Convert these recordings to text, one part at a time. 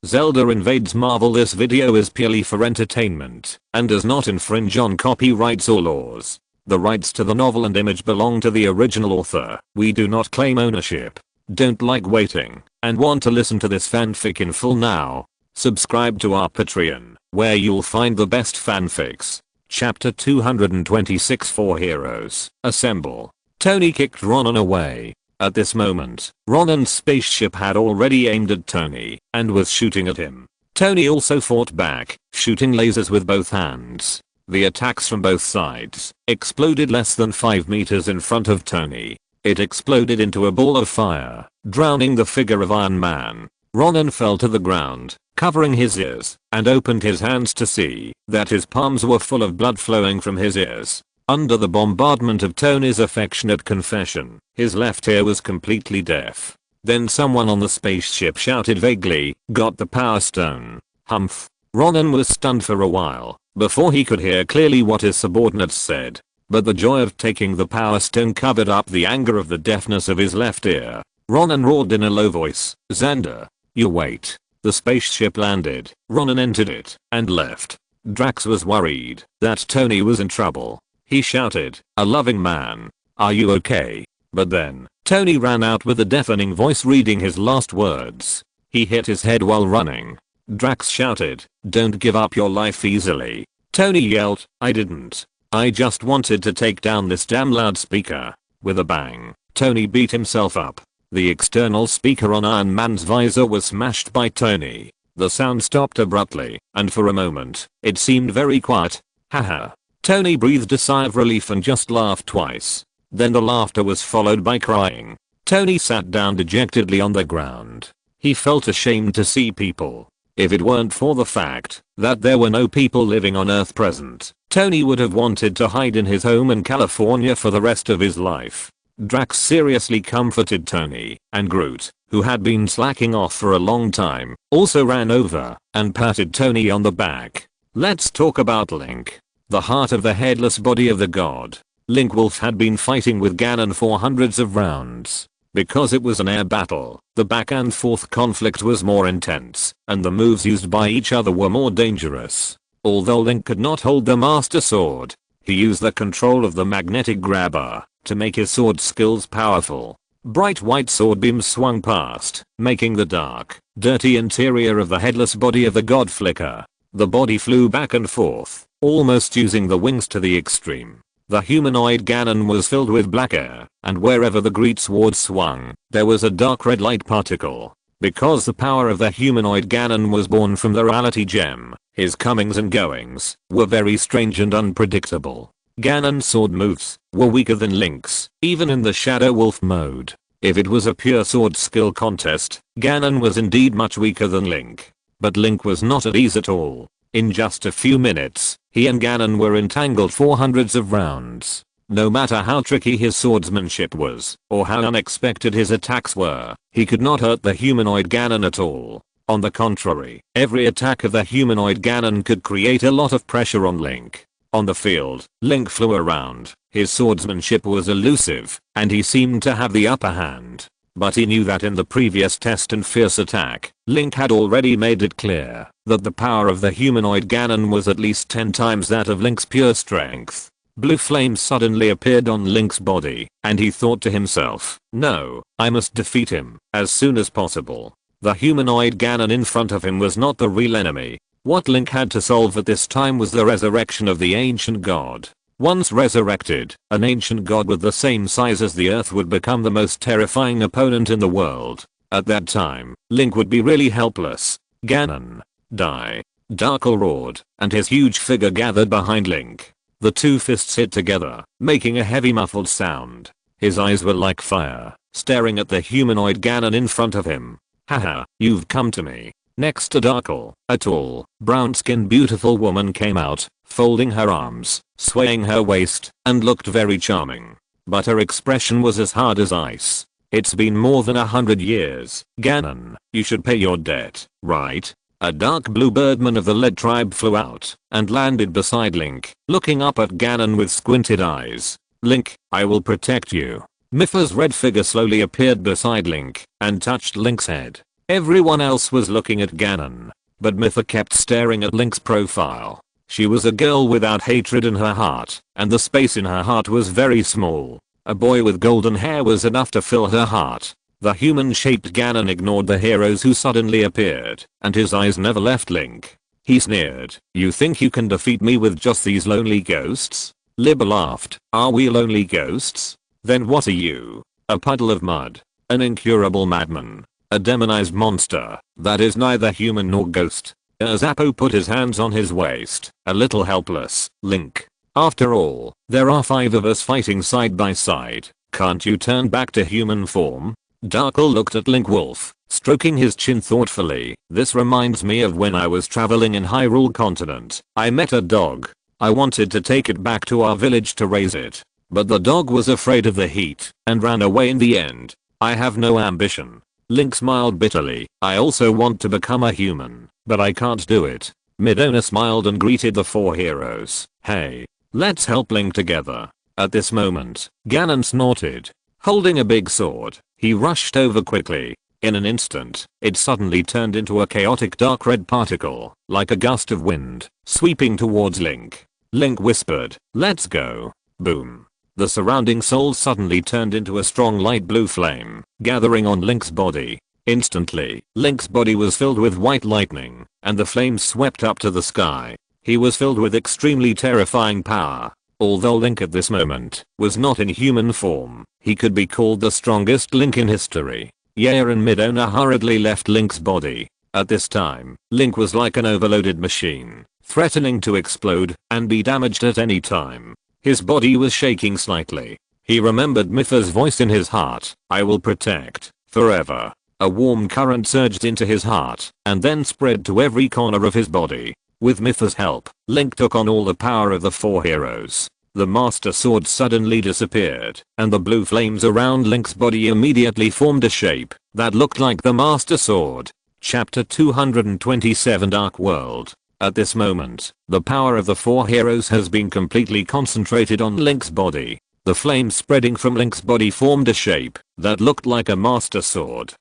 Zelda Invades Marvel. This video is purely for entertainment and does not infringe on copyrights or laws. The rights to the novel and image belong to the original author. We do not claim ownership. Don't like waiting and want to listen to this fanfic in full now? Subscribe to our Patreon, where you'll find the best fanfics. Chapter 226. 4 Heroes Assemble. Tony kicked Ronan away. At this moment, Ronan's spaceship had already aimed at Tony and was shooting at him. Tony also fought back, shooting lasers with both hands. The attacks from both sides exploded less than 5 meters in front of Tony. It exploded into a ball of fire, drowning the figure of Iron Man. Ronan fell to the ground, covering his ears, and opened his hands to see that his palms were full of blood flowing from his ears. Under the bombardment of Tony's affectionate confession, his left ear was completely deaf. Then someone on the spaceship shouted vaguely, "Got the power stone." Humph. Ronan was stunned for a while before he could hear clearly what his subordinates said. But the joy of taking the power stone covered up the anger of the deafness of his left ear. Ronan roared in a low voice, "Xander, you wait." The spaceship landed. Ronan entered it and left. Drax was worried that Tony was in trouble. He shouted, "A loving man. Are you okay?" But then, Tony ran out with a deafening voice reading his last words. He hit his head while running. Drax shouted, "Don't give up your life easily." Tony yelled, "I didn't. I just wanted to take down this damn loudspeaker." With a bang, Tony beat himself up. The external speaker on Iron Man's visor was smashed by Tony. The sound stopped abruptly, and for a moment, it seemed very quiet. Haha. Tony breathed a sigh of relief and just laughed twice. Then the laughter was followed by crying. Tony sat down dejectedly on the ground. He felt ashamed to see people. If it weren't for the fact that there were no people living on Earth present, Tony would have wanted to hide in his home in California for the rest of his life. Drax seriously comforted Tony, and Groot, who had been slacking off for a long time, also ran over and patted Tony on the back. Let's talk about Link, the heart of the headless body of the god. Link Wolf had been fighting with Ganon for hundreds of rounds. Because it was an air battle, the back and forth conflict was more intense, and the moves used by each other were more dangerous. Although Link could not hold the Master Sword, he used the control of the magnetic grabber to make his sword skills powerful. Bright white sword beams swung past, making the dark, dirty interior of the headless body of the god flicker. The body flew back and forth, almost using the wings to the extreme. The humanoid Ganon was filled with black air, and wherever the great sword swung, there was a dark red light particle. Because the power of the humanoid Ganon was born from the reality gem, his comings and goings were very strange and unpredictable. Ganon's sword moves were weaker than Link's, even in the Shadow Wolf mode. If it was a pure sword skill contest, Ganon was indeed much weaker than Link. But Link was not at ease at all. In just a few minutes, he and Ganon were entangled for hundreds of rounds. No matter how tricky his swordsmanship was, or how unexpected his attacks were, he could not hurt the humanoid Ganon at all. On the contrary, every attack of the humanoid Ganon could create a lot of pressure on Link. On the field, Link flew around. His swordsmanship was elusive, and he seemed to have the upper hand. But he knew that in the previous test and fierce attack, Link had already made it clear that the power of the humanoid Ganon was at least 10 times that of Link's pure strength. Blue flames suddenly appeared on Link's body, and he thought to himself, "No, I must defeat him as soon as possible." The humanoid Ganon in front of him was not the real enemy. What Link had to solve at this time was the resurrection of the ancient god. Once resurrected, an ancient god with the same size as the earth would become the most terrifying opponent in the world. At that time, Link would be really helpless. "Ganon, die." Darkle roared, and his huge figure gathered behind Link. The two fists hit together, making a heavy muffled sound. His eyes were like fire, staring at the humanoid Ganon in front of him. "Haha, you've come to me." Next to Darkle, a tall, brown-skinned beautiful woman came out, folding her arms, swaying her waist, and looked very charming. But her expression was as hard as ice. "It's been more than 100 years, Ganon. You should pay your debt, right?" A dark blue birdman of the Lead tribe flew out and landed beside Link, looking up at Ganon with squinted eyes. "Link, I will protect you." Mipha's red figure slowly appeared beside Link and touched Link's head. Everyone else was looking at Ganon. But Mytha kept staring at Link's profile. She was a girl without hatred in her heart, and the space in her heart was very small. A boy with golden hair was enough to fill her heart. The human-shaped Ganon ignored the heroes who suddenly appeared, and his eyes never left Link. He sneered, "You think you can defeat me with just these lonely ghosts?" Lib laughed, "Are we lonely ghosts? Then what are you? A puddle of mud. An incurable madman. A demonized monster that is neither human nor ghost." Zappo put his hands on his waist, a little helpless. "Link. After all, there are 5 of us fighting side by side. Can't you turn back to human form?" Darkle looked at Link Wolf, stroking his chin thoughtfully. "This reminds me of when I was traveling in Hyrule Continent. I met a dog. I wanted to take it back to our village to raise it. But the dog was afraid of the heat and ran away in the end. I have no ambition." Link smiled bitterly. "I also want to become a human, but I can't do it." Midona smiled and greeted the 4 heroes. "Hey, let's help Link together." At this moment, Ganon snorted. Holding a big sword, he rushed over quickly. In an instant, it suddenly turned into a chaotic dark red particle, like a gust of wind, sweeping towards Link. Link whispered, "Let's go." Boom. The surrounding soul suddenly turned into a strong light blue flame, gathering on Link's body. Instantly, Link's body was filled with white lightning, and the flames swept up to the sky. He was filled with extremely terrifying power. Although Link at this moment was not in human form, he could be called the strongest Link in history. Yair and Midona hurriedly left Link's body. At this time, Link was like an overloaded machine, threatening to explode and be damaged at any time. His body was shaking slightly. He remembered Mytha's voice in his heart, "I will protect, forever." A warm current surged into his heart and then spread to every corner of his body. With Mytha's help, Link took on all the power of the 4 heroes. The Master Sword suddenly disappeared, and the blue flames around Link's body immediately formed a shape that looked like the Master Sword. Chapter 227 Dark World. At this moment, the power of the 4 heroes has been completely concentrated on Link's body. The flames spreading from Link's body formed a shape that looked like a Master Sword.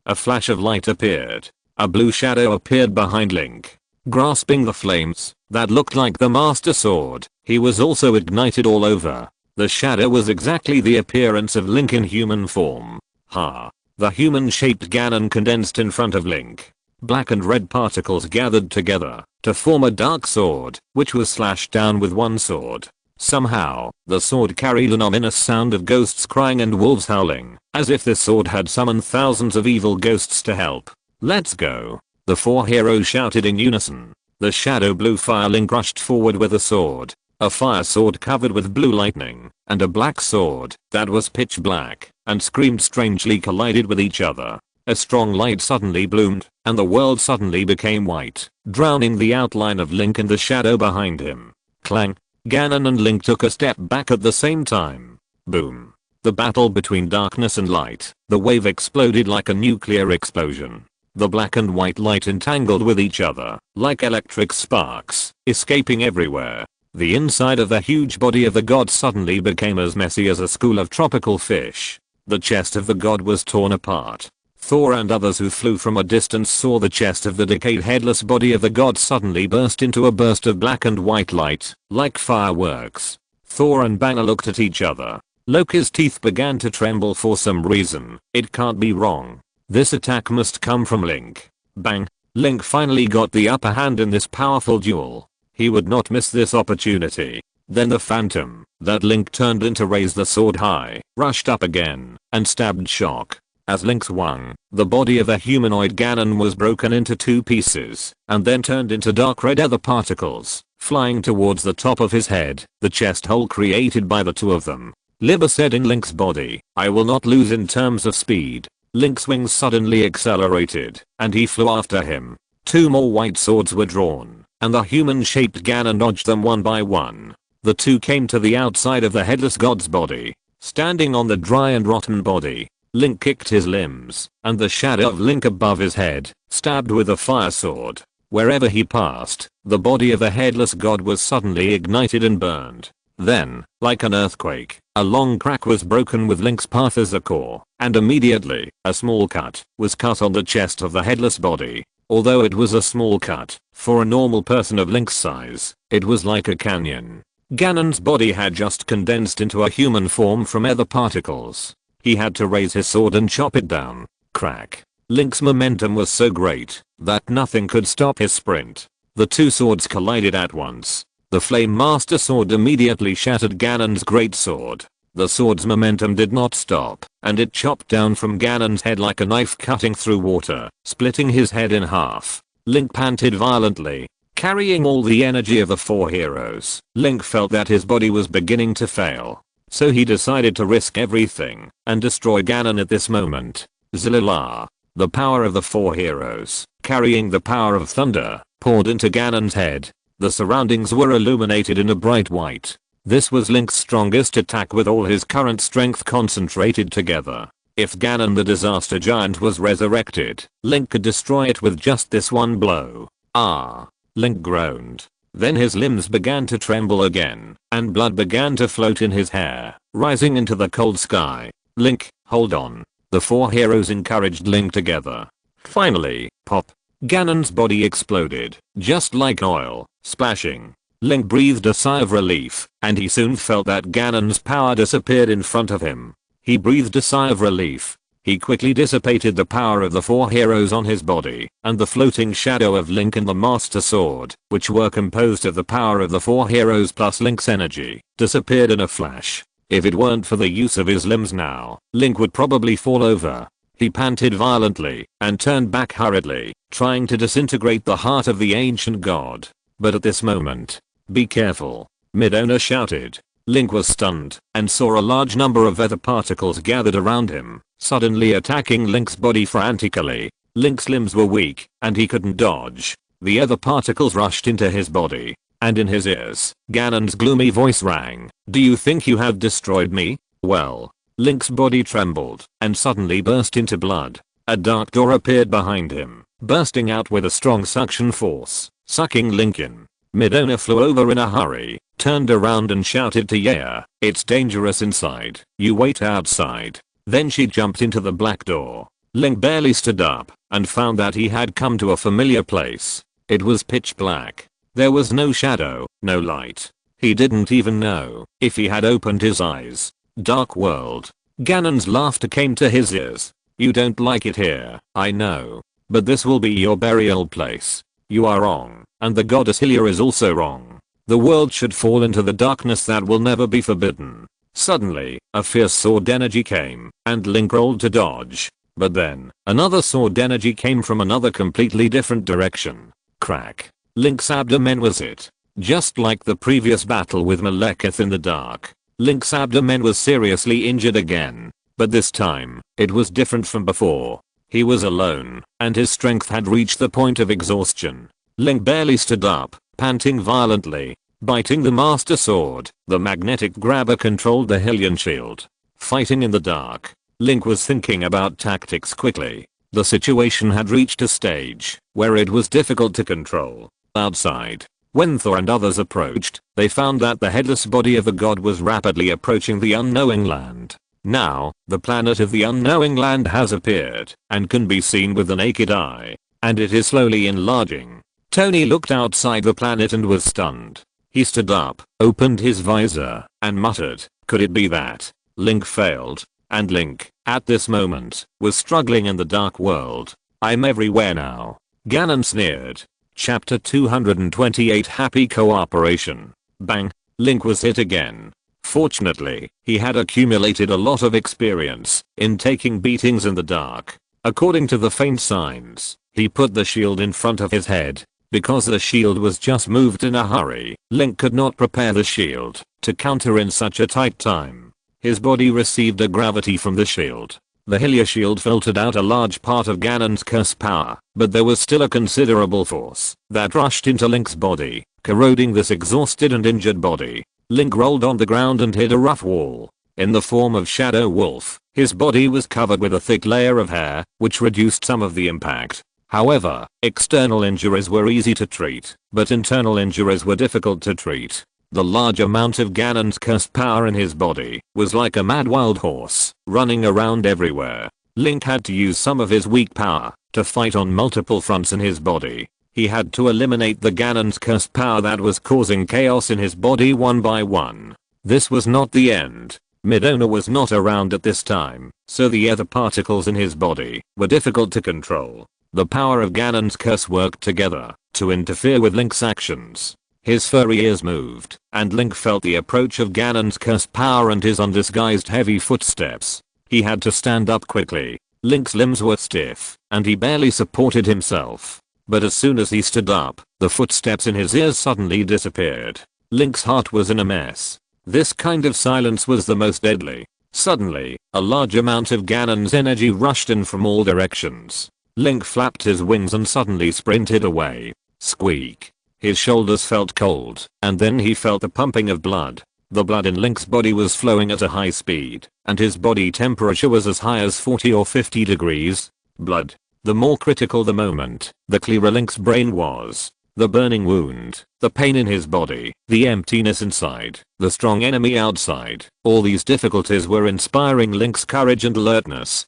A flash of light appeared. A blue shadow appeared behind Link. Grasping the flames that looked like the Master Sword, he was also ignited all over. The shadow was exactly the appearance of Link in human form. The human-shaped Ganon condensed in front of Link. Black and red particles gathered together to form a dark sword, which was slashed down with one sword. Somehow, the sword carried an ominous sound of ghosts crying and wolves howling, as if this sword had summoned thousands of evil ghosts to help. "Let's go." The 4 heroes shouted in unison. The shadow blue fire Link rushed forward with a sword. A fire sword covered with blue lightning, and a black sword that was pitch black and screamed strangely collided with each other. A strong light suddenly bloomed, and the world suddenly became white, drowning the outline of Link and the shadow behind him. Clang. Ganon and Link took a step back at the same time. Boom. The battle between darkness and light. The wave exploded like a nuclear explosion. The black and white light entangled with each other, like electric sparks, escaping everywhere. The inside of the huge body of the god suddenly became as messy as a school of tropical fish. The chest of the god was torn apart. Thor and others who flew from a distance saw the chest of the decayed headless body of the god suddenly burst into a burst of black and white light, like fireworks. Thor and Banner looked at each other. Loki's teeth began to tremble for some reason. It can't be wrong. This attack must come from Link. Bang. Link finally got the upper hand in this powerful duel. He would not miss this opportunity. Then the phantom that Link turned into raised the sword high, rushed up again, and stabbed Shock. As Link swung, the body of a humanoid Ganon was broken into 2 pieces, and then turned into dark red ether particles, flying towards the top of his head, the chest hole created by the 2 of them. Libba said in Link's body, "I will not lose in terms of speed." Link's wings suddenly accelerated, and he flew after him. 2 more white swords were drawn, and the human-shaped Ganon dodged them one by one. The 2 came to the outside of the headless god's body. Standing on the dry and rotten body, Link kicked his limbs, and the shadow of Link above his head stabbed with a fire sword. Wherever he passed, the body of the headless god was suddenly ignited and burned. Then, like an earthquake, a long crack was broken with Link's path as a core, and immediately, a small cut was cut on the chest of the headless body. Although it was a small cut, for a normal person of Link's size, it was like a canyon. Ganon's body had just condensed into a human form from ether particles. He had to raise his sword and chop it down. Crack. Link's momentum was so great that nothing could stop his sprint. The two swords collided at once. The Flame Master Sword immediately shattered Ganon's great sword. The sword's momentum did not stop, and it chopped down from Ganon's head like a knife cutting through water, splitting his head in half. Link panted violently, carrying all the energy of the four heroes. Link felt that his body was beginning to fail, so he decided to risk everything and destroy Ganon at this moment. Zilala. The power of the four heroes, carrying the power of thunder, poured into Ganon's head. The surroundings were illuminated in a bright white. This was Link's strongest attack with all his current strength concentrated together. If Ganon the Disaster Giant was resurrected, Link could destroy it with just this one blow. Ah! Link groaned. Then his limbs began to tremble again, and blood began to float in his hair, rising into the cold sky. Link, hold on. The four heroes encouraged Link together. Finally, pop. Ganon's body exploded, just like oil, splashing. Link breathed a sigh of relief, and he soon felt that Ganon's power disappeared in front of him. He breathed a sigh of relief. He quickly dissipated the power of the four heroes on his body, and the floating shadow of Link and the Master Sword, which were composed of the power of the four heroes plus Link's energy, disappeared in a flash. If it weren't for the use of his limbs now, Link would probably fall over. He panted violently, and turned back hurriedly, trying to disintegrate the heart of the ancient god. But at this moment, be careful, Midona shouted. Link was stunned, and saw a large number of ether particles gathered around him, suddenly attacking Link's body frantically. Link's limbs were weak, and he couldn't dodge. The ether particles rushed into his body, and in his ears, Ganon's gloomy voice rang. Do you think you have destroyed me? Well. Link's body trembled, and suddenly burst into blood. A dark door appeared behind him, bursting out with a strong suction force, sucking Link in. Midona flew over in a hurry, turned around and shouted to Yaya, "It's dangerous inside, you wait outside." Then she jumped into the black door. Link barely stood up, and found that he had come to a familiar place. It was pitch black. There was no shadow, no light. He didn't even know if he had opened his eyes. Dark world. Ganon's laughter came to his ears. You don't like it here, I know. But this will be your burial place. You are wrong, and the goddess Hylia is also wrong. The world should fall into the darkness that will never be forbidden. Suddenly, a fierce sword energy came, and Link rolled to dodge. But then, another sword energy came from another completely different direction. Crack. Link's abdomen was hit. Just like the previous battle with Malekith in the dark. Link's abdomen was seriously injured again, but this time, it was different from before. He was alone, and his strength had reached the point of exhaustion. Link barely stood up, panting violently, biting the Master Sword. The magnetic grabber controlled the Hylian shield. Fighting in the dark, Link was thinking about tactics quickly. The situation had reached a stage where it was difficult to control. Outside, when Thor and others approached, they found that the headless body of the god was rapidly approaching the unknowing land. Now, the planet of the unknowing land has appeared, and can be seen with the naked eye, and it is slowly enlarging. Tony looked outside the planet and was stunned. He stood up, opened his visor, and muttered, could it be that? Link failed, and Link, at this moment, was struggling in the dark world. I'm everywhere now. Ganon sneered. Chapter 228 Happy Cooperation. Bang. Link was hit again. Fortunately, he had accumulated a lot of experience in taking beatings in the dark. According to the faint signs, he put the shield in front of his head. Because the shield was just moved in a hurry, Link could not prepare the shield to counter in such a tight time. His body received a gravity from the shield. The Hylia shield filtered out a large part of Ganon's curse power, but there was still a considerable force that rushed into Link's body, corroding this exhausted and injured body. Link rolled on the ground and hit a rough wall. In the form of Shadow Wolf, his body was covered with a thick layer of hair, which reduced some of the impact. However, external injuries were easy to treat, but internal injuries were difficult to treat. The large amount of Ganon's cursed power in his body was like a mad wild horse, running around everywhere. Link had to use some of his weak power to fight on multiple fronts in his body. He had to eliminate the Ganon's cursed power that was causing chaos in his body one by one. This was not the end. Midona was not around at this time, so the other particles in his body were difficult to control. The power of Ganon's curse worked together to interfere with Link's actions. His furry ears moved, and Link felt the approach of Ganon's cursed power and his undisguised heavy footsteps. He had to stand up quickly. Link's limbs were stiff, and he barely supported himself. But as soon as he stood up, the footsteps in his ears suddenly disappeared. Link's heart was in a mess. This kind of silence was the most deadly. Suddenly, a large amount of Ganon's energy rushed in from all directions. Link flapped his wings and suddenly sprinted away. Squeak. His shoulders felt cold, and then he felt the pumping of blood. The blood in Link's body was flowing at a high speed, and his body temperature was as high as 40 or 50 degrees. Blood. The more critical the moment, the clearer Link's brain was. The burning wound, the pain in his body, the emptiness inside, the strong enemy outside, all these difficulties were inspiring Link's courage and alertness.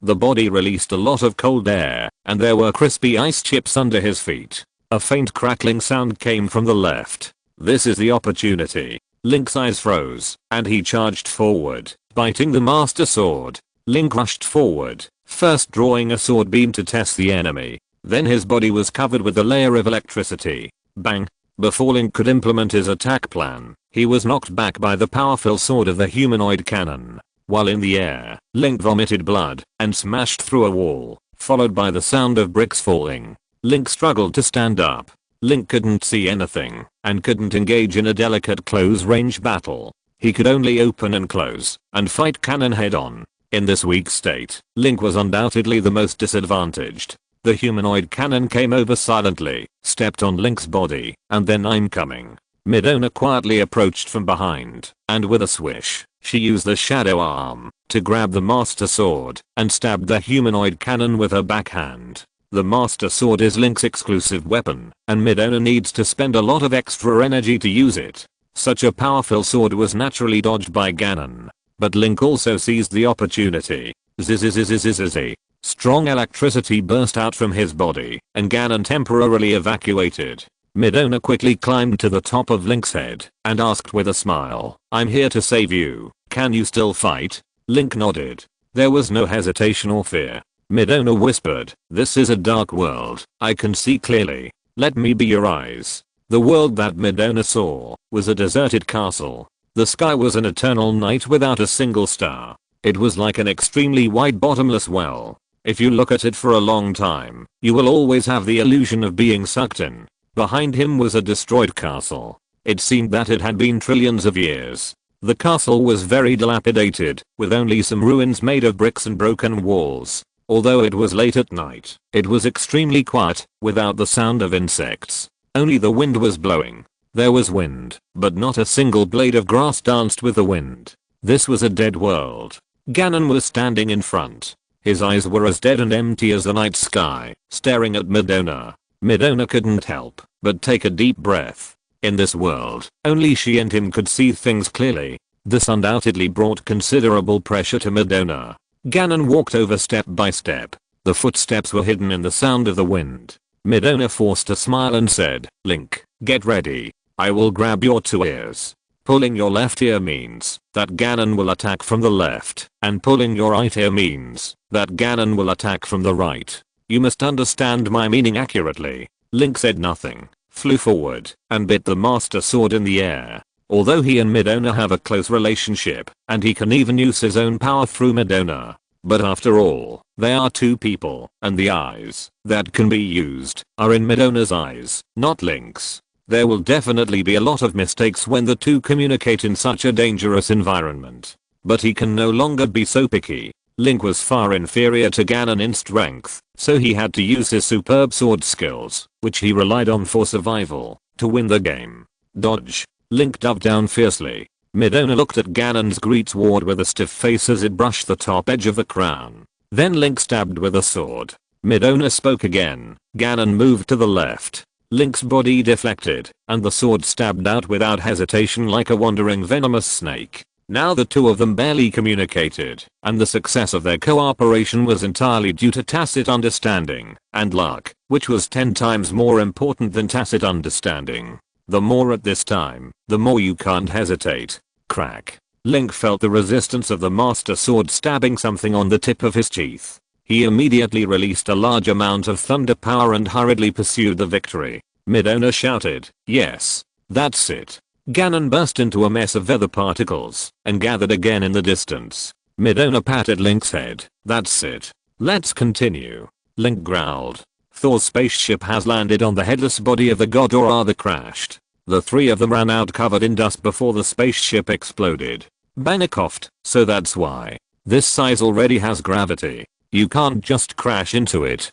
The body released a lot of cold air, and there were crispy ice chips under his feet. A faint crackling sound came from the left. This is the opportunity. Link's eyes froze, and he charged forward, biting the Master Sword. Link rushed forward, first drawing a sword beam to test the enemy. Then his body was covered with a layer of electricity. Bang! Before Link could implement his attack plan, he was knocked back by the powerful sword of the humanoid cannon. While in the air, Link vomited blood and smashed through a wall, followed by the sound of bricks falling. Link struggled to stand up. Link couldn't see anything and couldn't engage in a delicate close-range battle. He could only open and close and fight Ganon head-on. In this weak state, Link was undoubtedly the most disadvantaged. The humanoid cannon came over silently, stepped on Link's body, and then "I'm coming." Midona quietly approached from behind, and with a swish, she used the shadow arm to grab the Master Sword and stabbed the humanoid cannon with her backhand. The Master Sword is Link's exclusive weapon, and Midona needs to spend a lot of extra energy to use it. Such a powerful sword was naturally dodged by Ganon. But Link also seized the opportunity. Zzzzzzzzzz. Strong electricity burst out from his body, and Ganon temporarily evacuated. Midona quickly climbed to the top of Link's head and asked with a smile, "I'm here to save you. Can you still fight?" Link nodded. There was no hesitation or fear. Midona whispered, "This is a dark world. I can see clearly. Let me be your eyes." The world that Midona saw was a deserted castle. The sky was an eternal night without a single star. It was like an extremely wide bottomless well. If you look at it for a long time, you will always have the illusion of being sucked in. Behind him was a destroyed castle. It seemed that it had been trillions of years. The castle was very dilapidated, with only some ruins made of bricks and broken walls. Although it was late at night, it was extremely quiet, without the sound of insects. Only the wind was blowing. There was wind, but not a single blade of grass danced with the wind. This was a dead world. Ganon was standing in front. His eyes were as dead and empty as the night sky, staring at Midona. Midona couldn't help but take a deep breath. In this world, only she and him could see things clearly. This undoubtedly brought considerable pressure to Midona. Ganon walked over step by step. The footsteps were hidden in the sound of the wind. Midona forced a smile and said, "Link, get ready. I will grab your two ears. Pulling your left ear means that Ganon will attack from the left, and pulling your right ear means that Ganon will attack from the right. You must understand my meaning accurately." Link said nothing, flew forward, and bit the Master Sword in the air. Although he and Midona have a close relationship, and he can even use his own power through Midona. But after all, they are two people, and the eyes that can be used are in Midona's eyes, not Link's. There will definitely be a lot of mistakes when the two communicate in such a dangerous environment. But he can no longer be so picky. Link was far inferior to Ganon in strength, so he had to use his superb sword skills, which he relied on for survival, to win the game. Dodge. Link dove down fiercely. Midona looked at Ganon's great sword with a stiff face as it brushed the top edge of the crown. Then Link stabbed with a sword. Midona spoke again. Ganon moved to the left. Link's body deflected, and the sword stabbed out without hesitation like a wandering venomous snake. Now the two of them barely communicated, and the success of their cooperation was entirely due to tacit understanding and luck, which was 10 times more important than tacit understanding. The more at this time, the more you can't hesitate. Crack. Link felt the resistance of the Master Sword stabbing something on the tip of his teeth. He immediately released a large amount of thunder power and hurriedly pursued the victory. Midona shouted, "Yes. That's it." Ganon burst into a mess of weather particles and gathered again in the distance. Midona patted Link's head. "That's it. Let's continue." Link growled. Thor's spaceship has landed on the headless body of the god, or rather crashed. The three of them ran out covered in dust before the spaceship exploded. Banner coughed. "So that's why. This size already has gravity. You can't just crash into it."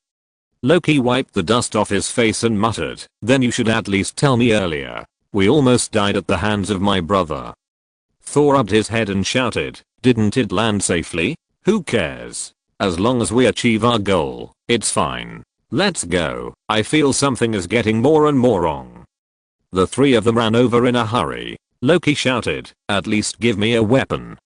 Loki wiped the dust off his face and muttered, "Then you should at least tell me earlier. We almost died at the hands of my brother." Thor rubbed his head and shouted, "Didn't it land safely? Who cares? As long as we achieve our goal, it's fine. Let's go. I feel something is getting more and more wrong." The three of them ran over in a hurry. Loki shouted, "At least give me a weapon."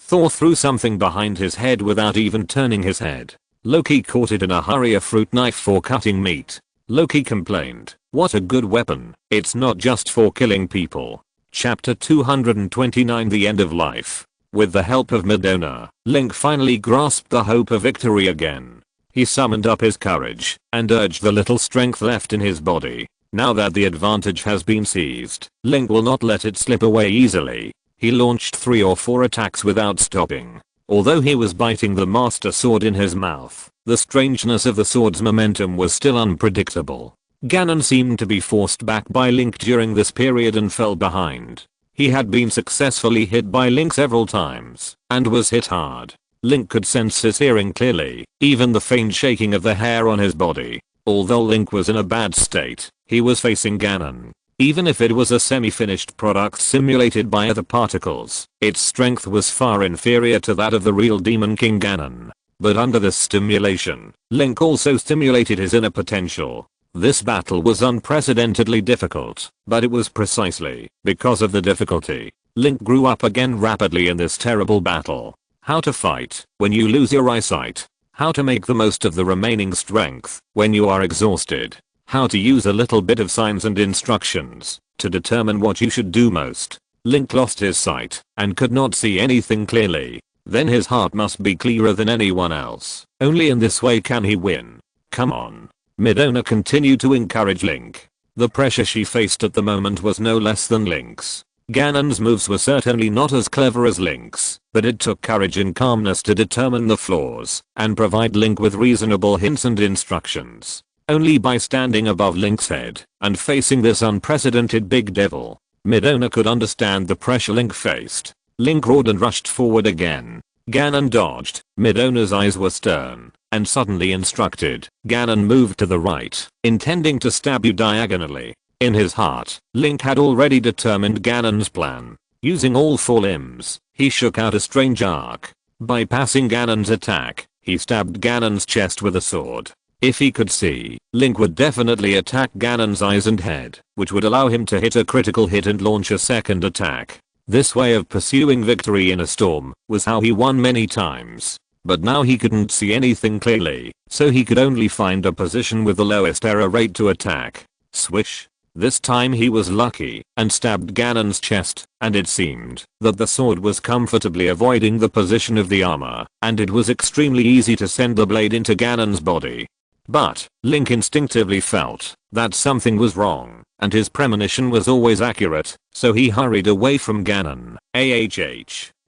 Thor threw something behind his head without even turning his head. Loki caught it in a hurry, a fruit knife for cutting meat. Loki complained, "What a good weapon. It's not just for killing people." Chapter 229, The End of Life. With the help of Midona, Link finally grasped the hope of victory again. He summoned up his courage and urged the little strength left in his body. Now that the advantage has been seized, Link will not let it slip away easily. He launched 3 or 4 attacks without stopping. Although he was biting the Master Sword in his mouth, the strangeness of the sword's momentum was still unpredictable. Ganon seemed to be forced back by Link during this period and fell behind. He had been successfully hit by Link several times, and was hit hard. Link could sense his hearing clearly, even the faint shaking of the hair on his body. Although Link was in a bad state, he was facing Ganon. Even if it was a semi-finished product simulated by other particles, its strength was far inferior to that of the real Demon King Ganon. But under this stimulation, Link also stimulated his inner potential. This battle was unprecedentedly difficult, but it was precisely because of the difficulty. Link grew up again rapidly in this terrible battle. How to fight when you lose your eyesight. How to make the most of the remaining strength when you are exhausted. How to use a little bit of signs and instructions to determine what you should do most. Link lost his sight and could not see anything clearly. Then his heart must be clearer than anyone else. Only in this way can he win. Come on. Midona continued to encourage Link. The pressure she faced at the moment was no less than Link's. Ganon's moves were certainly not as clever as Link's, but it took courage and calmness to determine the flaws and provide Link with reasonable hints and instructions. Only by standing above Link's head and facing this unprecedented big devil, Midona could understand the pressure Link faced. Link roared and rushed forward again. Ganon dodged. Midona's eyes were stern and suddenly instructed. Ganon moved to the right, intending to stab you diagonally. In his heart, Link had already determined Ganon's plan. Using all 4 limbs, he shook out a strange arc. Bypassing Ganon's attack, he stabbed Ganon's chest with a sword. If he could see, Link would definitely attack Ganon's eyes and head, which would allow him to hit a critical hit and launch a second attack. This way of pursuing victory in a storm was how he won many times. But now he couldn't see anything clearly, so he could only find a position with the lowest error rate to attack. Swish. This time he was lucky and stabbed Ganon's chest, and it seemed that the sword was comfortably avoiding the position of the armor, and it was extremely easy to send the blade into Ganon's body. But Link instinctively felt that something was wrong, and his premonition was always accurate, so he hurried away from Ganon.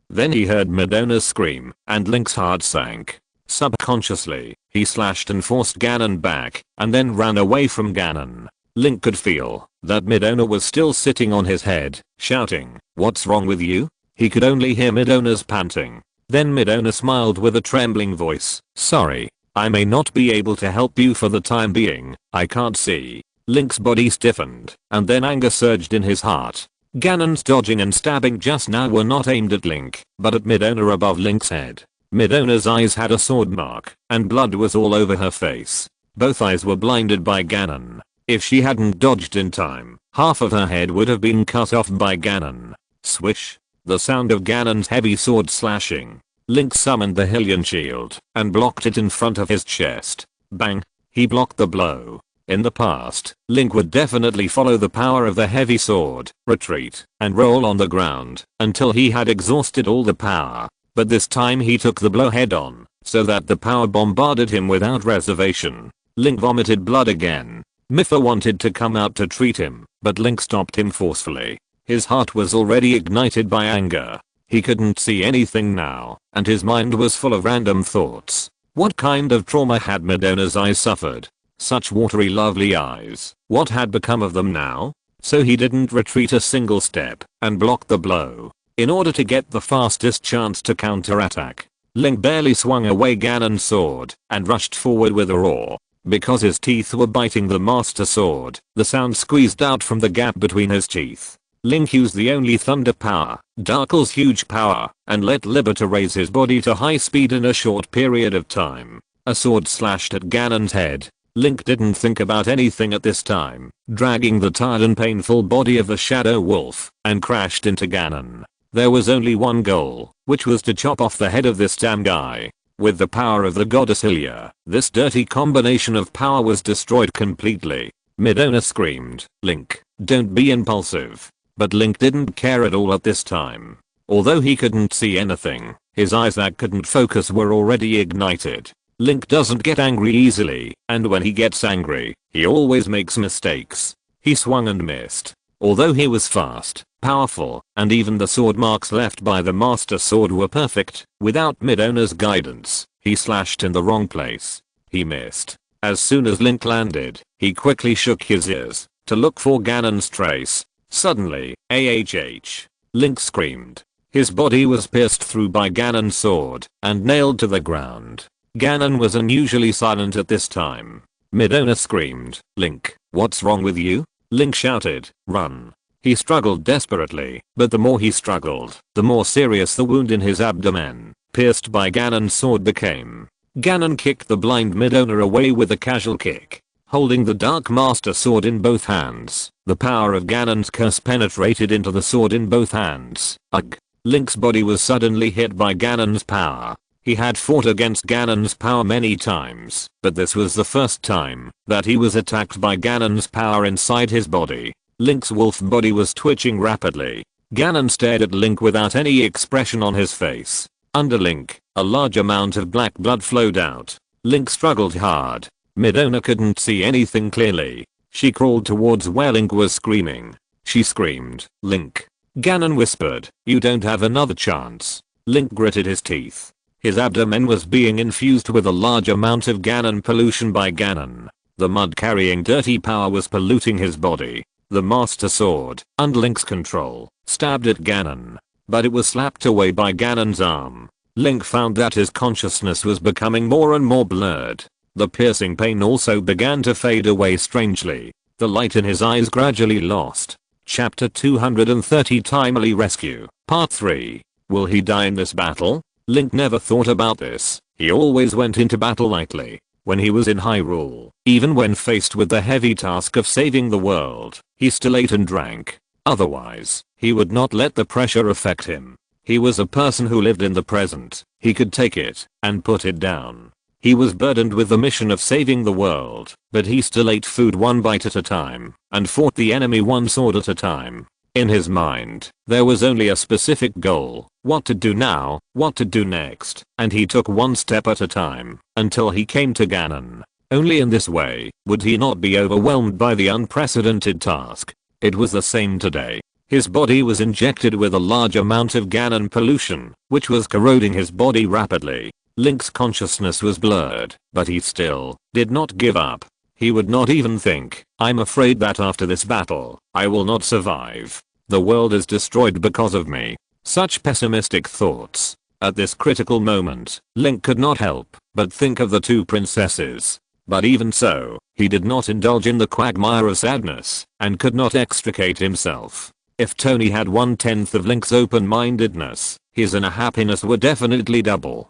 Then he heard Midona scream, and Link's heart sank. Subconsciously, he slashed and forced Ganon back, and then ran away from Ganon. Link could feel that Midona was still sitting on his head, shouting, "What's wrong with you?" He could only hear Midona's panting. Then Midona smiled with a trembling voice. "Sorry. I may not be able to help you for the time being. I can't see." Link's body stiffened, and then anger surged in his heart. Ganon's dodging and stabbing just now were not aimed at Link, but at Midona above Link's head. Midona's eyes had a sword mark, and blood was all over her face. Both eyes were blinded by Ganon. If she hadn't dodged in time, half of her head would have been cut off by Ganon. Swish. The sound of Ganon's heavy sword slashing. Link summoned the Hylian shield and blocked it in front of his chest. Bang. He blocked the blow. In the past, Link would definitely follow the power of the heavy sword, retreat, and roll on the ground until he had exhausted all the power. But this time he took the blow head on, so that the power bombarded him without reservation. Link vomited blood again. Mipha wanted to come out to treat him, but Link stopped him forcefully. His heart was already ignited by anger. He couldn't see anything now, and his mind was full of random thoughts. What kind of trauma had Midona's eyes suffered? Such watery lovely eyes. What had become of them now? So he didn't retreat a single step and blocked the blow. In order to get the fastest chance to counterattack, Link barely swung away Ganon's sword and rushed forward with a roar. Because his teeth were biting the Master Sword, the sound squeezed out from the gap between his teeth. Link used the only thunder power, Darkle's huge power, and let Liberator raise his body to high speed in a short period of time. A sword slashed at Ganon's head. Link didn't think about anything at this time, dragging the tired and painful body of the Shadow Wolf, and crashed into Ganon. There was only one goal, which was to chop off the head of this damn guy. With the power of the goddess Hylia, this dirty combination of power was destroyed completely. Midona screamed, "Link, don't be impulsive." But Link didn't care at all at this time. Although he couldn't see anything, his eyes that couldn't focus were already ignited. Link doesn't get angry easily, and when he gets angry, he always makes mistakes. He swung and missed. Although he was fast, powerful, and even the sword marks left by the Master Sword were perfect, without Midona's guidance, he slashed in the wrong place. He missed. As soon as Link landed, he quickly shook his ears to look for Ganon's trace. Suddenly, AHH. Link screamed. His body was pierced through by Ganon's sword and nailed to the ground. Ganon was unusually silent at this time. Midona screamed, "Link, what's wrong with you?" Link shouted, "Run." He struggled desperately, but the more he struggled, the more serious the wound in his abdomen, pierced by Ganon's sword became. Ganon kicked the blind Midona away with a casual kick. Holding the Dark Master Sword in both hands, the power of Ganon's curse penetrated into the sword in both hands. Ugh. Link's body was suddenly hit by Ganon's power. He had fought against Ganon's power many times, but this was the first time that he was attacked by Ganon's power inside his body. Link's wolf body was twitching rapidly. Ganon stared at Link without any expression on his face. Under Link, a large amount of black blood flowed out. Link struggled hard. Midona couldn't see anything clearly. She crawled towards where Link was screaming. She screamed, "Link." Ganon whispered, "You don't have another chance." Link gritted his teeth. His abdomen was being infused with a large amount of Ganon pollution by Ganon. The mud carrying dirty power was polluting his body. The Master Sword, under Link's control, stabbed at Ganon. But it was slapped away by Ganon's arm. Link found that his consciousness was becoming more and more blurred. The piercing pain also began to fade away strangely. The light in his eyes gradually lost. Chapter 230 Timely Rescue, Part 3. Will he die in this battle? Link never thought about this. He always went into battle lightly. When he was in Hyrule, even when faced with the heavy task of saving the world, he still ate and drank. Otherwise, he would not let the pressure affect him. He was a person who lived in the present. He could take it and put it down. He was burdened with the mission of saving the world, but he still ate food one bite at a time and fought the enemy one sword at a time. In his mind, there was only a specific goal, what to do now, what to do next, and he took one step at a time until he came to Ganon. Only in this way would he not be overwhelmed by the unprecedented task. It was the same today. His body was injected with a large amount of Ganon pollution, which was corroding his body rapidly. Link's consciousness was blurred, but he still did not give up. He would not even think, "I'm afraid that after this battle, I will not survive. The world is destroyed because of me." Such pessimistic thoughts. At this critical moment, Link could not help but think of the two princesses. But even so, he did not indulge in the quagmire of sadness and could not extricate himself. If Tony had 1/10 of Link's open-mindedness, his inner happiness would definitely double.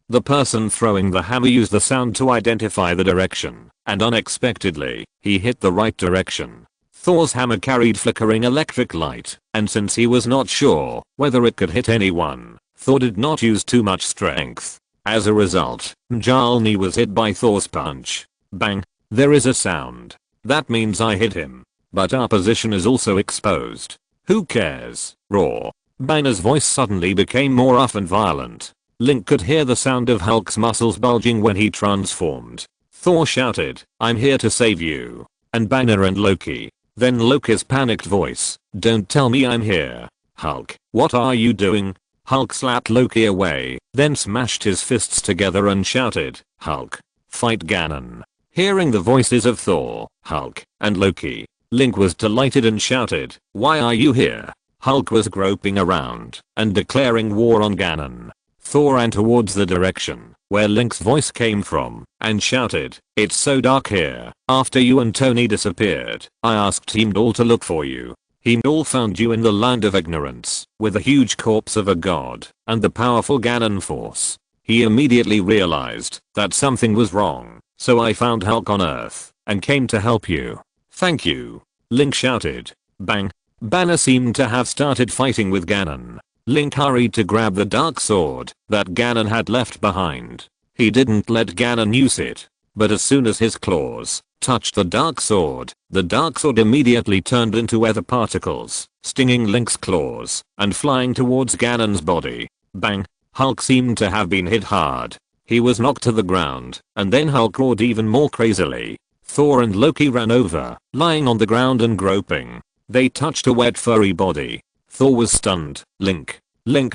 The person throwing the hammer used the sound to identify the direction, and unexpectedly, he hit the right direction. Thor's hammer carried flickering electric light, and since he was not sure whether it could hit anyone, Thor did not use too much strength. As a result, Mjolnir was hit by Thor's punch. Bang! There is a sound. That means I hit him. But our position is also exposed. Who cares? Roar. Banner's voice suddenly became more rough and violent. Link could hear the sound of Hulk's muscles bulging when he transformed. Thor shouted, "I'm here to save you." And Banner and Loki. Then Loki's panicked voice, "Don't tell me I'm here. Hulk, what are you doing?" Hulk slapped Loki away, then smashed his fists together and shouted, "Hulk, fight Ganon." Hearing the voices of Thor, Hulk, and Loki, Link was delighted and shouted, "Why are you here?" Hulk was groping around and declaring war on Ganon. Thor ran towards the direction where Link's voice came from and shouted, "It's so dark here. After you and Tony disappeared, I asked Heimdall to look for you. Heimdall found you in the land of ignorance with a huge corpse of a god and the powerful Ganon force. He immediately realized that something was wrong, so I found Hulk on Earth and came to help you. Thank you." Link shouted. Bang. Banner seemed to have started fighting with Ganon. Link hurried to grab the dark sword that Ganon had left behind. He didn't let Ganon use it, but as soon as his claws touched the dark sword immediately turned into weather particles, stinging Link's claws and flying towards Ganon's body. Bang! Hulk seemed to have been hit hard. He was knocked to the ground, and then Hulk roared even more crazily. Thor and Loki ran over, lying on the ground and groping. They touched a wet furry body. Thor was stunned. Link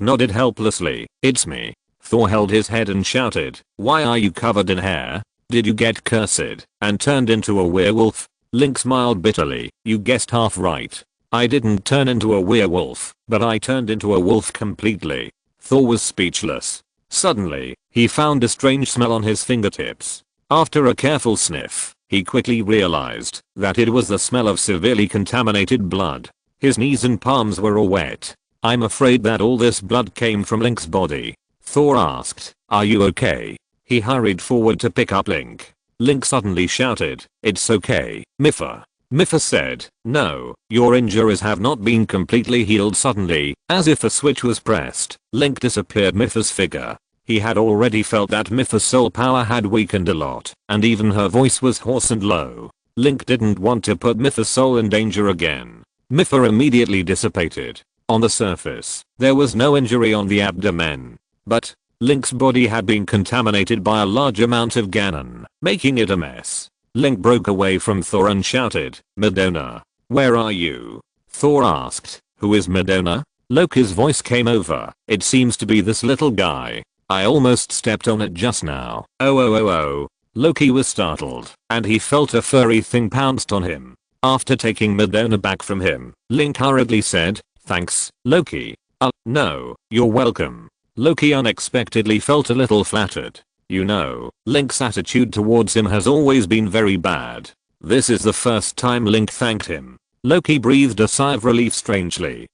nodded helplessly. "It's me." Thor held his head and shouted, "Why are you covered in hair? Did you get cursed and turned into a werewolf?" Link smiled bitterly. "You guessed half right. I didn't turn into a werewolf, but I turned into a wolf completely." Thor was speechless. Suddenly, he found a strange smell on his fingertips. After a careful sniff, he quickly realized that it was the smell of severely contaminated blood. His knees and palms were all wet. "I'm afraid that all this blood came from Link's body." Thor asked, "Are you okay?" He hurried forward to pick up Link. Link suddenly shouted, "It's okay, Miffa." Miffa said, "No, your injuries have not been completely healed." Suddenly, as if a switch was pressed, Link disappeared Miffa's figure. He had already felt that Miffa's soul power had weakened a lot, and even her voice was hoarse and low. Link didn't want to put Miffa's soul in danger again. Miffa immediately dissipated. On the surface, there was no injury on the abdomen. But Link's body had been contaminated by a large amount of Ganon, making it a mess. Link broke away from Thor and shouted, "Madonna, where are you?" Thor asked, "Who is Madonna?" Loki's voice came over. "It seems to be this little guy. I almost stepped on it just now." Oh. Loki was startled, and he felt a furry thing pounced on him. After taking Madonna back from him, Link hurriedly said, "Thanks, Loki." No, you're welcome." Loki unexpectedly felt a little flattered. You know, Link's attitude towards him has always been very bad. This is the first time Link thanked him. Loki breathed a sigh of relief strangely.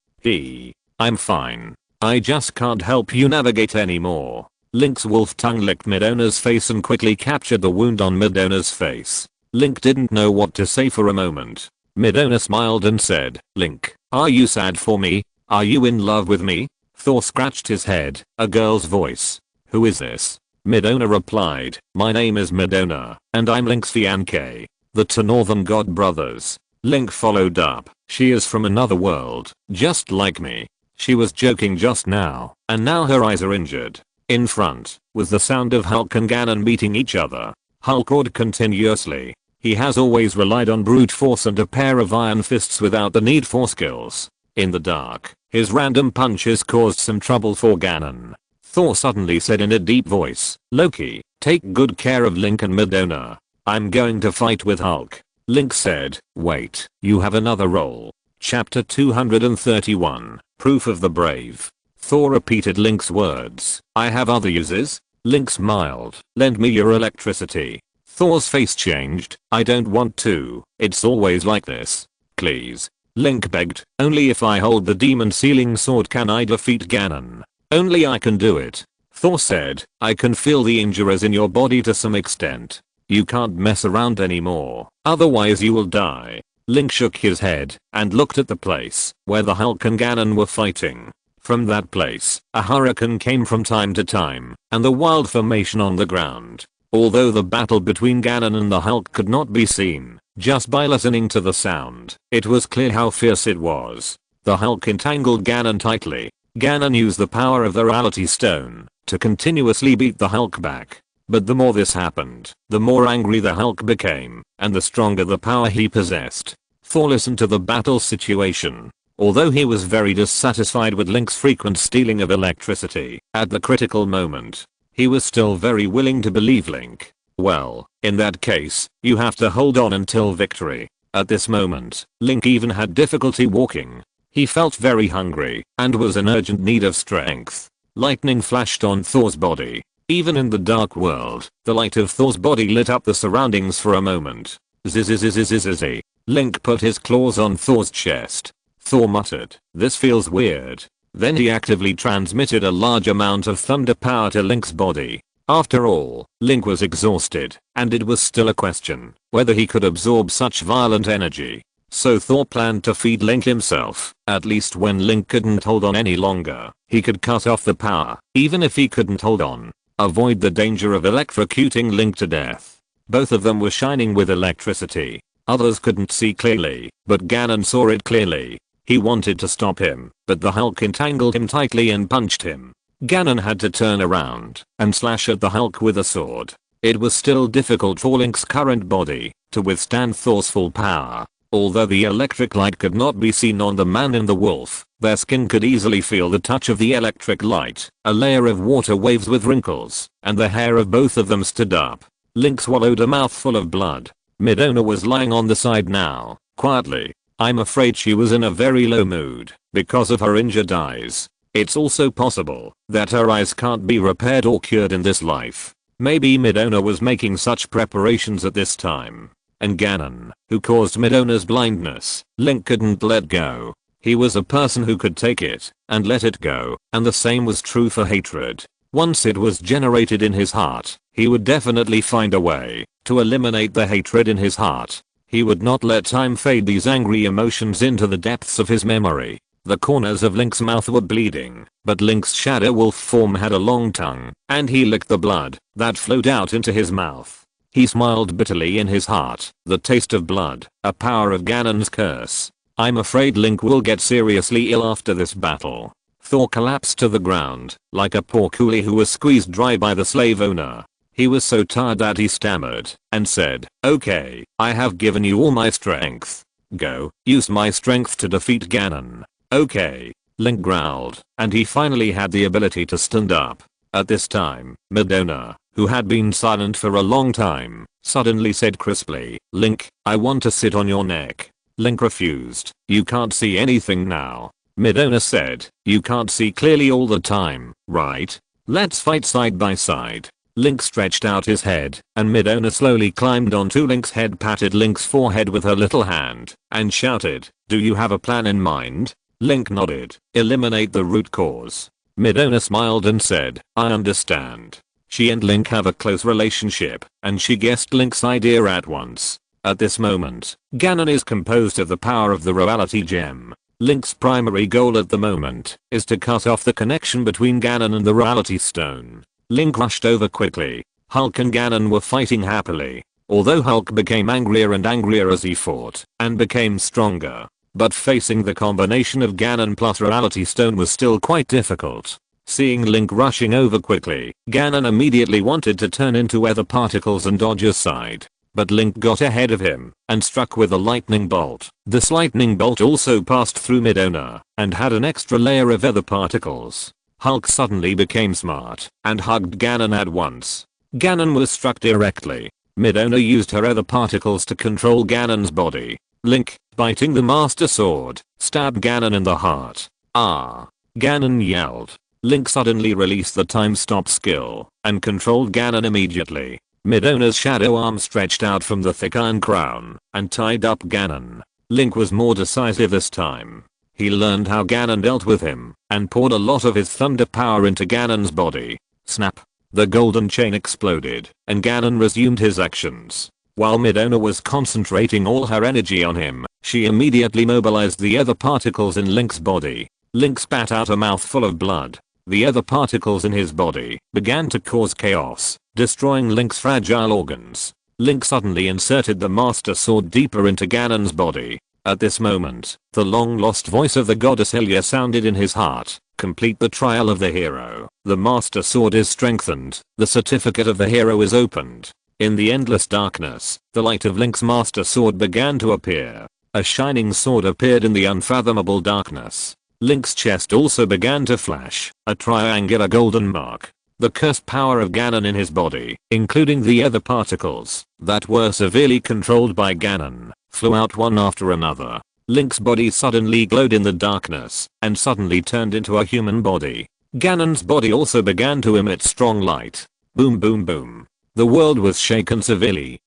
I'm fine. I just can't help you navigate anymore." Link's wolf tongue licked Madonna's face and quickly captured the wound on Madonna's face. Link didn't know what to say for a moment. Madonna smiled and said, "Link, are you sad for me? Are you in love with me?" Thor scratched his head. A girl's voice. "Who is this?" Madonna replied, "My name is Madonna, and I'm Link's fiancée. The two northern god brothers." Link followed up, "She is from another world, just like me. She was joking just now, and now her eyes are injured." In front was the sound of Hulk and Ganon meeting each other. Hulk roared continuously. He has always relied on brute force and a pair of iron fists without the need for skills. In the dark, his random punches caused some trouble for Ganon. Thor suddenly said in a deep voice, "Loki, take good care of Link and Madonna. I'm going to fight with Hulk." Link said, "Wait, you have another role." Chapter 231, Proof of the Brave. Thor repeated Link's words. "I have other uses." Link smiled. "Lend me your electricity." Thor's face changed. "I don't want to. It's always like this. Please." Link begged. "Only if I hold the demon sealing sword can I defeat Ganon. Only I can do it." Thor said, I can feel the injuries in your body to some extent. You can't mess around anymore, otherwise you will die. Link shook his head and looked at the place where the Hulk and Ganon were fighting. From that place, a hurricane came from time to time, and the wild formation on the ground. Although the battle between Ganon and the Hulk could not be seen, just by listening to the sound, it was clear how fierce it was. The Hulk entangled Ganon tightly. Ganon used the power of the Reality Stone to continuously beat the Hulk back. But the more this happened, the more angry the Hulk became, and the stronger the power he possessed. Thor listened to the battle situation. Although he was very dissatisfied with Link's frequent stealing of electricity at the critical moment, he was still very willing to believe Link. Well, in that case, you have to hold on until victory. At this moment, Link even had difficulty walking. He felt very hungry and was in urgent need of strength. Lightning flashed on Thor's body. Even in the dark world, the light of Thor's body lit up the surroundings for a moment. Zzzzzzzzzz. Link put his claws on Thor's chest. Thor muttered, this feels weird. Then he actively transmitted a large amount of thunder power to Link's body. After all, Link was exhausted, and it was still a question whether he could absorb such violent energy. So Thor planned to feed Link himself. At least when Link couldn't hold on any longer, he could cut off the power, even if he couldn't hold on. Avoid the danger of electrocuting Link to death. Both of them were shining with electricity. Others couldn't see clearly, but Ganon saw it clearly. He wanted to stop him, but the Hulk entangled him tightly and punched him. Ganon had to turn around and slash at the Hulk with a sword. It was still difficult for Link's current body to withstand Thor's full power. Although the electric light could not be seen on the man and the wolf, their skin could easily feel the touch of the electric light. A layer of water waves with wrinkles, and the hair of both of them stood up. Link swallowed a mouthful of blood. Midona was lying on the side now, quietly. I'm afraid she was in a very low mood because of her injured eyes. It's also possible that her eyes can't be repaired or cured in this life. Maybe Midona was making such preparations at this time. And Ganon, who caused Midona's blindness, Link couldn't let go. He was a person who could take it and let it go, and the same was true for hatred. Once it was generated in his heart, he would definitely find a way to eliminate the hatred in his heart. He would not let time fade these angry emotions into the depths of his memory. The corners of Link's mouth were bleeding, but Link's shadow wolf form had a long tongue, and he licked the blood that flowed out into his mouth. He smiled bitterly in his heart. The taste of blood, a power of Ganon's curse. I'm afraid Link will get seriously ill after this battle. Thor collapsed to the ground, like a poor coolie who was squeezed dry by the slave owner. He was so tired that he stammered and said, okay, I have given you all my strength. Go, use my strength to defeat Ganon. Okay, Link growled, and he finally had the ability to stand up. At this time, Midona, who had been silent for a long time, suddenly said crisply, Link, I want to sit on your neck. Link refused. You can't see anything now. Midona said, you can't see clearly all the time, right? Let's fight side by side. Link stretched out his head, and Midona slowly climbed onto Link's head, patted Link's forehead with her little hand, and shouted, do you have a plan in mind? Link nodded. Eliminate the root cause. Midona smiled and said, I understand. She and Link have a close relationship, and she guessed Link's idea at once. At this moment, Ganon is composed of the power of the Reality Gem. Link's primary goal at the moment is to cut off the connection between Ganon and the Reality Stone. Link rushed over quickly. Hulk and Ganon were fighting happily. Although Hulk became angrier and angrier as he fought, and became stronger. But facing the combination of Ganon plus Reality Stone was still quite difficult. Seeing Link rushing over quickly, Ganon immediately wanted to turn into weather particles and dodge aside. But Link got ahead of him and struck with a lightning bolt. This lightning bolt also passed through Midona and had an extra layer of weather particles. Hulk suddenly became smart and hugged Ganon at once. Ganon was struck directly. Midona used her other particles to control Ganon's body. Link, biting the Master Sword, stabbed Ganon in the heart. Ah! Ganon yelled. Link suddenly released the time stop skill and controlled Ganon immediately. Midona's shadow arm stretched out from the thick iron crown and tied up Ganon. Link was more decisive this time. He learned how Ganon dealt with him and poured a lot of his thunder power into Ganon's body. Snap. The golden chain exploded, and Ganon resumed his actions. While Midona was concentrating all her energy on him, she immediately mobilized the other particles in Link's body. Link spat out a mouthful of blood. The other particles in his body began to cause chaos, destroying Link's fragile organs. Link suddenly inserted the Master Sword deeper into Ganon's body. At this moment, the long-lost voice of the goddess Hylia sounded in his heart. Complete the trial of the hero. The Master Sword is strengthened. The certificate of the hero is opened. In the endless darkness, the light of Link's Master Sword began to appear. A shining sword appeared in the unfathomable darkness. Link's chest also began to flash, a triangular golden mark. The cursed power of Ganon in his body, including the other particles that were severely controlled by Ganon, flew out one after another. Link's body suddenly glowed in the darkness and suddenly turned into a human body. Ganon's body also began to emit strong light. Boom boom boom. The world was shaken severely.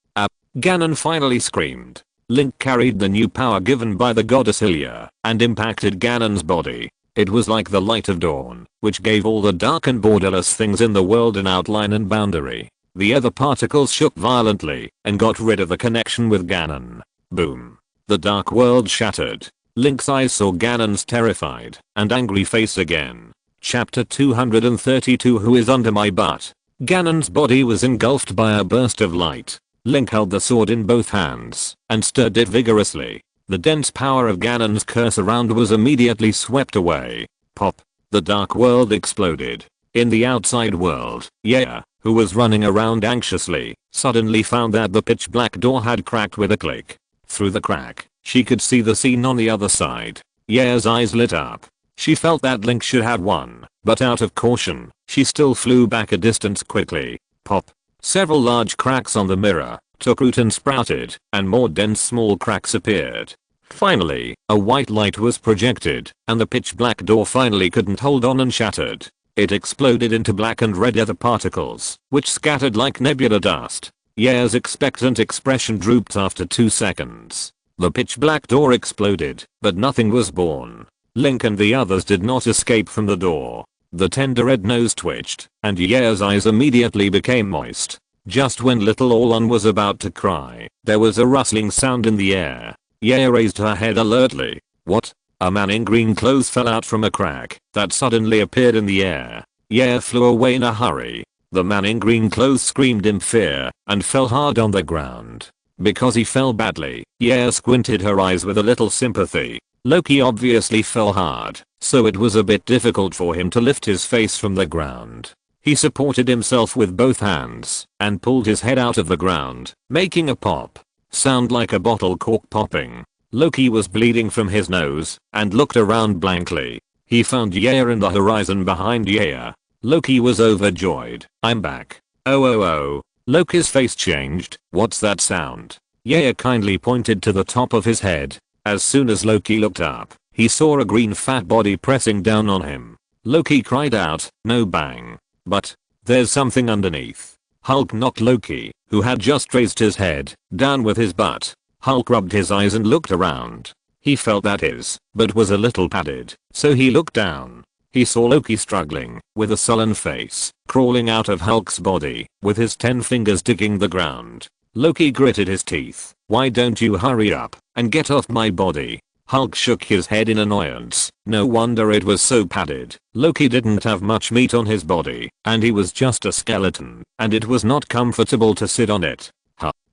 Ganon finally screamed. Link carried the new power given by the goddess Hylia and impacted Ganon's body. It was like the light of dawn, which gave all the dark and borderless things in the world an outline and boundary. The other particles shook violently and got rid of the connection with Ganon. Boom. The dark world shattered. Link's eyes saw Ganon's terrified and angry face again. Chapter 232 Who is under my butt? Ganon's body was engulfed by a burst of light. Link held the sword in both hands and stirred it vigorously. The dense power of Ganon's curse around was immediately swept away. Pop. The dark world exploded. In the outside world, Yaya, who was running around anxiously, suddenly found that the pitch black door had cracked with a click. Through the crack, she could see the scene on the other side. Yaya's eyes lit up. She felt that Link should have won, but out of caution, she still flew back a distance quickly. Pop. Several large cracks on the mirror took root and sprouted, and more dense small cracks appeared. Finally, a white light was projected, and the pitch black door finally couldn't hold on and shattered. It exploded into black and red ether particles, which scattered like nebula dust. Yaya's expectant expression drooped after 2 seconds. The pitch black door exploded, but nothing was born. Link and the others did not escape from the door. The tender red nose twitched, and Yaya's eyes immediately became moist. Just when little Orlon was about to cry, there was a rustling sound in the air. Yaya raised her head alertly. What? A man in green clothes fell out from a crack that suddenly appeared in the air. Yaya flew away in a hurry. The man in green clothes screamed in fear and fell hard on the ground. Because he fell badly, Yaya squinted her eyes with a little sympathy. Loki obviously fell hard, so it was a bit difficult for him to lift his face from the ground. He supported himself with both hands and pulled his head out of the ground, making a pop sound like a bottle cork popping. Loki was bleeding from his nose and looked around blankly. He found Yaya in the horizon behind Yaya. Loki was overjoyed. I'm back. Oh. Loki's face changed. What's that sound? Yaya kindly pointed to the top of his head. As soon as Loki looked up, he saw a green fat body pressing down on him. Loki cried out, no bang. But there's something underneath. Hulk knocked Loki, who had just raised his head, down with his butt. Hulk rubbed his eyes and looked around. He felt that his butt was a little padded, so he looked down. He saw Loki struggling, with a sullen face, crawling out of Hulk's body, with his 10 fingers digging the ground. Loki gritted his teeth. Why don't you hurry up and get off my body? Hulk shook his head in annoyance. No wonder it was so padded. Loki didn't have much meat on his body, and he was just a skeleton, and it was not comfortable to sit on it.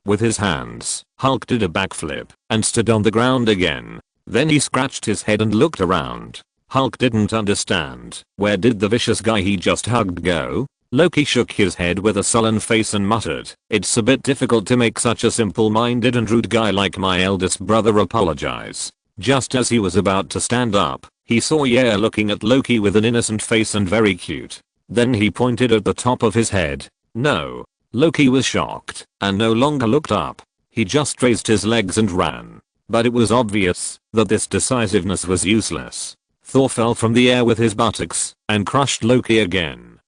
With his hands, Hulk did a backflip and stood on the ground again. Then he scratched his head and looked around. Hulk didn't understand. Where did the vicious guy he just hugged go? Loki shook his head with a sullen face and muttered, it's a bit difficult to make such a simple-minded and rude guy like my eldest brother apologize. Just as he was about to stand up, he saw Yaya looking at Loki with an innocent face and very cute. Then he pointed at the top of his head. No. Loki was shocked and no longer looked up. He just raised his legs and ran. But it was obvious that this decisiveness was useless. Thor fell from the air with his buttocks and crushed Loki again.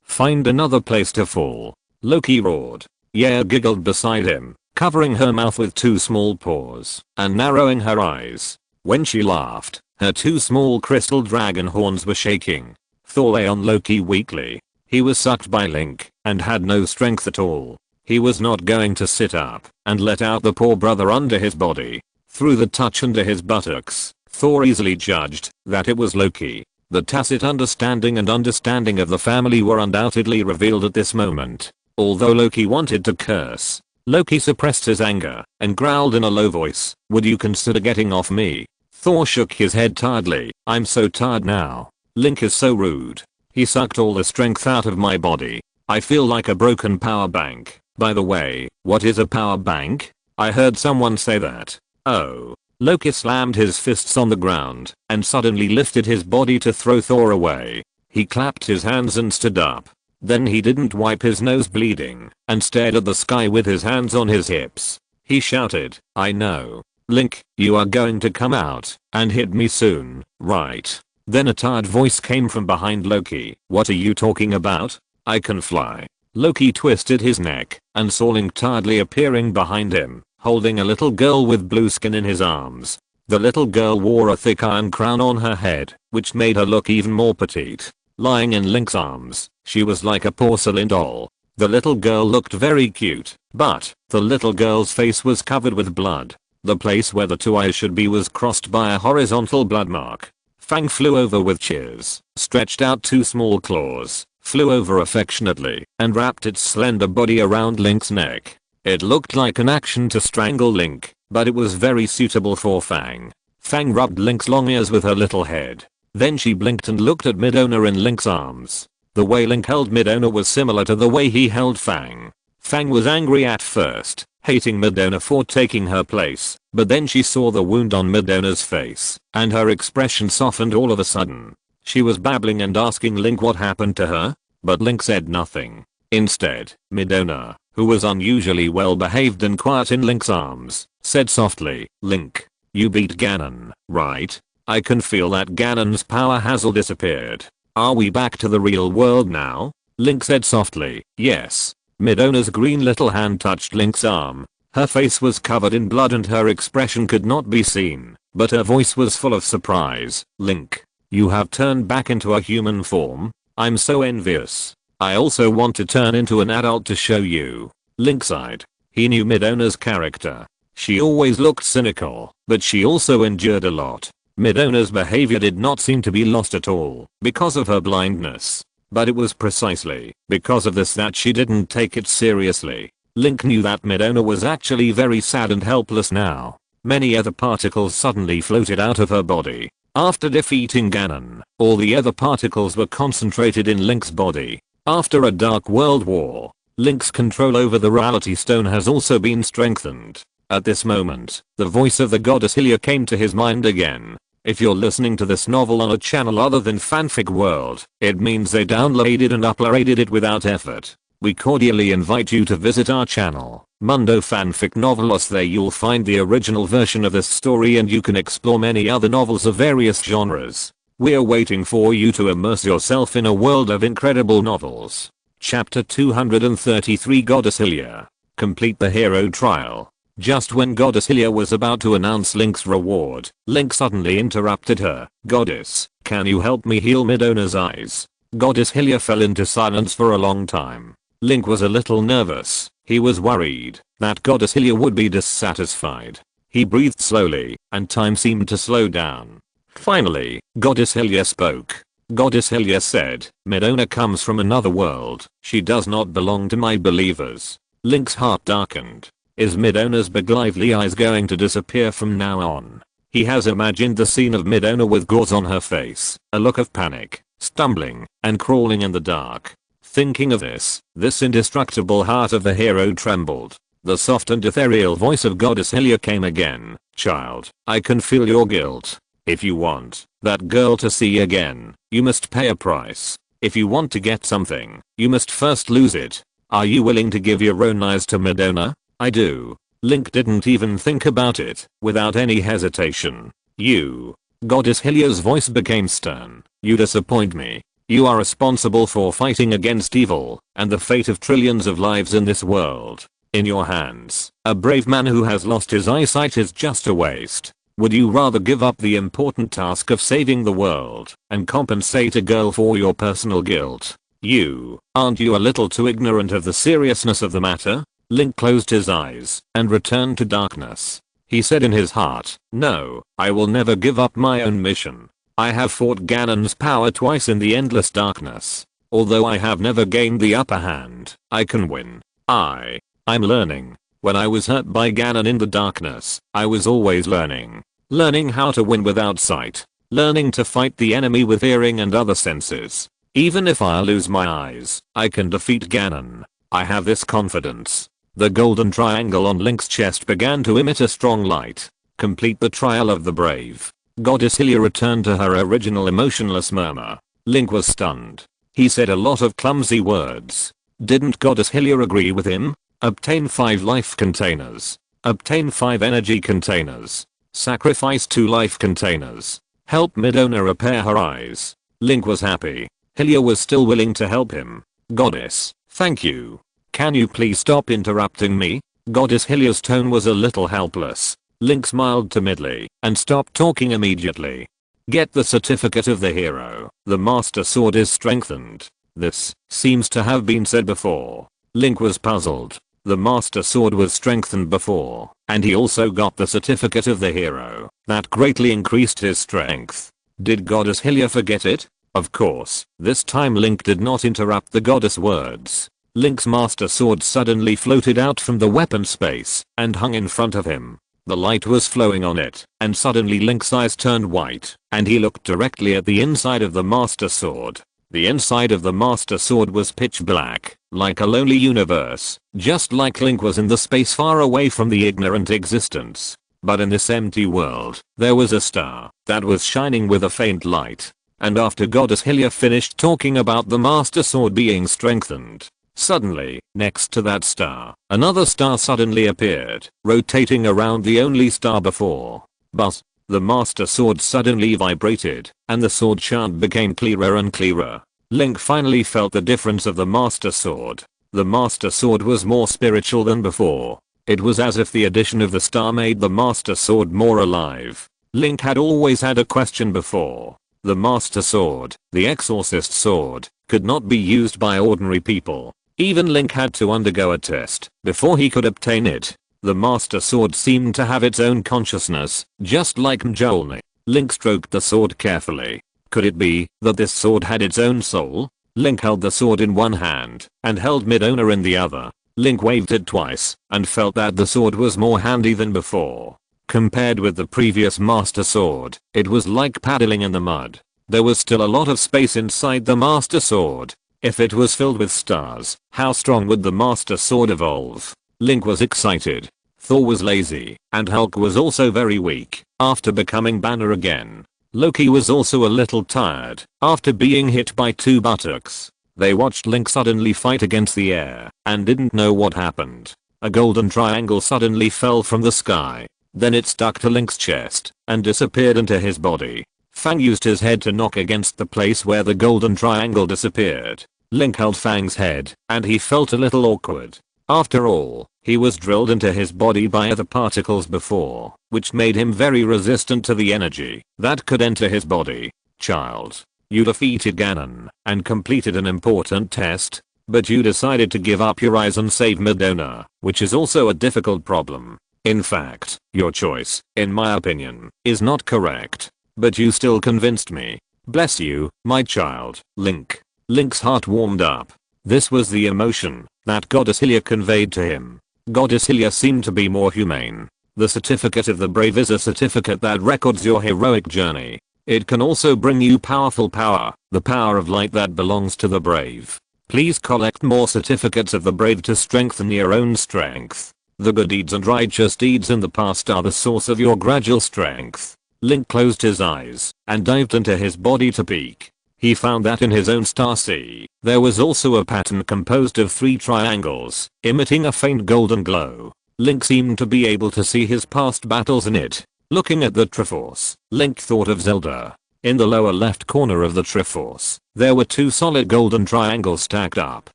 Find another place to fall. Loki roared. Yaya giggled beside him, covering her mouth with 2 small paws and narrowing her eyes. When she laughed, her 2 small crystal dragon horns were shaking. Thor lay on Loki weakly. He was sucked by Link and had no strength at all. He was not going to sit up and let out the poor brother under his body. Through the touch under his buttocks, Thor easily judged that it was Loki. The tacit understanding and understanding of the family were undoubtedly revealed at this moment. Although Loki wanted to curse, Loki suppressed his anger and growled in a low voice, "Would you consider getting off me?" Thor shook his head tiredly. "I'm so tired now. Link is so rude. He sucked all the strength out of my body. I feel like a broken power bank." By the way, what is a power bank? I heard someone say that. Oh. Loki slammed his fists on the ground and suddenly lifted his body to throw Thor away. He clapped his hands and stood up. Then he didn't wipe his nose bleeding and stared at the sky with his hands on his hips. He shouted, "I know. Link, you are going to come out and hit me soon, right?" Then a tired voice came from behind Loki. "What are you talking about? I can fly." Loki twisted his neck and saw Link tiredly appearing behind him, holding a little girl with blue skin in his arms. The little girl wore a thick iron crown on her head, which made her look even more petite. Lying in Link's arms, she was like a porcelain doll. The little girl looked very cute, but the little girl's face was covered with blood. The place where the two eyes should be was crossed by a horizontal blood mark. Fang flew over with cheers, stretched out two small claws, flew over affectionately, and wrapped its slender body around Link's neck. It looked like an action to strangle Link, but it was very suitable for Fang. Fang rubbed Link's long ears with her little head. Then she blinked and looked at Midona in Link's arms. The way Link held Midona was similar to the way he held Fang. Fang was angry at first, hating Midona for taking her place, but then she saw the wound on Midona's face, and her expression softened all of a sudden. She was babbling and asking Link what happened to her, but Link said nothing. Instead, Midona, who was unusually well behaved and quiet in Link's arms, said softly, "Link, you beat Ganon, right? I can feel that Ganon's power has all disappeared. Are we back to the real world now?" Link said softly, "Yes." Midona's green little hand touched Link's arm. Her face was covered in blood and her expression could not be seen, but her voice was full of surprise. "Link, you have turned back into a human form? I'm so envious. I also want to turn into an adult to show you." Link sighed. He knew Midona's character. She always looked cynical, but she also endured a lot. Midona's behavior did not seem to be lost at all because of her blindness. But it was precisely because of this that she didn't take it seriously. Link knew that Midona was actually very sad and helpless now. Many other particles suddenly floated out of her body. After defeating Ganon, all the other particles were concentrated in Link's body. After a Dark World war, Link's control over the Reality Stone has also been strengthened. At this moment, the voice of the goddess Hylia came to his mind again. If you're listening to this novel on a channel other than Fanfic World, it means they downloaded and uploaded it without effort. We cordially invite you to visit our channel, Mundo Fanfic Novelos. There you'll find the original version of this story and you can explore many other novels of various genres. We're waiting for you to immerse yourself in a world of incredible novels. Chapter 233, Goddess Hylia. Complete the hero trial. Just when Goddess Hylia was about to announce Link's reward, Link suddenly interrupted her. "Goddess, can you help me heal Midona's eyes?" Goddess Hylia fell into silence for a long time. Link was a little nervous. He was worried that Goddess Hylia would be dissatisfied. He breathed slowly, and time seemed to slow down. Finally, Goddess Hylia spoke. Goddess Hylia said, "Midona comes from another world. She does not belong to my believers." Link's heart darkened. Is Midona's big lively eyes going to disappear from now on? He has imagined the scene of Midona with gauze on her face, a look of panic, stumbling, and crawling in the dark. Thinking of this indestructible heart of the hero trembled. The soft and ethereal voice of Goddess Hylia came again. "Child, I can feel your guilt. If you want that girl to see again, you must pay a price. If you want to get something, you must first lose it. Are you willing to give your own eyes to Midona?" "I do." Link didn't even think about it. Without any hesitation. "You." Goddess Hylia's voice became stern. "You disappoint me. You are responsible for fighting against evil and the fate of trillions of lives in this world. In your hands, a brave man who has lost his eyesight is just a waste. Would you rather give up the important task of saving the world and compensate a girl for your personal guilt?" Aren't you a little too ignorant of the seriousness of the matter? Link closed his eyes and returned to darkness. He said in his heart, no, I will never give up my own mission. I have fought Ganon's power twice in the endless darkness. Although I have never gained the upper hand, I can win. I'm learning. When I was hurt by Ganon in the darkness, I was always learning. Learning how to win without sight. Learning to fight the enemy with hearing and other senses. Even if I lose my eyes, I can defeat Ganon. I have this confidence. The golden triangle on Link's chest began to emit a strong light. Complete the trial of the brave. Goddess Hylia returned to her original emotionless murmur. Link was stunned. He said a lot of clumsy words. Didn't Goddess Hylia agree with him? Obtain 5 life containers. Obtain 5 energy containers. Sacrifice 2 life containers. Help Midona repair her eyes. Link was happy. Hylia was still willing to help him. Goddess, thank you. Can you please stop interrupting me? Goddess Hylia's tone was a little helpless. Link smiled timidly and stopped talking immediately. Get the certificate of the hero. The Master Sword is strengthened. This seems to have been said before. Link was puzzled. The Master Sword was strengthened before, and he also got the certificate of the hero. That greatly increased his strength. Did Goddess Hylia forget it? Of course, this time Link did not interrupt the goddess words. Link's Master Sword suddenly floated out from the weapon space and hung in front of him. The light was flowing on it, and suddenly Link's eyes turned white, and he looked directly at the inside of the Master Sword. The inside of the Master Sword was pitch black, like a lonely universe, just like Link was in the space far away from the ignorant existence. But in this empty world, there was a star that was shining with a faint light. And after Goddess Hylia finished talking about the Master Sword being strengthened, suddenly, next to that star, another star suddenly appeared, rotating around the only star before. But the Master Sword suddenly vibrated, and the sword chant became clearer and clearer. Link finally felt the difference of the Master Sword. The Master Sword was more spiritual than before. It was as if the addition of the star made the Master Sword more alive. Link had always had a question before. The Master Sword, the Exorcist Sword, could not be used by ordinary people. Even Link had to undergo a test before he could obtain it. The Master Sword seemed to have its own consciousness, just like Mjolnir. Link stroked the sword carefully. Could it be that this sword had its own soul? Link held the sword in one hand and held Midona in the other. Link waved it twice and felt that the sword was more handy than before. Compared with the previous Master Sword, it was like paddling in the mud. There was still a lot of space inside the Master Sword. If it was filled with stars, how strong would the Master Sword evolve? Link was excited. Thor was lazy, and Hulk was also very weak after becoming Banner again. Loki was also a little tired after being hit by 2 buttocks. They watched Link suddenly fight against the air and didn't know what happened. A golden triangle suddenly fell from the sky. Then it stuck to Link's chest and disappeared into his body. Fang used his head to knock against the place where the golden triangle disappeared. Link held Fang's head and he felt a little awkward. After all, he was drilled into his body by other particles before, which made him very resistant to the energy that could enter his body. Child, you defeated Ganon and completed an important test, but you decided to give up your eyes and save Midona, which is also a difficult problem. In fact, your choice, in my opinion, is not correct. But you still convinced me. Bless you, my child, Link. Link's heart warmed up. This was the emotion that Goddess Hylia conveyed to him. Goddess Hylia seemed to be more humane. The certificate of the brave is a certificate that records your heroic journey. It can also bring you powerful power, the power of light that belongs to the brave. Please collect more certificates of the brave to strengthen your own strength. The good deeds and righteous deeds in the past are the source of your gradual strength. Link closed his eyes and dived into his body to peek. He found that in his own star sea, there was also a pattern composed of 3 triangles, emitting a faint golden glow. Link seemed to be able to see his past battles in it. Looking at the Triforce, Link thought of Zelda. In the lower left corner of the Triforce, there were 2 solid golden triangles stacked up.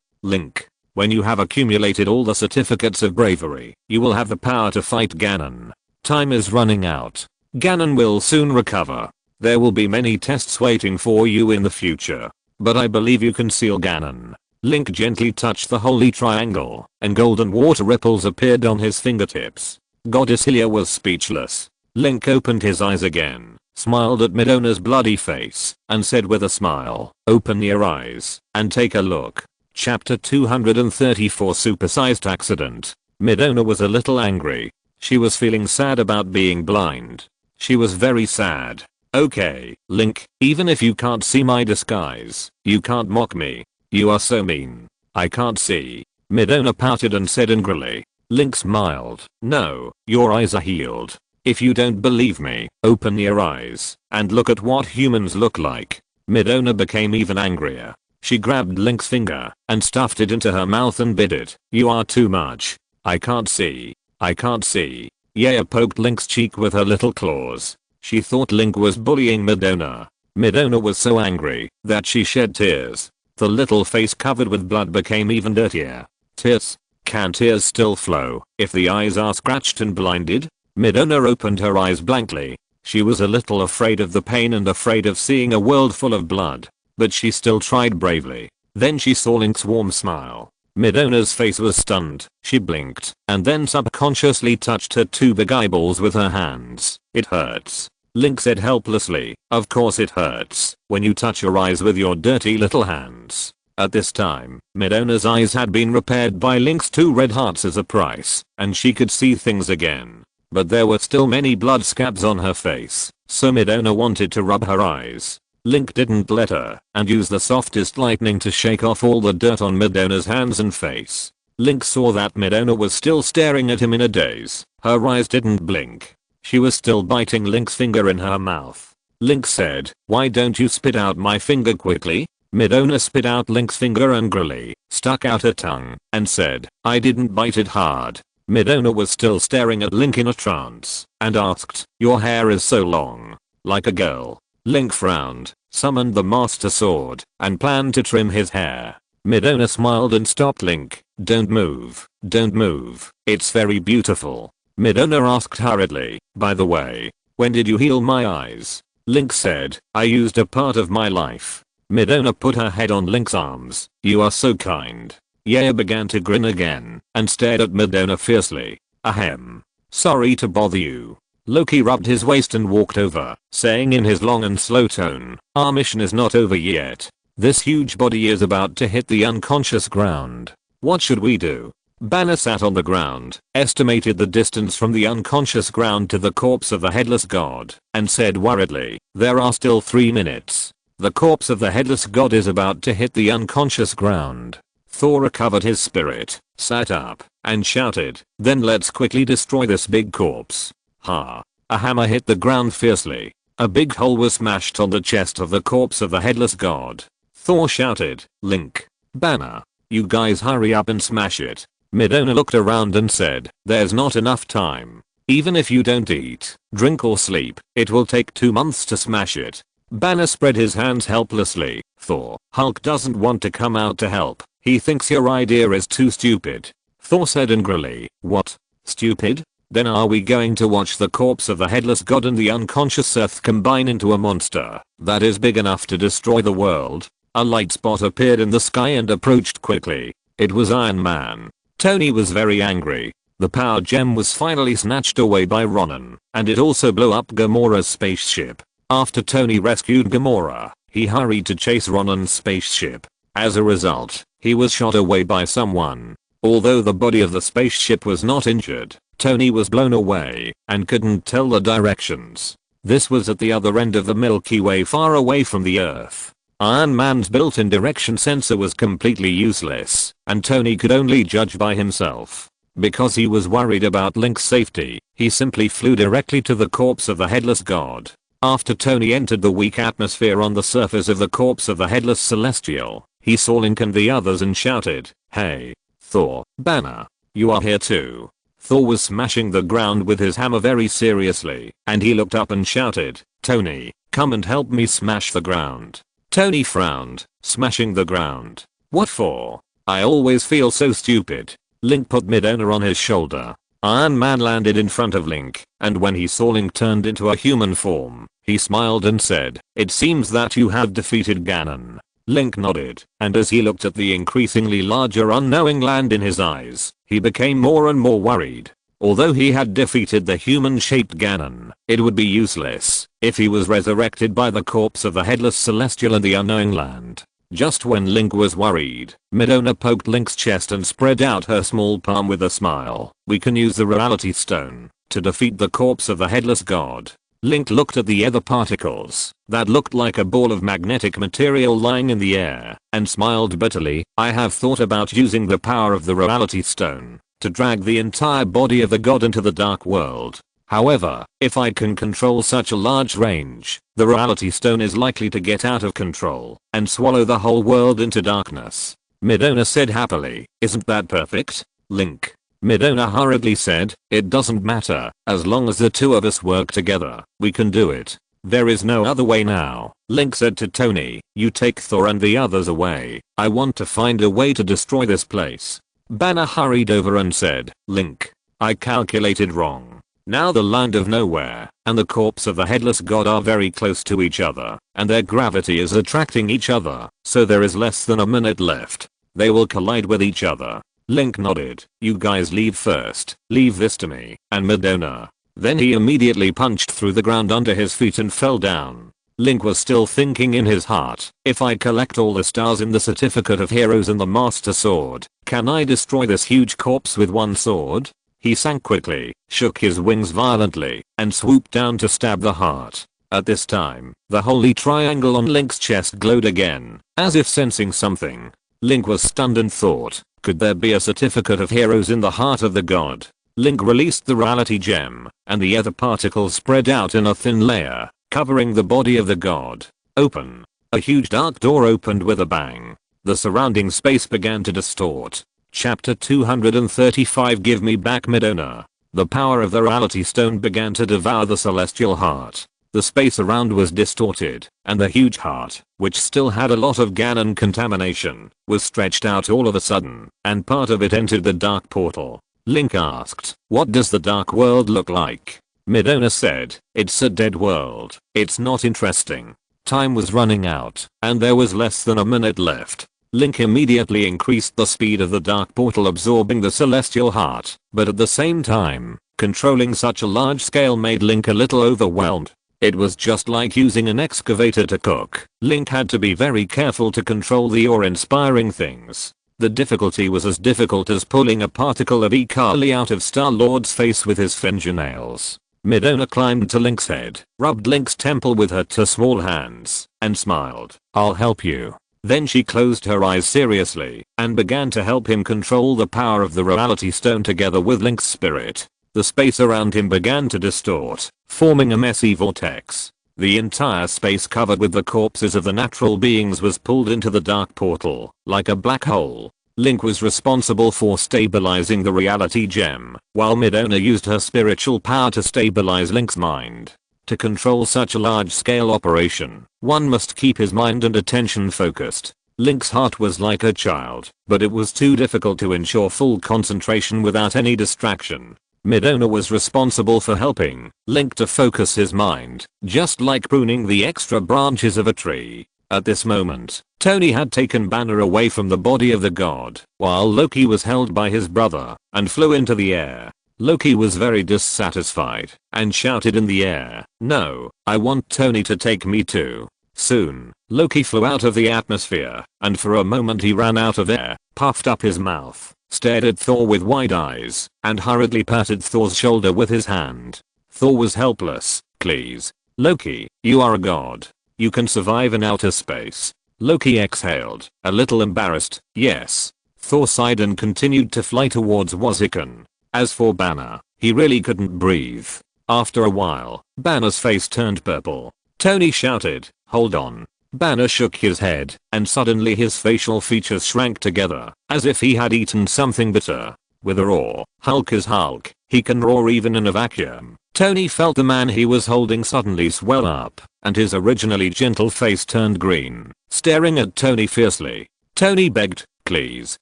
Link, when you have accumulated all the certificates of bravery, you will have the power to fight Ganon. Time is running out. Ganon will soon recover. There will be many tests waiting for you in the future. but I believe you can seal Ganon. Link gently touched the holy triangle, and golden water ripples appeared on his fingertips. Goddess Hylia was speechless. Link opened his eyes again, smiled at Midona's bloody face, and said with a smile, "Open your eyes, and take a look." Chapter 234 Supersized Accident. Midona was a little angry. She was feeling sad about being blind. She was very sad. "Okay, Link, even if you can't see my disguise, you can't mock me. You are so mean. I can't see." Midona pouted and said angrily. Link smiled. "No, your eyes are healed. If you don't believe me, open your eyes and look at what humans look like." Midona became even angrier. She grabbed Link's finger and stuffed it into her mouth and bit it. "You are too much. I can't see. I can't see." Yaya poked Link's cheek with her little claws. She thought Link was bullying Midona. Midona was so angry that she shed tears. The little face covered with blood became even dirtier. Tears? Can tears still flow if the eyes are scratched and blinded? Midona opened her eyes blankly. She was a little afraid of the pain and afraid of seeing a world full of blood. But she still tried bravely. Then she saw Link's warm smile. Midona's face was stunned. She blinked and then subconsciously touched her two big eyeballs with her hands. "It hurts." Link said helplessly. "Of course it hurts when you touch your eyes with your dirty little hands." At this time, Midona's eyes had been repaired by Link's 2 red hearts as a price, and she could see things again. But there were still many blood scabs on her face, so Midona wanted to rub her eyes. Link didn't let her, and used the softest lightning to shake off all the dirt on Midona's hands and face. Link saw that Midona was still staring at him in a daze. Her eyes didn't blink. She was still biting Link's finger in her mouth. Link said, "Why don't you spit out my finger quickly?" Midona spit out Link's finger angrily, stuck out her tongue, and said, "I didn't bite it hard." Midona was still staring at Link in a trance, and asked, "Your hair is so long. Like a girl." Link frowned, summoned the Master Sword, and planned to trim his hair. Midona smiled and stopped Link. "Don't move. Don't move. It's very beautiful." Midona asked hurriedly, "By the way, when did you heal my eyes?" Link said, "I used a part of my life." Midona put her head on Link's arms. "You are so kind." Yaya began to grin again and stared at Midona fiercely. "Ahem. Sorry to bother you." Loki rubbed his waist and walked over, saying in his long and slow tone, "Our mission is not over yet. This huge body is about to hit the unconscious ground. What should we do?" Banner sat on the ground, estimated the distance from the unconscious ground to the corpse of the headless god, and said worriedly, "There are still 3 minutes. The corpse of the headless god is about to hit the unconscious ground." Thor recovered his spirit, sat up, and shouted, "Then let's quickly destroy this big corpse." Ha! A hammer hit the ground fiercely. A big hole was smashed on the chest of the corpse of the headless god. Thor shouted, "Link, Banner, you guys hurry up and smash it." Midona looked around and said, "There's not enough time. Even if you don't eat, drink or sleep, it will take 2 months to smash it." Banner spread his hands helplessly. "Thor, Hulk doesn't want to come out to help. He thinks your idea is too stupid." Thor said angrily, "What? Stupid? Then are we going to watch the corpse of the headless god and the unconscious earth combine into a monster that is big enough to destroy the world?" A light spot appeared in the sky and approached quickly. It was Iron Man. Tony was very angry. The power gem was finally snatched away by Ronan, and it also blew up Gamora's spaceship. After Tony rescued Gamora, he hurried to chase Ronan's spaceship. As a result, he was shot away by someone. Although the body of the spaceship was not injured, Tony was blown away and couldn't tell the directions. This was at the other end of the Milky Way, far away from the Earth. Iron Man's built-in direction sensor was completely useless, and Tony could only judge by himself. Because he was worried about Link's safety, he simply flew directly to the corpse of the headless god. After Tony entered the weak atmosphere on the surface of the corpse of the headless celestial, he saw Link and the others and shouted, "Hey, Thor, Banner, you are here too." Thor was smashing the ground with his hammer very seriously, and he looked up and shouted, "Tony, come and help me smash the ground." Tony frowned, smashing the ground. "What for? I always feel so stupid." Link put Midona on his shoulder. Iron Man landed in front of Link, and when he saw Link turned into a human form, he smiled and said, "It seems that you have defeated Ganon." Link nodded, and as he looked at the increasingly larger unknowing land in his eyes, he became more and more worried. Although he had defeated the human-shaped Ganon, it would be useless if he was resurrected by the corpse of the headless celestial in the unknowing land. Just when Link was worried, Midona poked Link's chest and spread out her small palm with a smile. "We can use the reality stone to defeat the corpse of the headless god." Link looked at the other particles that looked like a ball of magnetic material lying in the air and smiled bitterly. "I have thought about using the power of the reality stone to drag the entire body of the god into the dark world. However, if I can control such a large range, the reality stone is likely to get out of control and swallow the whole world into darkness." Midona said happily. "Isn't that perfect, Link?" Midona hurriedly said, "It doesn't matter, as long as the two of us work together, we can do it. There is no other way now." Link said to Tony, "You take Thor and the others away. I want to find a way to destroy this place." Banner hurried over and said, "Link, I calculated wrong. Now the land of nowhere and the corpse of the headless god are very close to each other, and their gravity is attracting each other, so there is less than a minute left. They will collide with each other." Link nodded. "You guys leave first. Leave this to me and Midona." Then he immediately punched through the ground under his feet and fell down. Link was still thinking in his heart, "If I collect all the stars in the Certificate of Heroes and the Master Sword, can I destroy this huge corpse with one sword?" He sank quickly, shook his wings violently, and swooped down to stab the heart. At this time, the holy triangle on Link's chest glowed again, as if sensing something. Link was stunned and thought, could there be a Certificate of Heroes in the heart of the god? Link released the reality gem, and the other particles spread out in a thin layer, covering the body of the god. Open. A huge dark door opened with a bang. The surrounding space began to distort. Chapter 235 Give me back Midona. The power of the reality stone began to devour the celestial heart. The space around was distorted, and the huge heart, which still had a lot of Ganon contamination, was stretched out all of a sudden, and part of it entered the dark portal. Link asked, "What does the dark world look like?" Midona said, "It's a dead world. It's not interesting." Time was running out, and there was less than a minute left. Link immediately increased the speed of the dark portal absorbing the celestial heart, but at the same time, controlling such a large scale made Link a little overwhelmed. It was just like using an excavator to cook. Link had to be very careful to control the awe-inspiring things. The difficulty was as difficult as pulling a particle of E-Kali out of Star-Lord's face with his fingernails. Midona climbed to Link's head, rubbed Link's temple with her two small hands, and smiled. "I'll help you." Then she closed her eyes seriously, and began to help him control the power of the reality stone together with Link's spirit. The space around him began to distort, forming a messy vortex. The entire space covered with the corpses of the natural beings was pulled into the dark portal, like a black hole. Link was responsible for stabilizing the reality gem, while Midona used her spiritual power to stabilize Link's mind. To control such a large-scale operation, one must keep his mind and attention focused. Link's heart was like a child, but it was too difficult to ensure full concentration without any distraction. Midona was responsible for helping Link to focus his mind, just like pruning the extra branches of a tree. At this moment, Tony had taken Banner away from the body of the god, while Loki was held by his brother and flew into the air. Loki was very dissatisfied and shouted in the air, "No, I want Tony to take me too." Soon, Loki flew out of the atmosphere, and for a moment he ran out of air, puffed up his mouth, stared at Thor with wide eyes, and hurriedly patted Thor's shoulder with his hand. Thor was helpless. "Please, Loki, you are a god. You can survive in outer space." Loki exhaled, a little embarrassed. "Yes." Thor sighed and continued to fly towards Wazikan. As for Banner, he really couldn't breathe. After a while, Banner's face turned purple. Tony shouted, "Hold on." Banner shook his head, and suddenly his facial features shrank together, as if he had eaten something bitter. With a roar, Hulk is Hulk, he can roar even in a vacuum. Tony felt the man he was holding suddenly swell up, and his originally gentle face turned green, staring at Tony fiercely. Tony begged, "Please,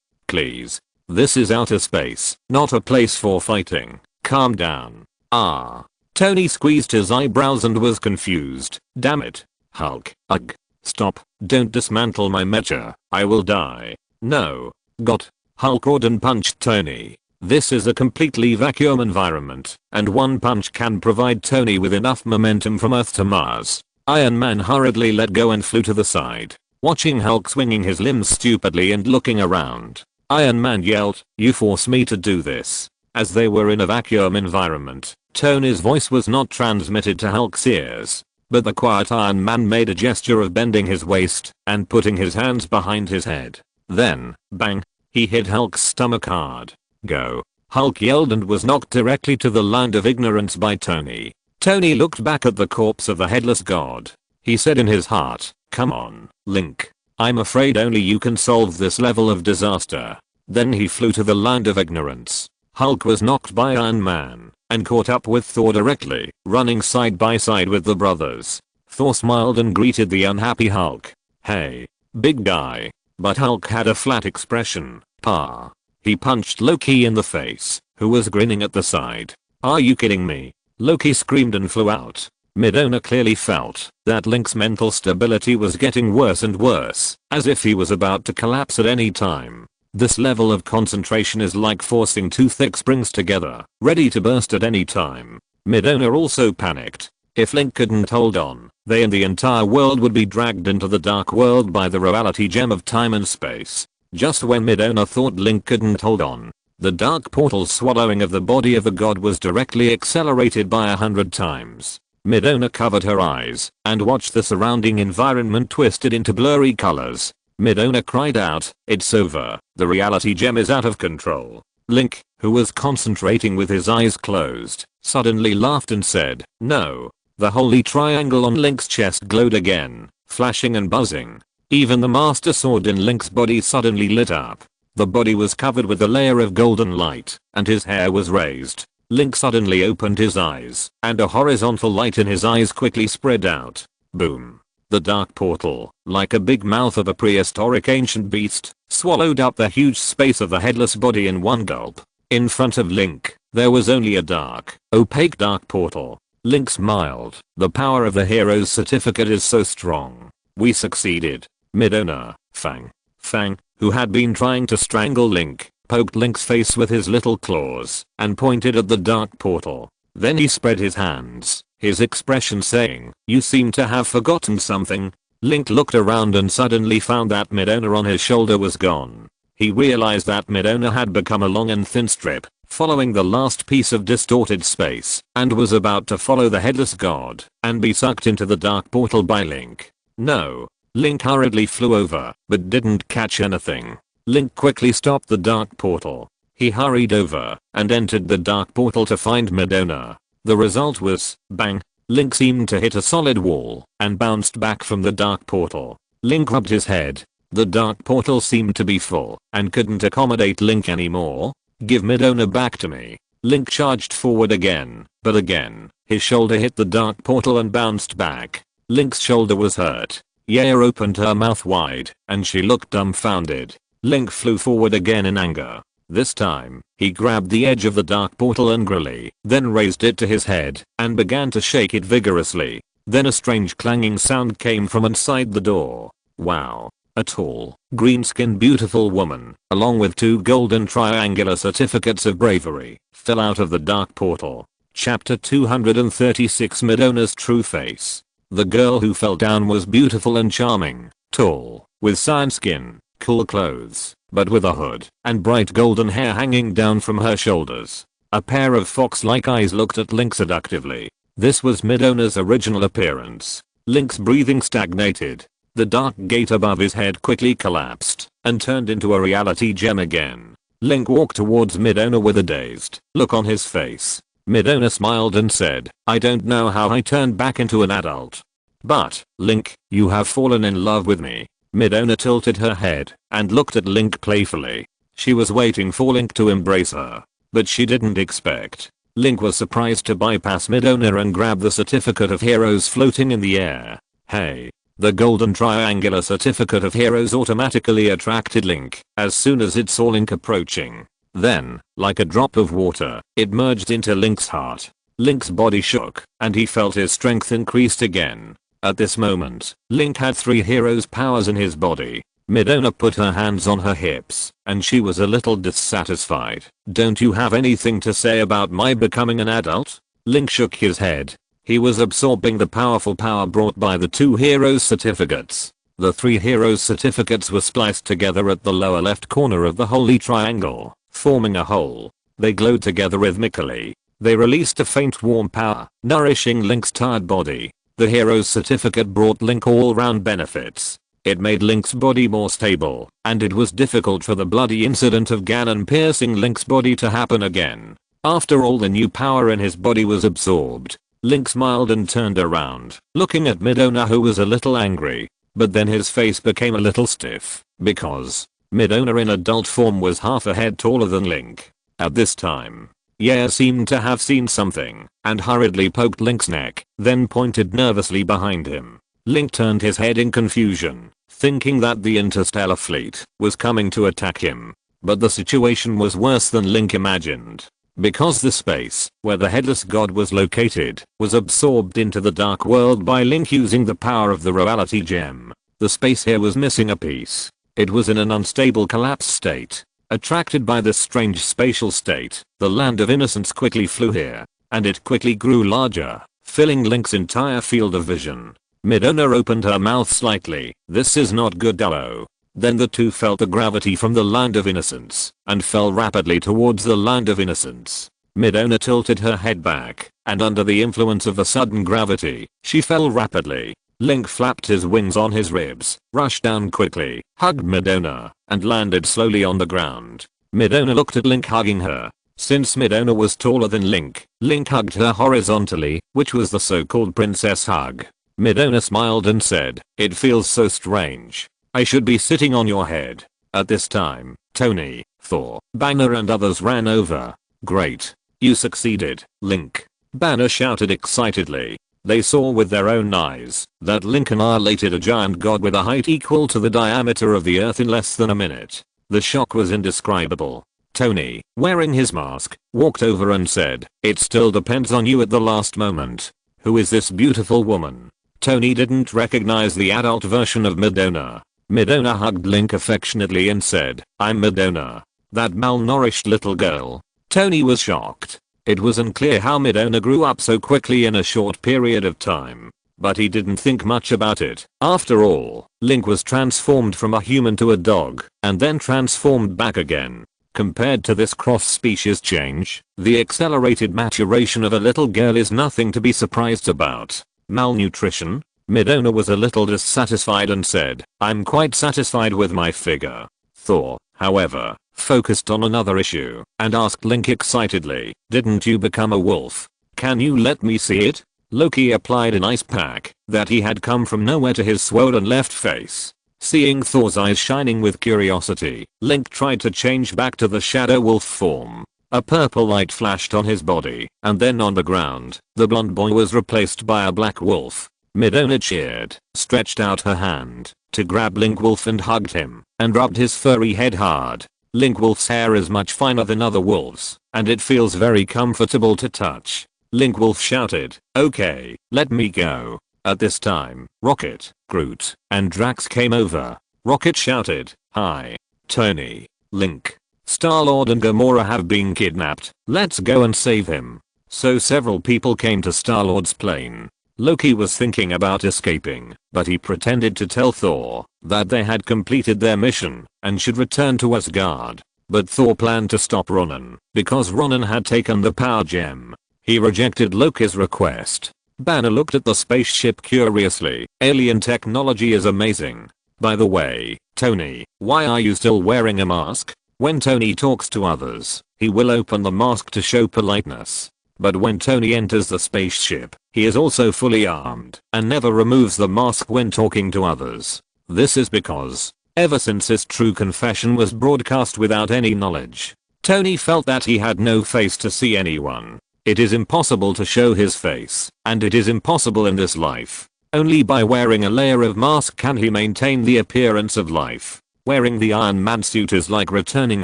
please. This is outer space, not a place for fighting. Calm down." "Ah." Tony squeezed his eyebrows and was confused. "Damn it, Hulk. Ugh. Stop, don't dismantle my mecha, I will die. No. Got. Hulk roared and punched Tony. This is a completely vacuum environment, and one punch can provide Tony with enough momentum from Earth to Mars. Iron Man hurriedly let go and flew to the side, watching Hulk swinging his limbs stupidly and looking around. Iron Man yelled, "You force me to do this." As they were in a vacuum environment, Tony's voice was not transmitted to Hulk's ears, but the quiet Iron Man made a gesture of bending his waist and putting his hands behind his head. Then, bang, he hit Hulk's stomach hard. Go. Hulk yelled and was knocked directly to the land of ignorance by Tony. Tony looked back at the corpse of the headless god. He said in his heart, "Come on, Link. I'm afraid only you can solve this level of disaster." Then he flew to the land of ignorance. Hulk was knocked by Iron Man and caught up with Thor directly, running side by side with the brothers. Thor smiled and greeted the unhappy Hulk. "Hey, big guy." But Hulk had a flat expression. "Pa." He punched Loki in the face, who was grinning at the side. "Are you kidding me?" Loki screamed and flew out. Midona clearly felt that Link's mental stability was getting worse and worse, as if he was about to collapse at any time. This level of concentration is like forcing two thick springs together, ready to burst at any time. Midona also panicked. If Link couldn't hold on, they and the entire world would be dragged into the dark world by the reality gem of time and space. Just when Midona thought Link couldn't hold on, the dark portal's swallowing of the body of the god was directly accelerated by 100 times. Midona covered her eyes and watched the surrounding environment twisted into blurry colors. Midona cried out, "It's over, the reality gem is out of control." Link, who was concentrating with his eyes closed, suddenly laughed and said, "No." The holy triangle on Link's chest glowed again, flashing and buzzing. Even the master sword in Link's body suddenly lit up. The body was covered with a layer of golden light, and his hair was raised. Link suddenly opened his eyes, and a horizontal light in his eyes quickly spread out. Boom. The dark portal, like a big mouth of a prehistoric ancient beast, swallowed up the huge space of the headless body in one gulp. In front of Link, there was only a dark, opaque dark portal. Link smiled. The power of the hero's certificate is so strong. We succeeded. Midona, Fang, who had been trying to strangle Link, poked Link's face with his little claws and pointed at the dark portal. Then he spread his hands, his expression saying, "You seem to have forgotten something." Link looked around and suddenly found that Midona on his shoulder was gone. He realized that Midona had become a long and thin strip, following the last piece of distorted space, and was about to follow the headless god and be sucked into the dark portal by Link. No. Link hurriedly flew over, but didn't catch anything. Link quickly stopped the dark portal. He hurried over and entered the dark portal to find Midona. The result was, bang, Link seemed to hit a solid wall and bounced back from the dark portal. Link rubbed his head. The dark portal seemed to be full and couldn't accommodate Link anymore. "Give Midona back to me." Link charged forward again, but again, his shoulder hit the dark portal and bounced back. Link's shoulder was hurt. Yaya opened her mouth wide, and she looked dumbfounded. Link flew forward again in anger. This time, he grabbed the edge of the dark portal angrily, then raised it to his head, and began to shake it vigorously. Then a strange clanging sound came from inside the door. Wow. A tall, green-skinned beautiful woman, along with 2 golden triangular certificates of bravery, fell out of the dark portal. Chapter 236 Midona's True Face. The girl who fell down was beautiful and charming, tall, with cyan skin, cool clothes, but with a hood, and bright golden hair hanging down from her shoulders. A pair of fox-like eyes looked at Link seductively. This was Midona's original appearance. Link's breathing stagnated. The dark gate above his head quickly collapsed and turned into a reality gem again. Link walked towards Midona with a dazed look on his face. Midona smiled and said, "I don't know how I turned back into an adult. But, Link, you have fallen in love with me." Midona tilted her head and looked at Link playfully. She was waiting for Link to embrace her, but she didn't expect. Link was surprised to bypass Midona and grab the certificate of heroes floating in the air. Hey. The golden triangular certificate of heroes automatically attracted Link as soon as it saw Link approaching. Then, like a drop of water, it merged into Link's heart. Link's body shook, and he felt his strength increased again. At this moment, Link had 3 heroes' powers in his body. Midona put her hands on her hips, and she was a little dissatisfied. "Don't you have anything to say about my becoming an adult?" Link shook his head. He was absorbing the powerful power brought by the 2 heroes' certificates. The 3 heroes' certificates were spliced together at the lower left corner of the holy triangle, forming a whole. They glowed together rhythmically. They released a faint warm power, nourishing Link's tired body. The hero's certificate brought Link all-round benefits. It made Link's body more stable, and it was difficult for the bloody incident of Ganon piercing Link's body to happen again. After all the new power in his body was absorbed, Link smiled and turned around, looking at Midona, who was a little angry. But then his face became a little stiff, because Midona in adult form was half a head taller than Link. At this time, Ye seemed to have seen something, and hurriedly poked Link's neck, then pointed nervously behind him. Link turned his head in confusion, thinking that the interstellar fleet was coming to attack him. But the situation was worse than Link imagined. Because the space where the headless god was located was absorbed into the dark world by Link using the power of the reality gem. The space here was missing a piece. It was in an unstable collapse state. Attracted by this strange spatial state, the land of innocence quickly flew here, and it quickly grew larger, filling Link's entire field of vision. Midona opened her mouth slightly. "This is not good, Dello." Then the two felt the gravity from the land of innocence, and fell rapidly towards the land of innocence. Midona tilted her head back, and under the influence of the sudden gravity, she fell rapidly. Link flapped his wings on his ribs, rushed down quickly, hugged Midona, and landed slowly on the ground. Midona looked at Link hugging her. Since Midona was taller than Link, Link hugged her horizontally, which was the so-called princess hug. Midona smiled and said, "It feels so strange. I should be sitting on your head." At this time, Tony, Thor, Banner and others ran over. "Great. You succeeded, Link," Banner shouted excitedly. They saw with their own eyes that Link annihilated a giant god with a height equal to the diameter of the earth in less than a minute. The shock was indescribable. Tony, wearing his mask, walked over and said, "It still depends on you at the last moment. Who is this beautiful woman?" Tony didn't recognize the adult version of Midona. Midona hugged Link affectionately and said, "I'm Midona. That malnourished little girl." Tony was shocked. It was unclear how Midona grew up so quickly in a short period of time. But he didn't think much about it. After all, Link was transformed from a human to a dog, and then transformed back again. Compared to this cross-species change, the accelerated maturation of a little girl is nothing to be surprised about. Malnutrition? Midona was a little dissatisfied and said, "I'm quite satisfied with my figure." Thor, however, focused on another issue, and asked Link excitedly, "Didn't you become a wolf? Can you let me see it?" Loki applied an ice pack that he had come from nowhere to his swollen left face. Seeing Thor's eyes shining with curiosity, Link tried to change back to the shadow wolf form. A purple light flashed on his body, and then on the ground, the blonde boy was replaced by a black wolf. Midona cheered, stretched out her hand to grab Link Wolf and hugged him, and rubbed his furry head hard. Link Wolf's hair is much finer than other wolves, and it feels very comfortable to touch. Link Wolf shouted, "Okay, let me go." At this time, Rocket, Groot, and Drax came over. Rocket shouted, "Hi. Tony, Link. Star-Lord and Gamora have been kidnapped. Let's go and save him." So several people came to Star-Lord's plane. Loki was thinking about escaping, but he pretended to tell Thor that they had completed their mission and should return to Asgard. But Thor planned to stop Ronan, because Ronan had taken the power gem. He rejected Loki's request. Banner looked at the spaceship curiously. Alien technology is amazing. By the way, Tony, why are you still wearing a mask? When Tony talks to others, he will open the mask to show politeness. But when Tony enters the spaceship, he is also fully armed and never removes the mask when talking to others. This is because, ever since his true confession was broadcast without any knowledge, Tony felt that he had no face to see anyone. It is impossible to show his face, and it is impossible in this life. Only by wearing a layer of mask can he maintain the appearance of life. Wearing the Iron Man suit is like returning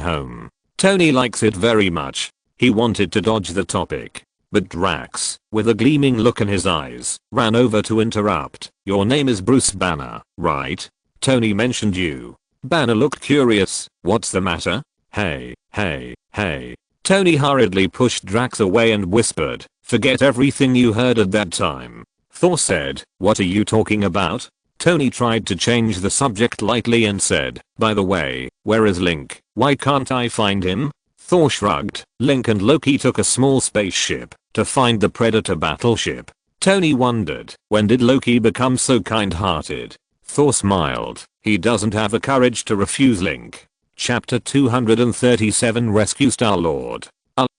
home. Tony likes it very much. He wanted to dodge the topic. but Drax, with a gleaming look in his eyes, ran over to interrupt. "Your name is Bruce Banner, right? Tony mentioned you." Banner looked curious. "What's the matter?" Hey. Tony hurriedly pushed Drax away and whispered, "Forget everything you heard at that time." Thor said, "What are you talking about?" Tony tried to change the subject lightly and said, "By the way, where is Link? Why can't I find him?" Thor shrugged. Link and Loki took a small spaceship to find the Predator battleship. Tony wondered, when did Loki become so kind-hearted? Thor smiled. He doesn't have the courage to refuse Link. Chapter 237 Rescue Star-Lord.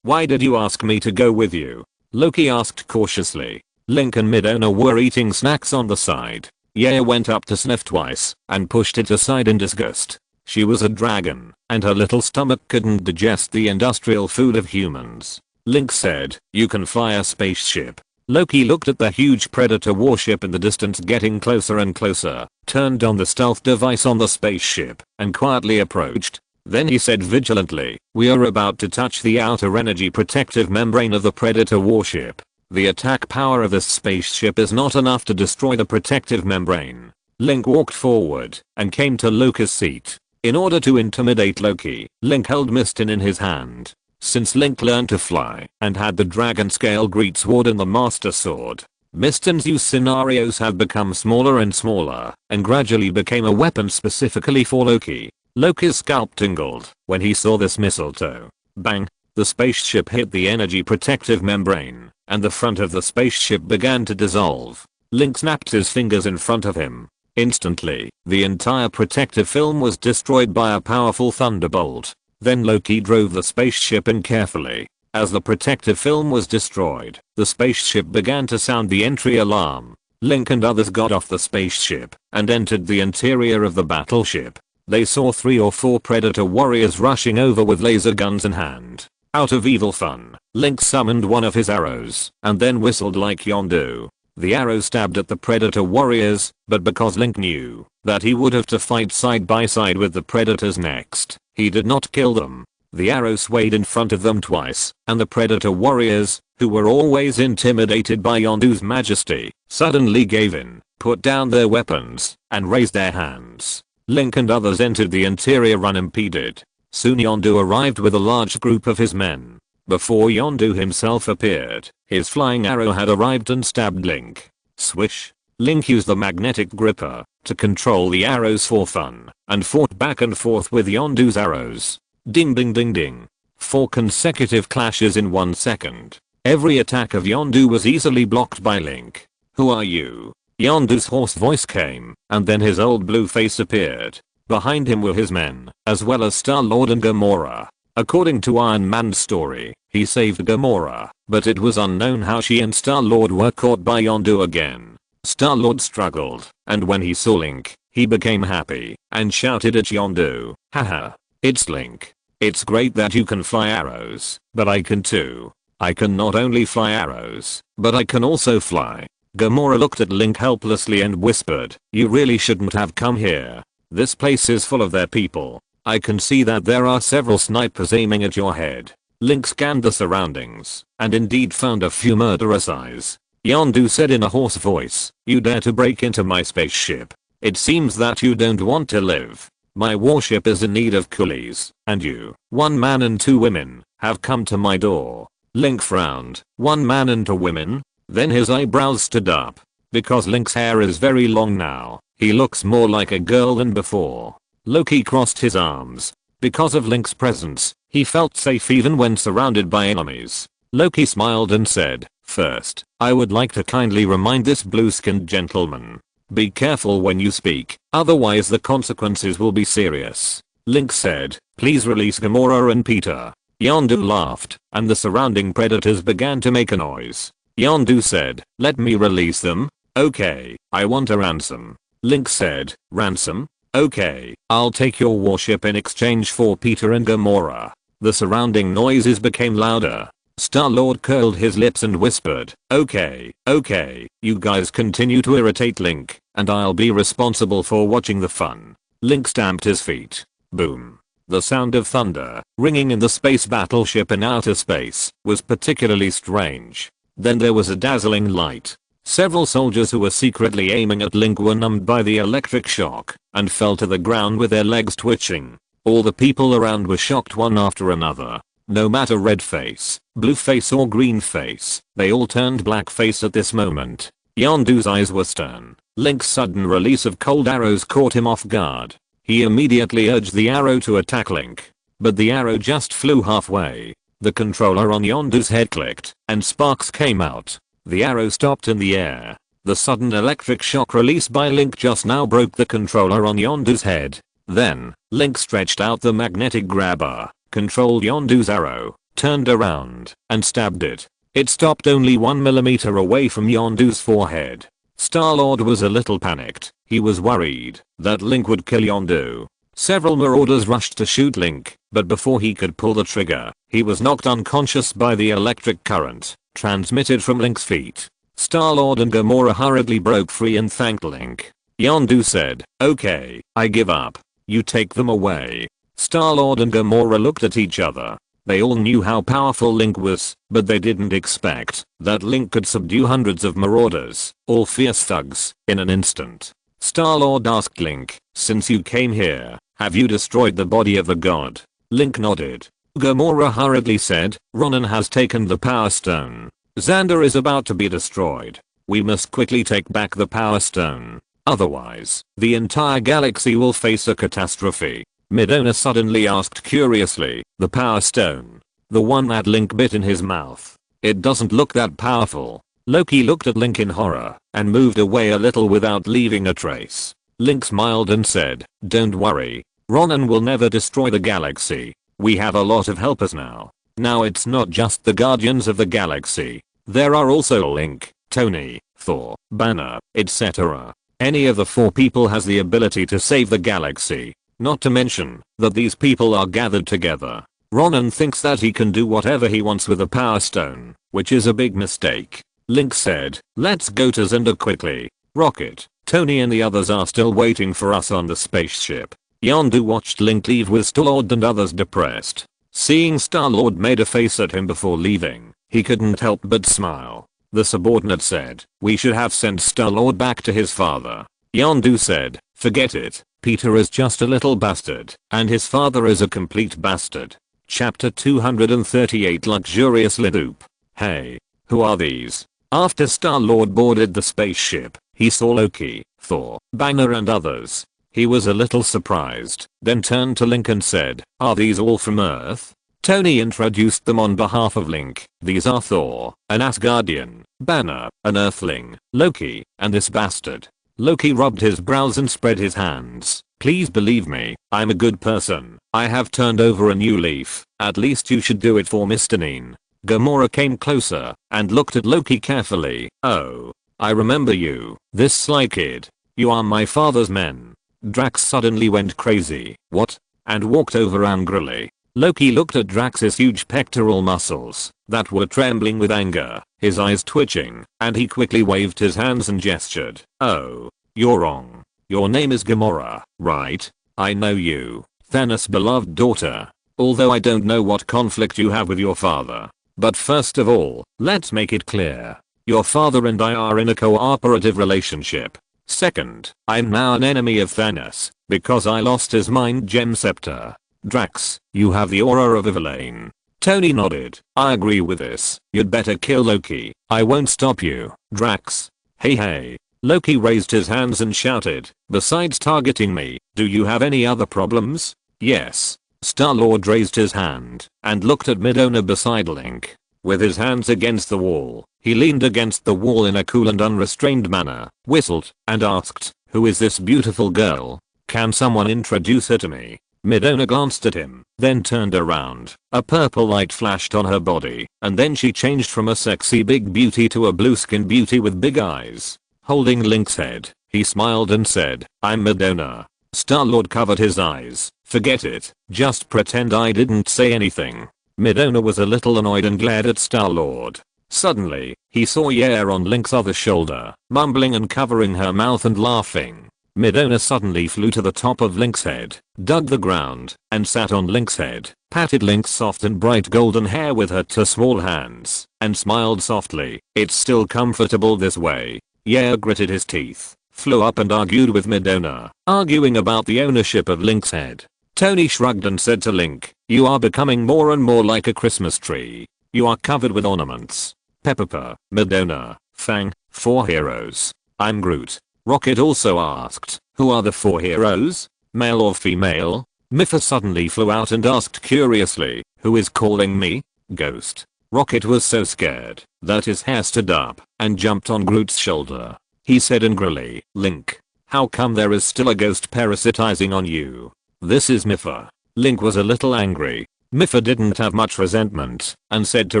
Why did you ask me to go with you?" Loki asked cautiously. Link and Midona were eating snacks on the side. Yaya went up to sniff twice and pushed it aside in disgust. She was a dragon, and her little stomach couldn't digest the industrial food of humans. Link said, "You can fly a spaceship." Loki looked at the huge Predator warship in the distance getting closer and closer, turned on the stealth device on the spaceship, and quietly approached. Then he said vigilantly, "We are about to touch the outer energy protective membrane of the Predator warship. The attack power of this spaceship is not enough to destroy the protective membrane." Link walked forward and came to Loki's seat. In order to intimidate Loki, Link held Mistin in his hand. Since Link learned to fly and had the dragon scale greatsword and the master sword, Mistin's use scenarios have become smaller and smaller and gradually became a weapon specifically for Loki. Loki's scalp tingled when he saw this mistletoe. Bang! The spaceship hit the energy protective membrane and the front of the spaceship began to dissolve. Link snapped his fingers in front of him. Instantly, the entire protective film was destroyed by a powerful thunderbolt. Then Loki drove the spaceship in carefully. As the protective film was destroyed, the spaceship began to sound the entry alarm. Link and others got off the spaceship and entered the interior of the battleship. They saw 3 or 4 Predator warriors rushing over with laser guns in hand. Out of evil fun, Link summoned one of his arrows and then whistled like Yondu. The arrow stabbed at the Predator warriors, but because Link knew that he would have to fight side by side with the Predators next, he did not kill them. The arrow swayed in front of them twice, and the Predator warriors, who were always intimidated by Yondu's majesty, suddenly gave in, put down their weapons, and raised their hands. Link and others entered the interior unimpeded. Soon Yondu arrived with a large group of his men. Before Yondu himself appeared, his flying arrow had arrived and stabbed Link. Swish! Link used the magnetic gripper to control the arrows for fun, and fought back and forth with Yondu's arrows. Ding ding ding ding. 4 consecutive clashes in 1 second. Every attack of Yondu was easily blocked by Link. "Who are you?" Yondu's hoarse voice came, and then his old blue face appeared. Behind him were his men, as well as Star-Lord and Gamora. According to Iron Man's story, he saved Gamora, but it was unknown how she and Star-Lord were caught by Yondu again. Star-Lord struggled, and when he saw Link, he became happy, and shouted at Yondu, "Haha, it's Link. It's great that you can fly arrows, but I can too. I can not only fly arrows, but I can also fly." Gamora looked at Link helplessly and whispered, "You really shouldn't have come here. This place is full of their people. I can see that there are several snipers aiming at your head." Link scanned the surroundings, and indeed found a few murderous eyes. Yondu said in a hoarse voice, "You dare to break into my spaceship. It seems that you don't want to live. My warship is in need of coolies, and you, 1 man and 2 women, have come to my door." Link frowned. 1 man and 2 women? Then his eyebrows stood up. Because Link's hair is very long now, he looks more like a girl than before. Loki crossed his arms. Because of Link's presence, he felt safe even when surrounded by enemies. Loki smiled and said, "First, I would like to kindly remind this blue-skinned gentleman. Be careful when you speak, otherwise the consequences will be serious." Link said, "Please release Gamora and Peter." Yondu laughed, and the surrounding predators began to make a noise. Yondu said, "Let me release them." "Okay, I want a ransom." Link said, "Ransom? Okay, I'll take your warship in exchange for Peter and Gamora." The surrounding noises became louder. Star-Lord curled his lips and whispered, okay, you guys continue to irritate Link, and I'll be responsible for watching the fun." Link stamped his feet. Boom. The sound of thunder, ringing in the space battleship in outer space, was particularly strange. Then there was a dazzling light. Several soldiers who were secretly aiming at Link were numbed by the electric shock and fell to the ground with their legs twitching. All the people around were shocked one after another. No matter red face, blue face or green face, they all turned black face at this moment. Yondu's eyes were stern. Link's sudden release of cold arrows caught him off guard. He immediately urged the arrow to attack Link. But the arrow just flew halfway. The controller on Yondu's head clicked, and sparks came out. The arrow stopped in the air. The sudden electric shock released by Link just now broke the controller on Yondu's head. Then, Link stretched out the magnetic grabber, controlled Yondu's arrow, turned around, and stabbed it. It stopped only 1 millimeter away from Yondu's forehead. Star-Lord was a little panicked. He was worried that Link would kill Yondu. Several marauders rushed to shoot Link, but before he could pull the trigger, he was knocked unconscious by the electric current transmitted from Link's feet. Star-Lord and Gamora hurriedly broke free and thanked Link. Yondu said, "Okay, I give up. You take them away." Star-Lord and Gamora looked at each other. They all knew how powerful Link was, but they didn't expect that Link could subdue hundreds of marauders, all fierce thugs, in an instant. Star-Lord asked Link, "Since you came here, have you destroyed the body of the god?" Link nodded. Gamora hurriedly said, "Ronan has taken the Power Stone. Xander is about to be destroyed. We must quickly take back the Power Stone. Otherwise, the entire galaxy will face a catastrophe." Midona suddenly asked curiously, "The Power Stone? The one that Link bit in his mouth? It doesn't look that powerful." Loki looked at Link in horror and moved away a little without leaving a trace. Link smiled and said, "Don't worry. Ronan will never destroy the galaxy. We have a lot of helpers now. Now it's not just the Guardians of the Galaxy. There are also Link, Tony, Thor, Banner, etc. Any of the 4 people has the ability to save the galaxy. Not to mention that these people are gathered together. Ronan thinks that he can do whatever he wants with the Power Stone, which is a big mistake." Link said, "Let's go to Xander quickly. Rocket, Tony and the others are still waiting for us on the spaceship." Yondu watched Link leave with Star-Lord and others depressed. Seeing Star-Lord made a face at him before leaving, he couldn't help but smile. The subordinate said, "We should have sent Star-Lord back to his father." Yondu said, "Forget it. Peter is just a little bastard, and his father is a complete bastard." Chapter 238 Luxurious Lidoop. "Hey, who are these?" After Star-Lord boarded the spaceship, he saw Loki, Thor, Banner and others. He was a little surprised, then turned to Link and said, "Are these all from Earth?" Tony introduced them on behalf of Link. "These are Thor, an Asgardian, Banner, an Earthling, Loki, and this bastard." Loki rubbed his brows and spread his hands. "Please believe me, I'm a good person. I have turned over a new leaf. At least you should do it for Mr. Neen." Gamora came closer and looked at Loki carefully. "Oh, I remember you, this sly kid. You are my father's men." Drax suddenly went crazy. "What?" and walked over angrily. Loki looked at Drax's huge pectoral muscles that were trembling with anger, his eyes twitching, and he quickly waved his hands and gestured. "Oh, you're wrong. Your name is Gamora, right? I know you, Thanos' beloved daughter. Although I don't know what conflict you have with your father. But first of all, let's make it clear. Your father and I are in a cooperative relationship. Second, I'm now an enemy of Thanos because I lost his mind gem scepter. Drax, you have the aura of Evelyn." Tony nodded. "I agree with this. You'd better kill Loki. I won't stop you, Drax." Hey. Loki raised his hands and shouted, "Besides targeting me, do you have any other problems?" "Yes." Star-Lord raised his hand and looked at Midona beside Link. With his hands against the wall, he leaned against the wall in a cool and unrestrained manner, whistled, and asked, "Who is this beautiful girl? Can someone introduce her to me?" Midona glanced at him, then turned around. A purple light flashed on her body, and then she changed from a sexy big beauty to a blue-skinned beauty with big eyes. Holding Link's head, he smiled and said, "I'm Midona." Star-Lord covered his eyes. "Forget it. Just pretend I didn't say anything." Midona was a little annoyed and glared at Star-Lord. Suddenly, he saw Yer on Link's other shoulder, mumbling and covering her mouth and laughing. Midona suddenly flew to the top of Link's head, dug the ground, and sat on Link's head, patted Link's soft and bright golden hair with her two small hands, and smiled softly. It's still comfortable this way. Yeah, gritted his teeth, flew up and argued with Midona, arguing about the ownership of Link's head. Tony shrugged and said to Link, you are becoming more and more like a Christmas tree. You are covered with ornaments. Peppa, Midona, Fang, 4 heroes. I'm Groot. Rocket also asked, who are the 4 heroes? Male or female? Miffa suddenly flew out and asked curiously, who is calling me? Ghost. Rocket was so scared that his hair stood up and jumped on Groot's shoulder. He said angrily, Link, how come there is still a ghost parasitizing on you? This is Miffa. Link was a little angry. Miffa didn't have much resentment and said to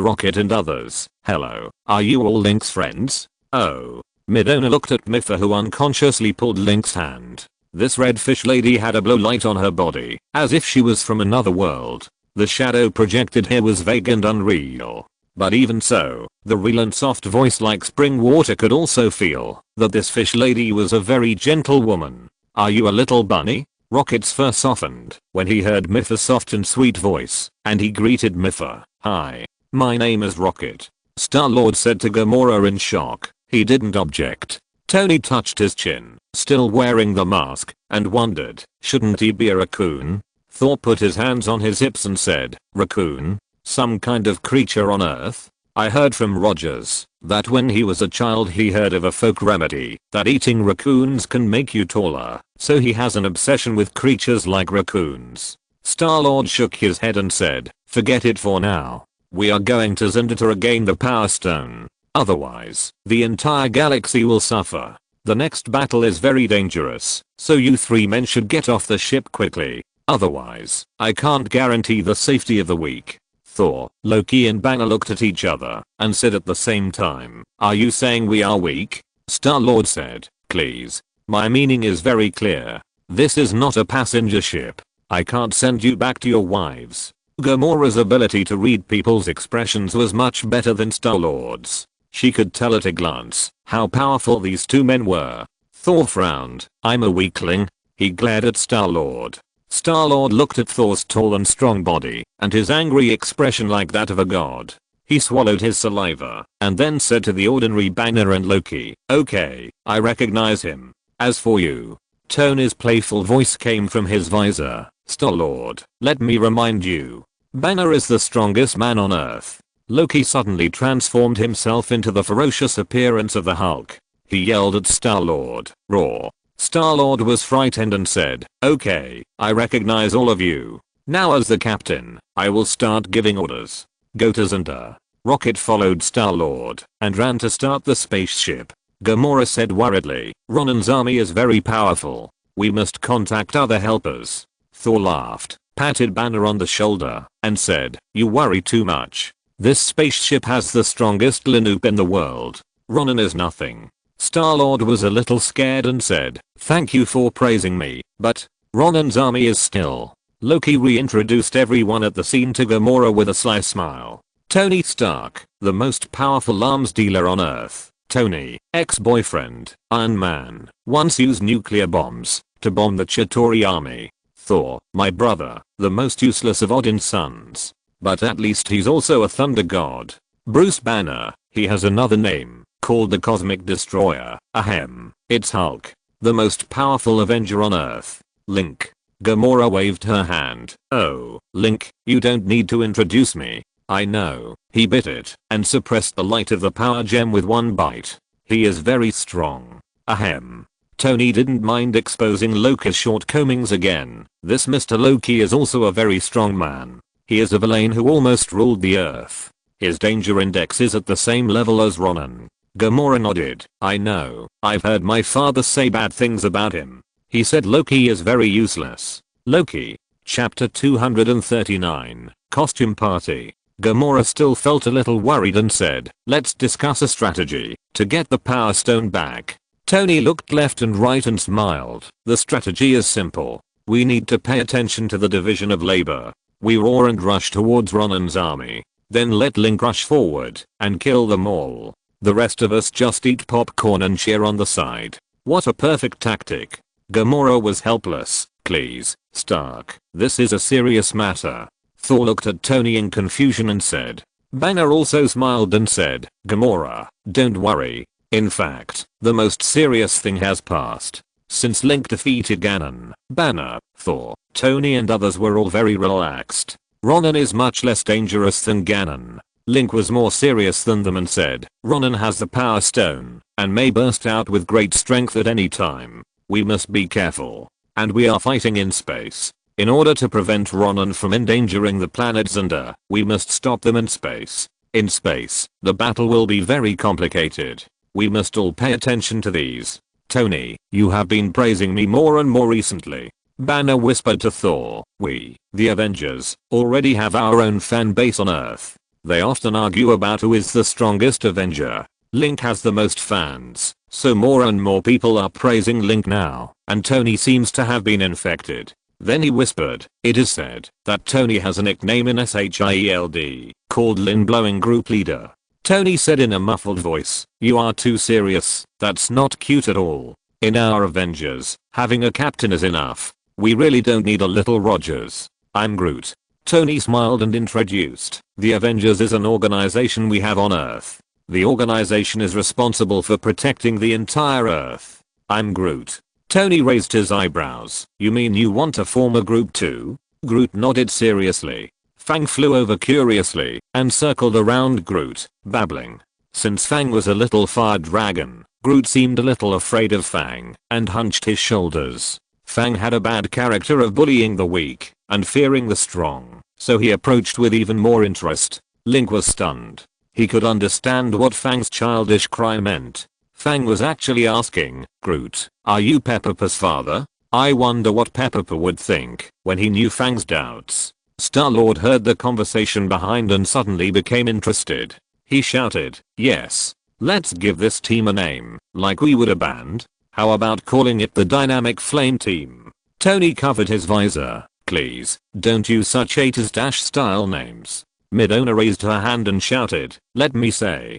Rocket and others, hello, are you all Link's friends? Oh. Midona looked at Miffa, who unconsciously pulled Link's hand. This red fish lady had a blue light on her body, as if she was from another world. The shadow projected here was vague and unreal. But even so, the real and soft voice like spring water could also feel that this fish lady was a very gentle woman. Are you a little bunny? Rocket's fur softened when he heard Miffa's soft and sweet voice, and he greeted Miffa. Hi. My name is Rocket. Star-Lord said to Gamora in shock. He didn't object. Tony touched his chin, still wearing the mask, and wondered, shouldn't he be a raccoon? Thor put his hands on his hips and said, raccoon? Some kind of creature on Earth? I heard from Rogers that when he was a child he heard of a folk remedy that eating raccoons can make you taller, so he has an obsession with creatures like raccoons. Star-Lord shook his head and said, forget it for now. We are going to Zelda to regain the Power Stone. Otherwise, the entire galaxy will suffer. The next battle is very dangerous, so you 3 men should get off the ship quickly. Otherwise, I can't guarantee the safety of the weak. Thor, Loki and Banner looked at each other and said at the same time, are you saying we are weak? Star-Lord said, please. My meaning is very clear. This is not a passenger ship. I can't send you back to your wives. Gamora's ability to read people's expressions was much better than Star-Lord's. She could tell at a glance how powerful these 2 men were. Thor frowned. I'm a weakling. He glared at Star-Lord. Star-Lord looked at Thor's tall and strong body and his angry expression like that of a god. He swallowed his saliva and then said to the ordinary Banner and Loki, okay, I recognize him. As for you. Tony's playful voice came from his visor. Star-Lord, let me remind you. Banner is the strongest man on Earth. Loki suddenly transformed himself into the ferocious appearance of the Hulk. He yelled at Star-Lord, roar. Star-Lord was frightened and said, okay, I recognize all of you. Now as the captain, I will start giving orders. Go to Zelda. Rocket followed Star-Lord and ran to start the spaceship. Gamora said worriedly, Ronan's army is very powerful. We must contact other helpers. Thor laughed, patted Banner on the shoulder, and said, you worry too much. This spaceship has the strongest Linoop in the world. Ronan is nothing. Star-Lord was a little scared and said, thank you for praising me, but Ronan's army is still. Loki reintroduced everyone at the scene to Gamora with a sly smile. Tony Stark, the most powerful arms dealer on Earth. Tony, ex-boyfriend, Iron Man, once used nuclear bombs to bomb the Chitauri army. Thor, my brother, the most useless of Odin's sons. But at least he's also a thunder god. Bruce Banner, he has another name, called the Cosmic Destroyer. Ahem. It's Hulk, the most powerful Avenger on Earth. Link. Gamora waved her hand. Oh, Link, you don't need to introduce me. I know. He bit it and suppressed the light of the power gem with one bite. He is very strong. Ahem. Tony didn't mind exposing Loki's shortcomings again. This Mr. Loki is also a very strong man. He is a villain who almost ruled the earth. His danger index is at the same level as Ronan. Gamora nodded. I know. I've heard my father say bad things about him. He said Loki is very useless. Loki. Chapter 239. Costume Party. Gamora still felt a little worried and said, let's discuss a strategy to get the Power Stone back. Tony looked left and right and smiled. The strategy is simple. We need to pay attention to the division of labor. We roar and rush towards Ronan's army. Then let Link rush forward and kill them all. The rest of us just eat popcorn and cheer on the side. What a perfect tactic. Gamora was helpless. Please, Stark, this is a serious matter. Thor looked at Tony in confusion and said. Banner also smiled and said, Gamora, don't worry. In fact, the most serious thing has passed. Since Link defeated Ganon, Banner, Thor, Tony and others were all very relaxed. Ronan is much less dangerous than Ganon. Link was more serious than them and said, Ronan has the Power Stone and may burst out with great strength at any time. We must be careful. And we are fighting in space. In order to prevent Ronan from endangering the planet Zelda, we must stop them in space. In space, the battle will be very complicated. We must all pay attention to these. Tony, you have been praising me more and more recently. Banner whispered to Thor. We, the Avengers, already have our own fan base on Earth. They often argue about who is the strongest Avenger. Link has the most fans, so more and more people are praising Link now, and Tony seems to have been infected. Then he whispered, it is said that Tony has a nickname in SHIELD, called Lin Blowing Group Leader. Tony said in a muffled voice, you are too serious, that's not cute at all. In our Avengers, having a captain is enough. We really don't need a little Rogers. I'm Groot. Tony smiled and introduced, the Avengers is an organization we have on Earth. The organization is responsible for protecting the entire Earth. I'm Groot. Tony raised his eyebrows. You mean you want to form a group too? Groot nodded seriously. Fang flew over curiously and circled around Groot, babbling. Since Fang was a little fire dragon, Groot seemed a little afraid of Fang and hunched his shoulders. Fang had a bad character of bullying the weak and fearing the strong, so he approached with even more interest. Link was stunned. He could understand what Fang's childish cry meant. Fang was actually asking, Groot, are you Peppa's father? I wonder what Peppa would think when he knew Fang's doubts. Star-Lord heard the conversation behind and suddenly became interested. He shouted, yes. Let's give this team a name, like we would a band. How about calling it the Dynamic Flame Team? Tony covered his visor. Please, don't use such 80s style names. Midona raised her hand and shouted, let me say.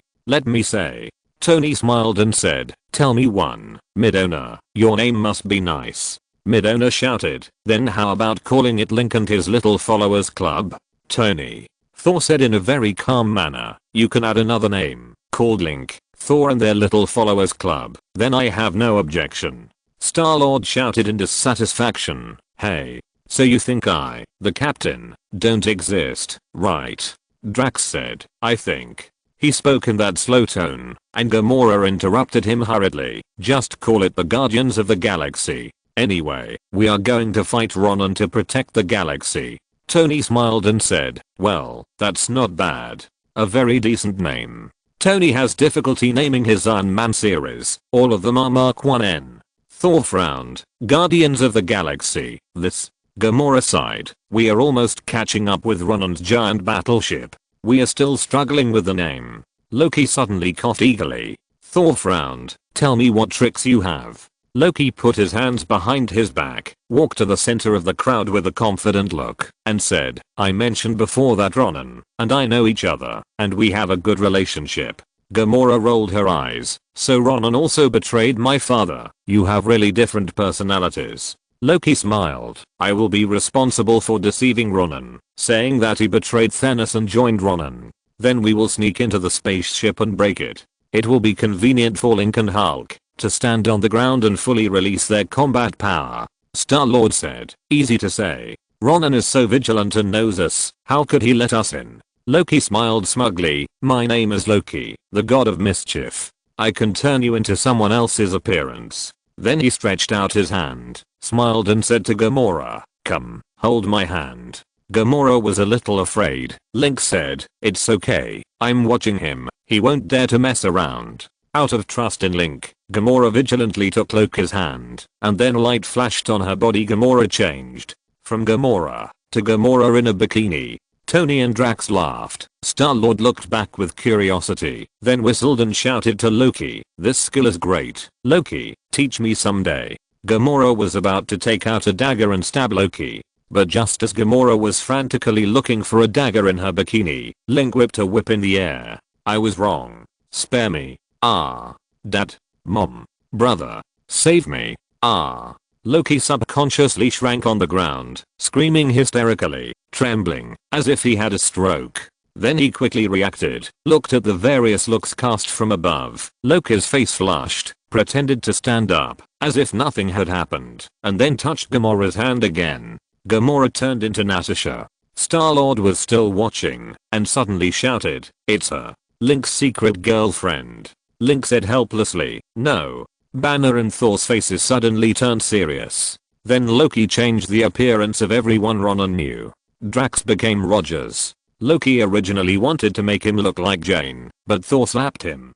Tony smiled and said, tell me one. Midona, your name must be nice. Midona shouted, then how about calling it Link and his Little Followers Club? Tony. Thor said in a very calm manner, you can add another name, called Link, Thor and their Little Followers Club, then I have no objection. Star-Lord shouted in dissatisfaction, hey. So you think I, the captain, don't exist, right? Drax said, I think. He spoke in that slow tone, and Gamora interrupted him hurriedly, just call it the Guardians of the Galaxy. Anyway, we are going to fight Ronan to protect the galaxy. Tony smiled and said, well, that's not bad. A very decent name. Tony has difficulty naming his Iron Man series, all of them are Mark 1N. Thor frowned, Guardians of the Galaxy, this. Gamora sighed, we are almost catching up with Ronan's giant battleship. We are still struggling with the name. Loki suddenly coughed eagerly. Thor frowned, tell me what tricks you have. Loki put his hands behind his back, walked to the center of the crowd with a confident look, and said, I mentioned before that Ronan and I know each other, and we have a good relationship. Gamora rolled her eyes, so Ronan also betrayed my father. You have really different personalities. Loki smiled, I will be responsible for deceiving Ronan, saying that he betrayed Thanos and joined Ronan. Then we will sneak into the spaceship and break it. It will be convenient for Link and Hulk to stand on the ground and fully release their combat power. Star-Lord said, easy to say. Ronan is so vigilant and knows us, how could he let us in? Loki smiled smugly, my name is Loki, the god of mischief. I can turn you into someone else's appearance. Then he stretched out his hand, smiled and said to Gamora, come, hold my hand. Gamora was a little afraid. Link said, it's okay, I'm watching him, he won't dare to mess around. Out of trust in Link, Gamora vigilantly took Loki's hand, and then light flashed on her body. Gamora changed from Gamora to Gamora in a bikini. Tony and Drax laughed. Star-Lord looked back with curiosity, then whistled and shouted to Loki, this skill is great. Loki, teach me someday. Gamora was about to take out a dagger and stab Loki, but just as Gamora was frantically looking for a dagger in her bikini, Link whipped a whip in the air. I was wrong. Spare me. Ah. Dad. Mom. Brother. Save me. Ah. Loki subconsciously shrank on the ground, screaming hysterically, trembling, as if he had a stroke. Then he quickly reacted, looked at the various looks cast from above. Loki's face flushed, pretended to stand up, as if nothing had happened, and then touched Gamora's hand again. Gamora turned into Natasha. Star-Lord was still watching, and suddenly shouted, "It's her, Link's secret girlfriend." Link said helplessly, "No." Banner and Thor's faces suddenly turned serious. Then Loki changed the appearance of everyone Ronan knew. Drax became Rogers. Loki originally wanted to make him look like Jane, but Thor slapped him.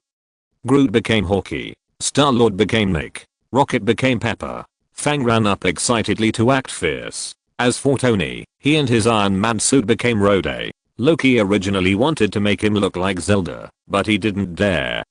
Groot became Hawkeye. Star-Lord became Nick. Rocket became Pepper. Fang ran up excitedly to act fierce. As for Tony, he and his Iron Man suit became Rhodey. Loki originally wanted to make him look like Zelda, but he didn't dare.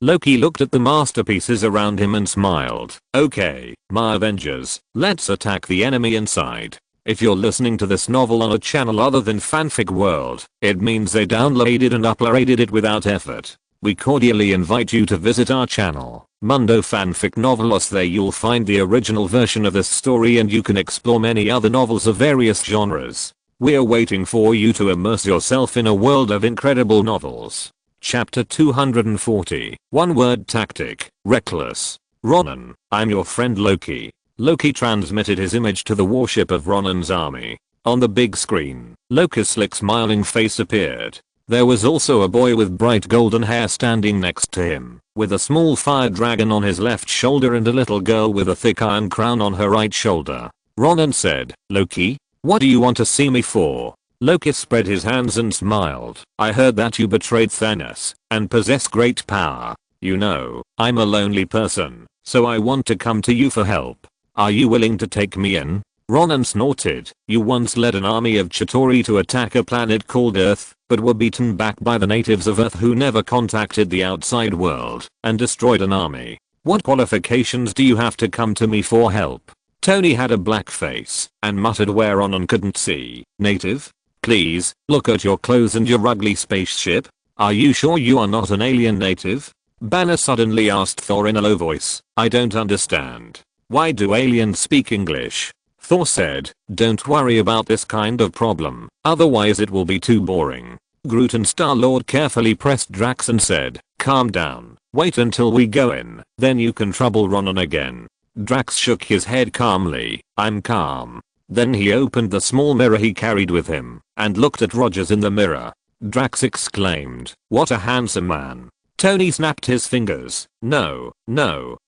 Loki looked at the masterpieces around him and smiled. "Okay, my Avengers, let's attack the enemy inside." If you're listening to this novel on a channel other than Fanfic World, it means they downloaded and uploaded it without effort. We cordially invite you to visit our channel, Mundo Fanfic Novelos. There you'll find the original version of this story and you can explore many other novels of various genres. We're waiting for you to immerse yourself in a world of incredible novels. Chapter 240. One word tactic. Reckless. Ronan, I'm your friend Loki. Loki transmitted his image to the warship of Ronan's army. On the big screen, Loki's slick smiling face appeared. There was also a boy with bright golden hair standing next to him, with a small fire dragon on his left shoulder and a little girl with a thick iron crown on her right shoulder. Ronan said, "Loki, what do you want to see me for?" Loki spread his hands and smiled. "I heard that you betrayed Thanos and possess great power. You know, I'm a lonely person, so I want to come to you for help. Are you willing to take me in?" Ronan snorted. "You once led an army of Chitauri to attack a planet called Earth, but were beaten back by the natives of Earth who never contacted the outside world and destroyed an army. What qualifications do you have to come to me for help?" Tony had a black face and muttered where Ronan couldn't see. "Native? Please, look at your clothes and your ugly spaceship. Are you sure you are not an alien native?" Banner suddenly asked Thor in a low voice. "I don't understand. Why do aliens speak English?" Thor said, "Don't worry about this kind of problem, otherwise it will be too boring." Groot and Star-Lord carefully pressed Drax and said, "Calm down, wait until we go in, then you can trouble Ronan again." Drax shook his head calmly. "I'm calm." Then he opened the small mirror he carried with him and looked at Rogers in the mirror. Drax exclaimed, "What a handsome man." Tony snapped his fingers. No,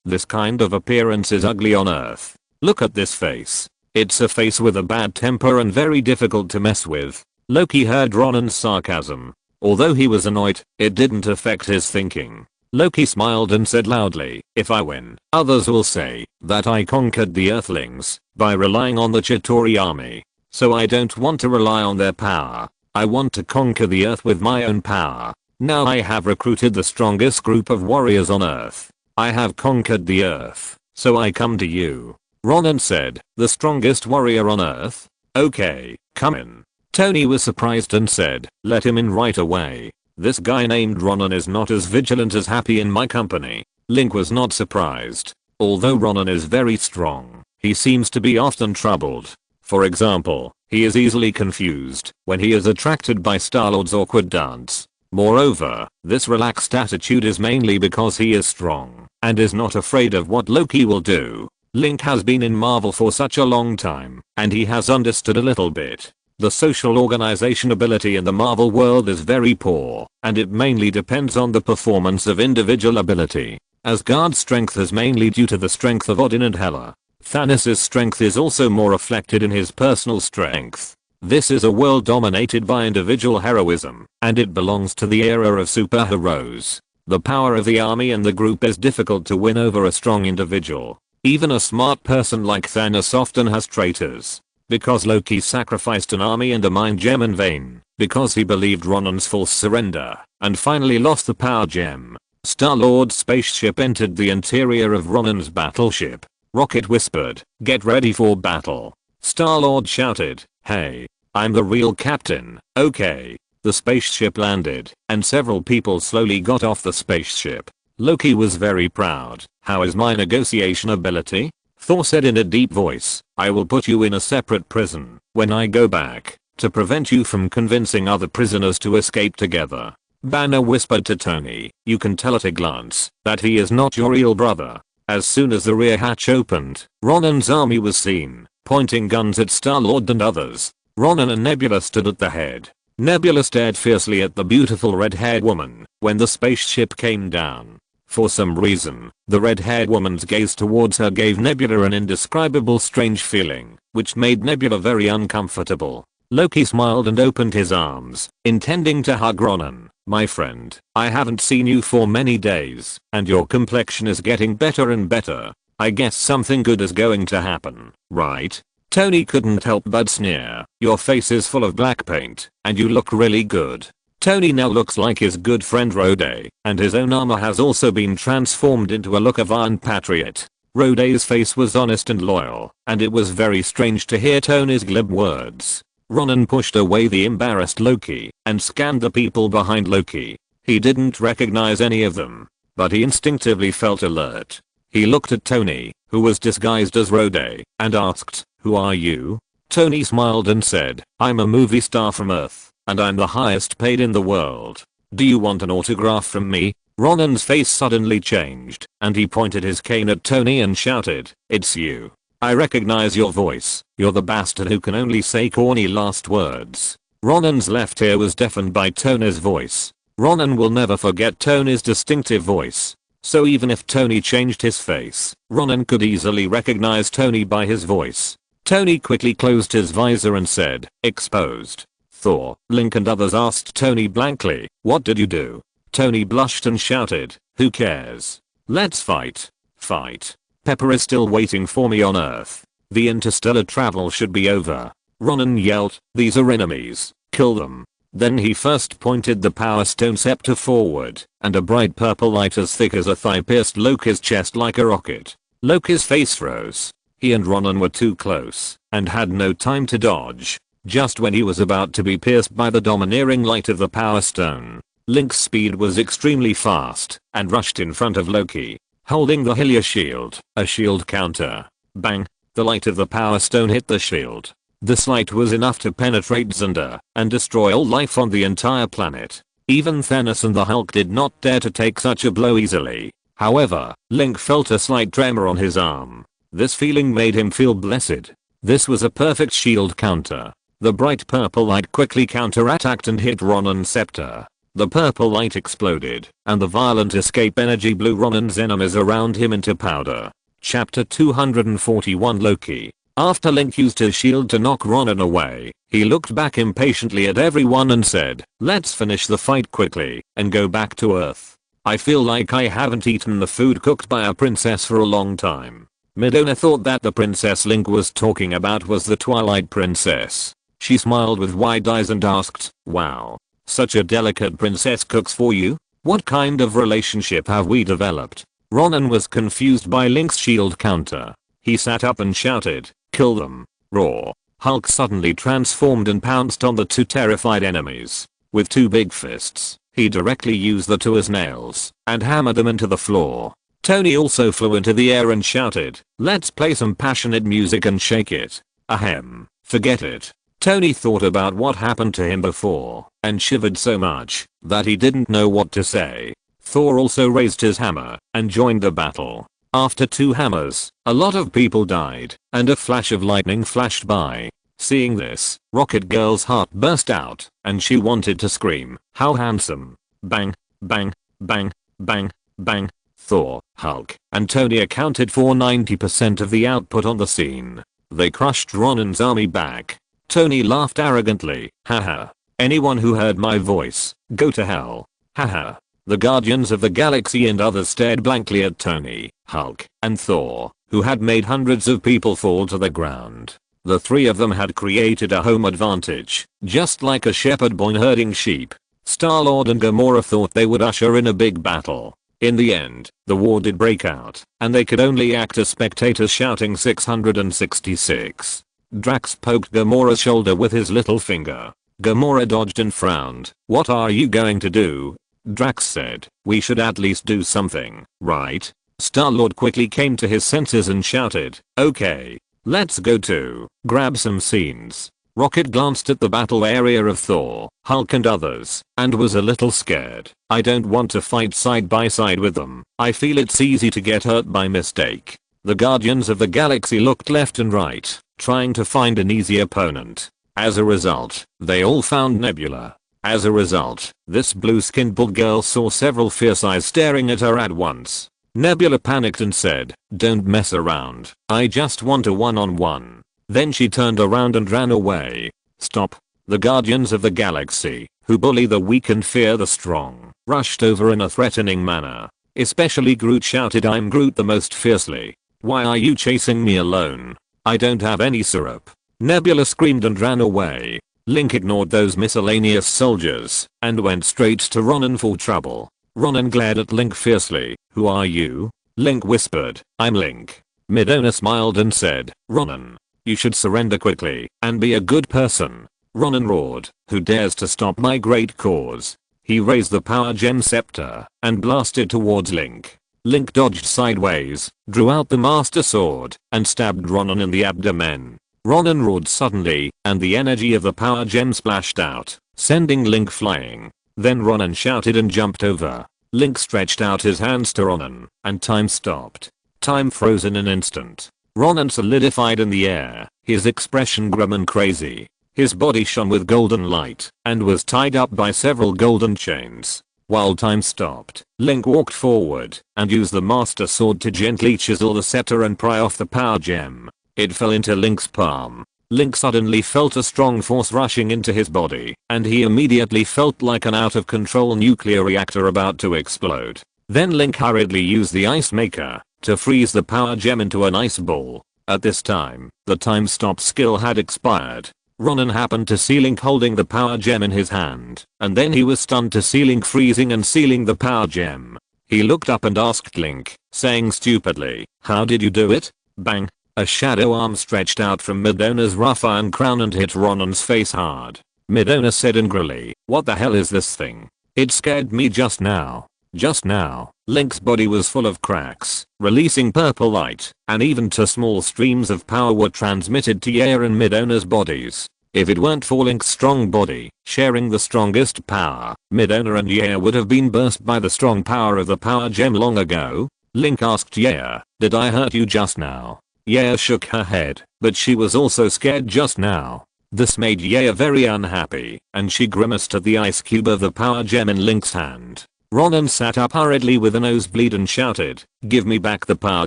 this kind of appearance is ugly on Earth. Look at this face. It's a face with a bad temper and very difficult to mess with." Loki heard Ronan's sarcasm. Although he was annoyed, it didn't affect his thinking. Loki smiled and said loudly, "If I win, others will say that I conquered the Earthlings by relying on the Chitauri army. So I don't want to rely on their power. I want to conquer the Earth with my own power. Now I have recruited the strongest group of warriors on Earth. I have conquered the Earth, so I come to you." Ronan said, "The strongest warrior on Earth? Okay, come in." Tony was surprised and said, "Let him in right away. This guy named Ronan is not as vigilant as Happy in my company." Link was not surprised. Although Ronan is very strong, he seems to be often troubled. For example, he is easily confused when he is attracted by Star-Lord's awkward dance. Moreover, this relaxed attitude is mainly because he is strong and is not afraid of what Loki will do. Link has been in Marvel for such a long time, and he has understood a little bit. The social organization ability in the Marvel world is very poor, and it mainly depends on the performance of individual ability. Asgard's strength is mainly due to the strength of Odin and Hela. Thanos' strength is also more reflected in his personal strength. This is a world dominated by individual heroism, and it belongs to the era of superheroes. The power of the army and the group is difficult to win over a strong individual. Even a smart person like Thanos often has traitors. Because Loki sacrificed an army and a mind gem in vain, because he believed Ronan's false surrender, and finally lost the power gem. Star-Lord's spaceship entered the interior of Ronan's battleship. Rocket whispered, "Get ready for battle." Star-Lord shouted, "Hey, I'm the real captain, okay." The spaceship landed, and several people slowly got off the spaceship. Loki was very proud. "How is my negotiation ability?" Thor said in a deep voice, I will put you in a separate prison when I go back to prevent you from convincing other prisoners to escape together. Banner whispered to Tony, you can tell at a glance that he is not your real brother. As soon as the rear hatch opened, Ronan's army was seen, pointing guns at Star-Lord and others. Ronan and Nebula stood at the head. Nebula stared fiercely at the beautiful red-haired woman when the spaceship came down. For some reason, the red-haired woman's gaze towards her gave Nebula an indescribable strange feeling, which made Nebula very uncomfortable. Loki smiled and opened his arms, intending to hug Ronan. My friend, I haven't seen you for many days, and your complexion is getting better and better. I guess something good is going to happen, right? Tony couldn't help but sneer. Your face is full of black paint, and you look really good. Tony now looks like his good friend Rhodey, and his own armor has also been transformed into a look of Iron Patriot. Rhodey's face was honest and loyal, and it was very strange to hear Tony's glib words. Ronan pushed away the embarrassed Loki and scanned the people behind Loki. He didn't recognize any of them, but he instinctively felt alert. He looked at Tony, who was disguised as Rhodey, and asked, who are you? Tony smiled and said, I'm a movie star from Earth, and I'm the highest paid in the world. Do you want an autograph from me? Ronan's face suddenly changed, and he pointed his cane at Tony and shouted, it's you. I recognize your voice. You're the bastard who can only say corny last words. Ronan's left ear was deafened by Tony's voice. Ronan will never forget Tony's distinctive voice. So even if Tony changed his face, Ronan could easily recognize Tony by his voice. Tony quickly closed his visor and said, exposed. Thor, Link and others asked Tony blankly, what did you do? Tony blushed and shouted, who cares? Let's fight. Fight. Pepper is still waiting for me on Earth. The interstellar travel should be over. Ronan yelled, these are enemies. Kill them. Then he first pointed the Power Stone scepter forward, and a bright purple light as thick as a thigh pierced Loki's chest like a rocket. Loki's face froze. He and Ronan were too close, and had no time to dodge. Just when he was about to be pierced by the domineering light of the Power Stone, Link's speed was extremely fast, and rushed in front of Loki, holding the Hylia shield, a shield counter. Bang! The light of the Power Stone hit the shield. This light was enough to penetrate Zelda and destroy all life on the entire planet. Even Thanos and the Hulk did not dare to take such a blow easily. However, Link felt a slight tremor on his arm. This feeling made him feel blessed. This was a perfect shield counter. The bright purple light quickly counterattacked and hit Ronan's scepter. The purple light exploded, and the violent escape energy blew Ronan's enemies around him into powder. Chapter 241 Loki. After Link used his shield to knock Ronan away, he looked back impatiently at everyone and said, let's finish the fight quickly and go back to Earth. I feel like I haven't eaten the food cooked by a princess for a long time. Midona thought that the princess Link was talking about was the Twilight Princess. She smiled with wide eyes and asked, wow, such a delicate princess cooks for you? What kind of relationship have we developed? Ronan was confused by Link's shield counter. He sat up and shouted, kill them. Roar. Hulk suddenly transformed and pounced on the two terrified enemies. With two big fists, he directly used the two as nails and hammered them into the floor. Tony also flew into the air and shouted, let's play some passionate music and shake it. Ahem. Forget it. Tony thought about what happened to him before and shivered so much that he didn't know what to say. Thor also raised his hammer and joined the battle. After two hammers, a lot of people died, and a flash of lightning flashed by. Seeing this, Rocket Girl's heart burst out, and she wanted to scream, how handsome. Bang, bang, bang, bang, bang. Thor, Hulk, and Tony accounted for 90% of the output on the scene. They crushed Ronan's army back. Tony laughed arrogantly, haha. Anyone who heard my voice, go to hell. Haha. The Guardians of the Galaxy and others stared blankly at Tony, Hulk, and Thor, who had made hundreds of people fall to the ground. The three of them had created a home advantage, just like a shepherd boy herding sheep. Star-Lord and Gamora thought they would usher in a big battle. In the end, the war did break out, and they could only act as spectators shouting 666. Drax poked Gamora's shoulder with his little finger. Gamora dodged and frowned. What are you going to do? Drax said, we should at least do something, right? Star-Lord quickly came to his senses and shouted, "Okay, let's go to grab some scenes." Rocket glanced at the battle area of Thor, Hulk and others, and was a little scared. "I don't want to fight side by side with them. I feel it's easy to get hurt by mistake." The Guardians of the Galaxy looked left and right, trying to find an easy opponent. As a result, they all found Nebula. As a result, this blue-skinned bald girl saw several fierce eyes staring at her at once. Nebula panicked and said, "Don't mess around. I just want a one-on-one." Then she turned around and ran away. "Stop." The Guardians of the Galaxy, who bully the weak and fear the strong, rushed over in a threatening manner. Especially Groot shouted, "I'm Groot," the most fiercely. "Why are you chasing me alone? I don't have any syrup." Nebula screamed and ran away. Link ignored those miscellaneous soldiers and went straight to Ronan for trouble. Ronan glared at Link fiercely. "Who are you?" Link whispered, "I'm Link." Midona smiled and said, "Ronan, you should surrender quickly and be a good person." Ronan roared, "Who dares to stop my great cause?" He raised the power gem scepter and blasted towards Link. Link dodged sideways, drew out the master sword, and stabbed Ronan in the abdomen. Ronan roared suddenly, and the energy of the power gem splashed out, sending Link flying. Then Ronan shouted and jumped over. Link stretched out his hands to Ronan, and time stopped. Time froze in an instant. Ronan solidified in the air, his expression grim and crazy. His body shone with golden light, and was tied up by several golden chains. While time stopped, Link walked forward, and used the master sword to gently chisel the scepter and pry off the power gem. It fell into Link's palm. Link suddenly felt a strong force rushing into his body, and he immediately felt like an out-of-control nuclear reactor about to explode. Then Link hurriedly used the ice maker to freeze the power gem into an ice ball. At this time, the time stop skill had expired. Ronan happened to see Link holding the power gem in his hand, and then he was stunned to see Link freezing and sealing the power gem. He looked up and asked Link, saying stupidly, "How did you do it?" Bang! A shadow arm stretched out from Midona's rough iron crown and hit Ronan's face hard. Midona said angrily, "What the hell is this thing? It scared me just now." Just now, Link's body was full of cracks, releasing purple light, and even two small streams of power were transmitted to Yair and Midona's bodies. If it weren't for Link's strong body, sharing the strongest power, Midona and Yair would have been burst by the strong power of the power gem long ago. Link asked Yair, "Did I hurt you just now?" Yair shook her head, but she was also scared just now. This made Yair very unhappy, and she grimaced at the ice cube of the power gem in Link's hand. Ronan sat up hurriedly with a nosebleed and shouted, "Give me back the power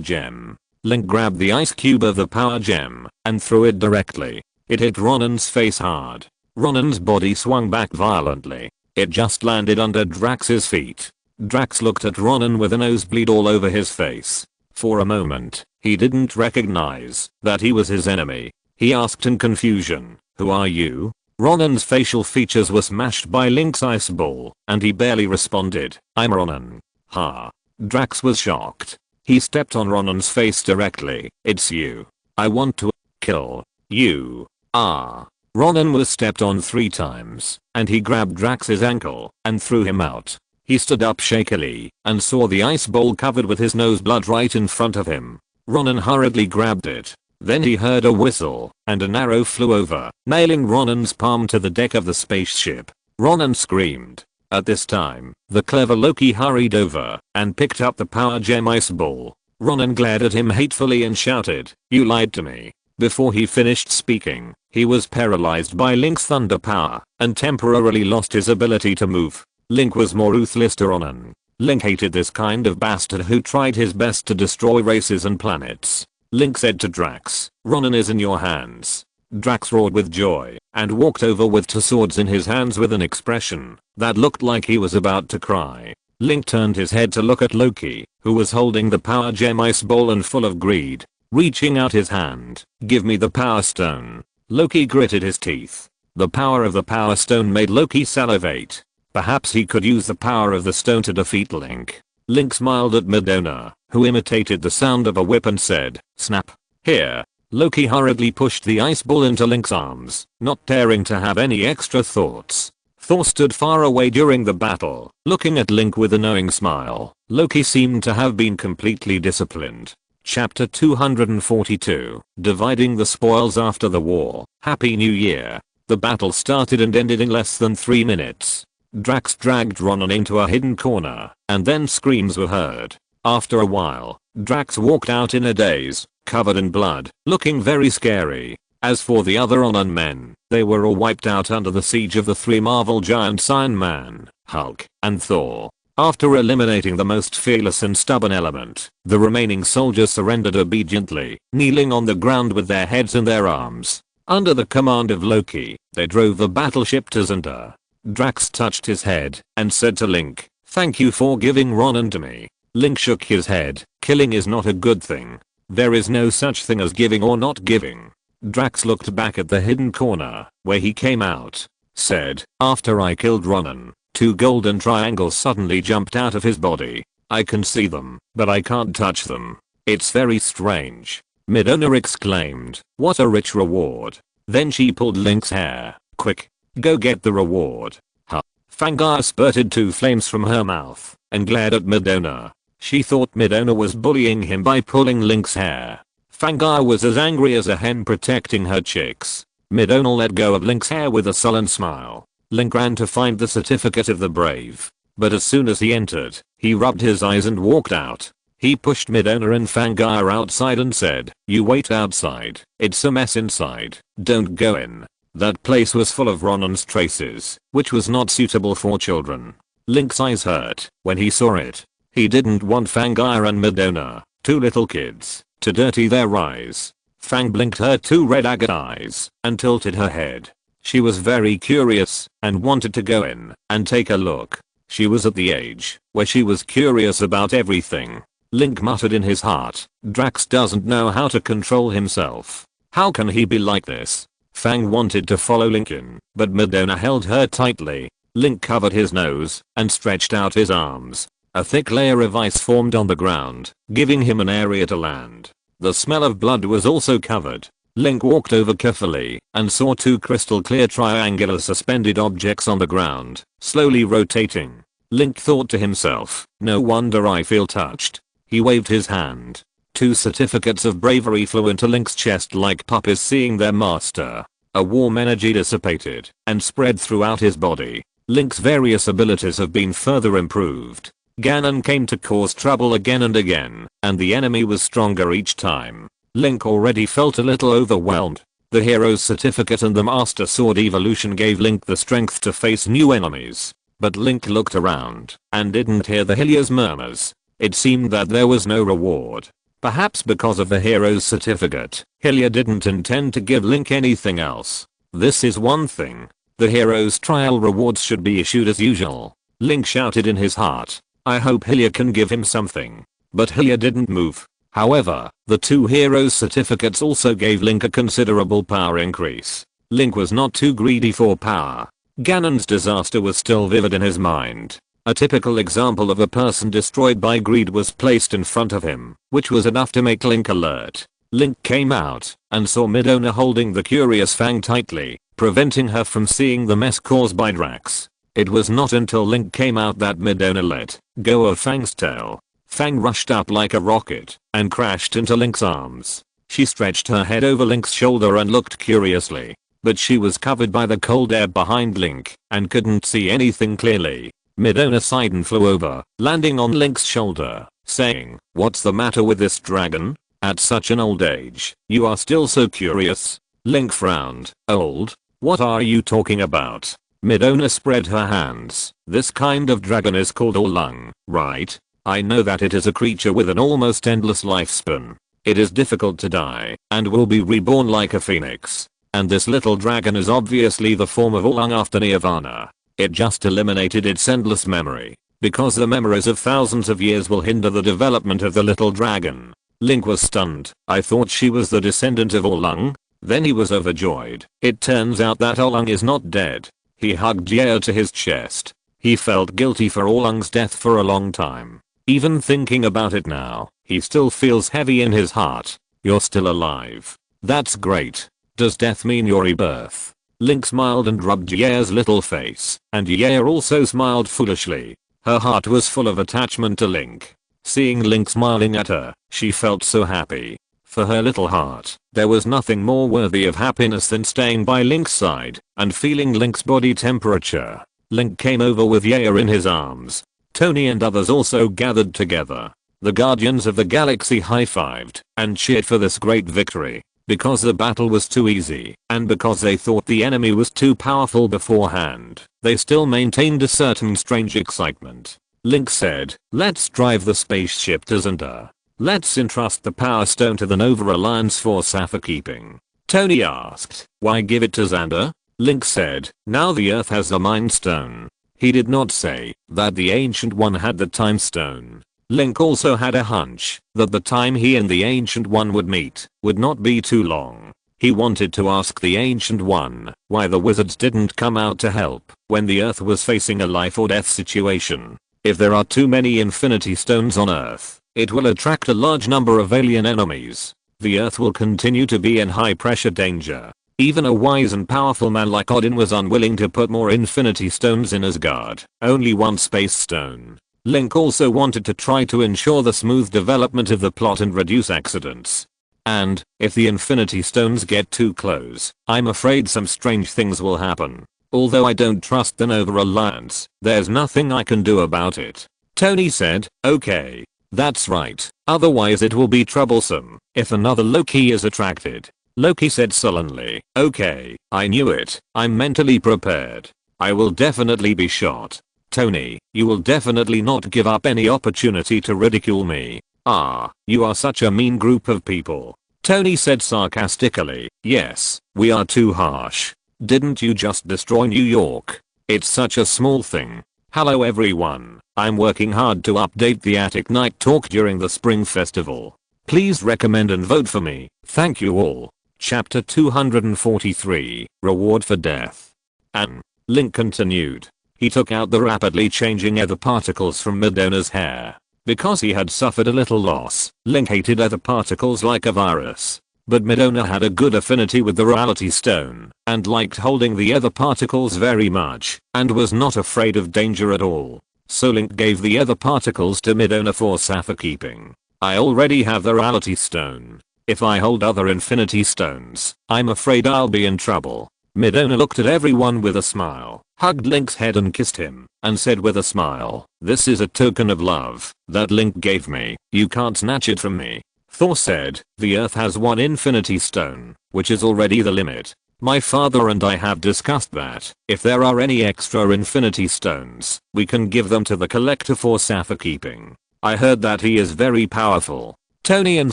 gem." Link grabbed the ice cube of the power gem and threw it directly. It hit Ronan's face hard. Ronan's body swung back violently. It just landed under Drax's feet. Drax looked at Ronan with a nosebleed all over his face. For a moment, he didn't recognize that he was his enemy. He asked in confusion, "Who are you?" Ronan's facial features were smashed by Link's ice ball, and he barely responded, "I'm Ronan." Ha. Drax was shocked. He stepped on Ronan's face directly. "It's you. I want to kill you." Ah. Ronan was stepped on 3 times, and he grabbed Drax's ankle and threw him out. He stood up shakily and saw the ice ball covered with his nose blood right in front of him. Ronan hurriedly grabbed it. Then he heard a whistle, and an arrow flew over, nailing Ronan's palm to the deck of the spaceship. Ronan screamed. At this time, the clever Loki hurried over and picked up the power gem ice ball. Ronan glared at him hatefully and shouted, "You lied to me." Before he finished speaking, he was paralyzed by Link's thunder power and temporarily lost his ability to move. Link was more ruthless to Ronan. Link hated this kind of bastard who tried his best to destroy races and planets. Link said to Drax, "Ronan is in your hands." Drax roared with joy and walked over with 2 swords in his hands with an expression that looked like he was about to cry. Link turned his head to look at Loki, who was holding the power gem ice ball and full of greed. Reaching out his hand, "Give me the power stone." Loki gritted his teeth. The power of the power stone made Loki salivate. Perhaps he could use the power of the stone to defeat Link. Link smiled at Midona, who imitated the sound of a whip and said, "Snap. Here." Loki hurriedly pushed the ice ball into Link's arms, not daring to have any extra thoughts. Thor stood far away during the battle, looking at Link with a knowing smile. Loki seemed to have been completely disciplined. Chapter 242, Dividing the Spoils After the War. Happy New Year. The battle started and ended in less than 3 minutes. Drax dragged Ronan into a hidden corner, and then screams were heard. After a while, Drax walked out in a daze, covered in blood, looking very scary. As for the other Ronan men, they were all wiped out under the siege of the 3 Marvel giants Iron Man, Hulk, and Thor. After eliminating the most fearless and stubborn element, the remaining soldiers surrendered obediently, kneeling on the ground with their heads in their arms. Under the command of Loki, they drove the battleship to Zelda. Drax touched his head and said to Link, "Thank you for giving Ronan to me." Link shook his head. Killing is not a good thing. There is no such thing as giving or not giving. Drax looked back at the hidden corner, where he came out, said, "After I killed Ronan, 2 golden triangles suddenly jumped out of his body. I can see them, but I can't touch them. It's very strange." Midona exclaimed, "What a rich reward." Then she pulled Link's hair. "Quick, go get the reward." Huh. Fangire spurted 2 flames from her mouth and glared at Midona. She thought Midona was bullying him by pulling Link's hair. Fangire was as angry as a hen protecting her chicks. Midona let go of Link's hair with a sullen smile. Link ran to find the certificate of the brave. But as soon as he entered, he rubbed his eyes and walked out. He pushed Midona and Fangire outside and said, "You wait outside. It's a mess inside. Don't go in." That place was full of Ronan's traces, which was not suitable for children. Link's eyes hurt when he saw it. He didn't want Fangire and Midona, 2 little kids, to dirty their eyes. Fang blinked her 2 red agate eyes and tilted her head. She was very curious and wanted to go in and take a look. She was at the age where she was curious about everything. Link muttered in his heart, "Drax doesn't know how to control himself. How can he be like this?" Fang wanted to follow Link in, but Midona held her tightly. Link covered his nose and stretched out his arms. A thick layer of ice formed on the ground, giving him an area to land. The smell of blood was also covered. Link walked over carefully and saw 2 crystal clear triangular suspended objects on the ground, slowly rotating. Link thought to himself, "No wonder I feel touched." He waved his hand. 2 certificates of bravery flew into Link's chest like puppies seeing their master. A warm energy dissipated and spread throughout his body. Link's various abilities have been further improved. Ganon came to cause trouble again and again, and the enemy was stronger each time. Link already felt a little overwhelmed. The hero's certificate and the master sword evolution gave Link the strength to face new enemies. But Link looked around and didn't hear the Hylia's murmurs. It seemed that there was no reward. Perhaps because of the hero's certificate, Hylia didn't intend to give Link anything else. This is one thing. The hero's trial rewards should be issued as usual. Link shouted in his heart, "I hope Hylia can give him something." But Hylia didn't move. However, the 2 heroes' certificates also gave Link a considerable power increase. Link was not too greedy for power. Ganon's disaster was still vivid in his mind. A typical example of a person destroyed by greed was placed in front of him, which was enough to make Link alert. Link came out and saw Midona holding the curious Fang tightly, preventing her from seeing the mess caused by Drax. It was not until Link came out that Midona let go of Fang's tail. Fang rushed up like a rocket and crashed into Link's arms. She stretched her head over Link's shoulder and looked curiously, but she was covered by the cold air behind Link and couldn't see anything clearly. Midona sighed and flew over, landing on Link's shoulder, saying, "What's the matter with this dragon? At such an old age, you are still so curious." Link frowned. "Old? What are you talking about?" Midona spread her hands. "This kind of dragon is called Olung, right? I know that it is a creature with an almost endless lifespan. It is difficult to die and will be reborn like a phoenix. And this little dragon is obviously the form of Olung after Nirvana. It just eliminated its endless memory, because the memories of thousands of years will hinder the development of the little dragon." Link was stunned. "I thought she was the descendant of Olung?" Then he was overjoyed. It turns out that Olung is not dead. He hugged Jia to his chest. He felt guilty for Olung's death for a long time. Even thinking about it now, he still feels heavy in his heart. "You're still alive. That's great. Does death mean your rebirth?" Link smiled and rubbed Yair's little face, and Yair also smiled foolishly. Her heart was full of attachment to Link. Seeing Link smiling at her, she felt so happy. For her little heart, there was nothing more worthy of happiness than staying by Link's side and feeling Link's body temperature. Link came over with Yair in his arms. Tony and others also gathered together. The Guardians of the Galaxy high-fived and cheered for this great victory. Because the battle was too easy, and because they thought the enemy was too powerful beforehand, they still maintained a certain strange excitement. Link said, "Let's drive the spaceship to Zelda. Let's entrust the Power Stone to the Nova Alliance for safekeeping." Tony asked, "Why give it to Zelda?" Link said, "Now the Earth has the Mind Stone." He did not say that the Ancient One had the Time Stone. Link also had a hunch that the time he and the Ancient One would meet would not be too long. He wanted to ask the Ancient One why the wizards didn't come out to help when the Earth was facing a life or death situation. If there are too many Infinity Stones on Earth, it will attract a large number of alien enemies. The Earth will continue to be in high pressure danger. Even a wise and powerful man like Odin was unwilling to put more Infinity Stones in Asgard. Only one Space Stone. Link also wanted to try to ensure the smooth development of the plot and reduce accidents. And, if the Infinity Stones get too close, I'm afraid some strange things will happen. Although I don't trust the Nova Alliance, there's nothing I can do about it. Tony said, "Okay. That's right. Otherwise it will be troublesome if another Loki is attracted." Loki said sullenly, "Okay, I knew it. I'm mentally prepared. I will definitely be shot. Tony, you will definitely not give up any opportunity to ridicule me. Ah, you are such a mean group of people." Tony said sarcastically, "Yes, we are too harsh. Didn't you just destroy New York? It's such a small thing." Hello everyone, I'm working hard to update the Attic Night Talk during the Spring Festival. Please recommend and vote for me. Thank you all. Chapter 243, Reward for Death. And Link continued. He took out the rapidly changing ether particles from Midona's hair. Because he had suffered a little loss, Link hated ether particles like a virus. But Midona had a good affinity with the Reality Stone, and liked holding the ether particles very much, and was not afraid of danger at all. So Link gave the ether particles to Midona for safekeeping. "I already have the Reality Stone. If I hold other Infinity Stones, I'm afraid I'll be in trouble." Midona looked at everyone with a smile, hugged Link's head and kissed him, and said with a smile, "This is a token of love that Link gave me. You can't snatch it from me." Thor said, "The Earth has one Infinity Stone, which is already the limit. My father and I have discussed that if there are any extra Infinity Stones, we can give them to the Collector for safekeeping. I heard that he is very powerful." Tony and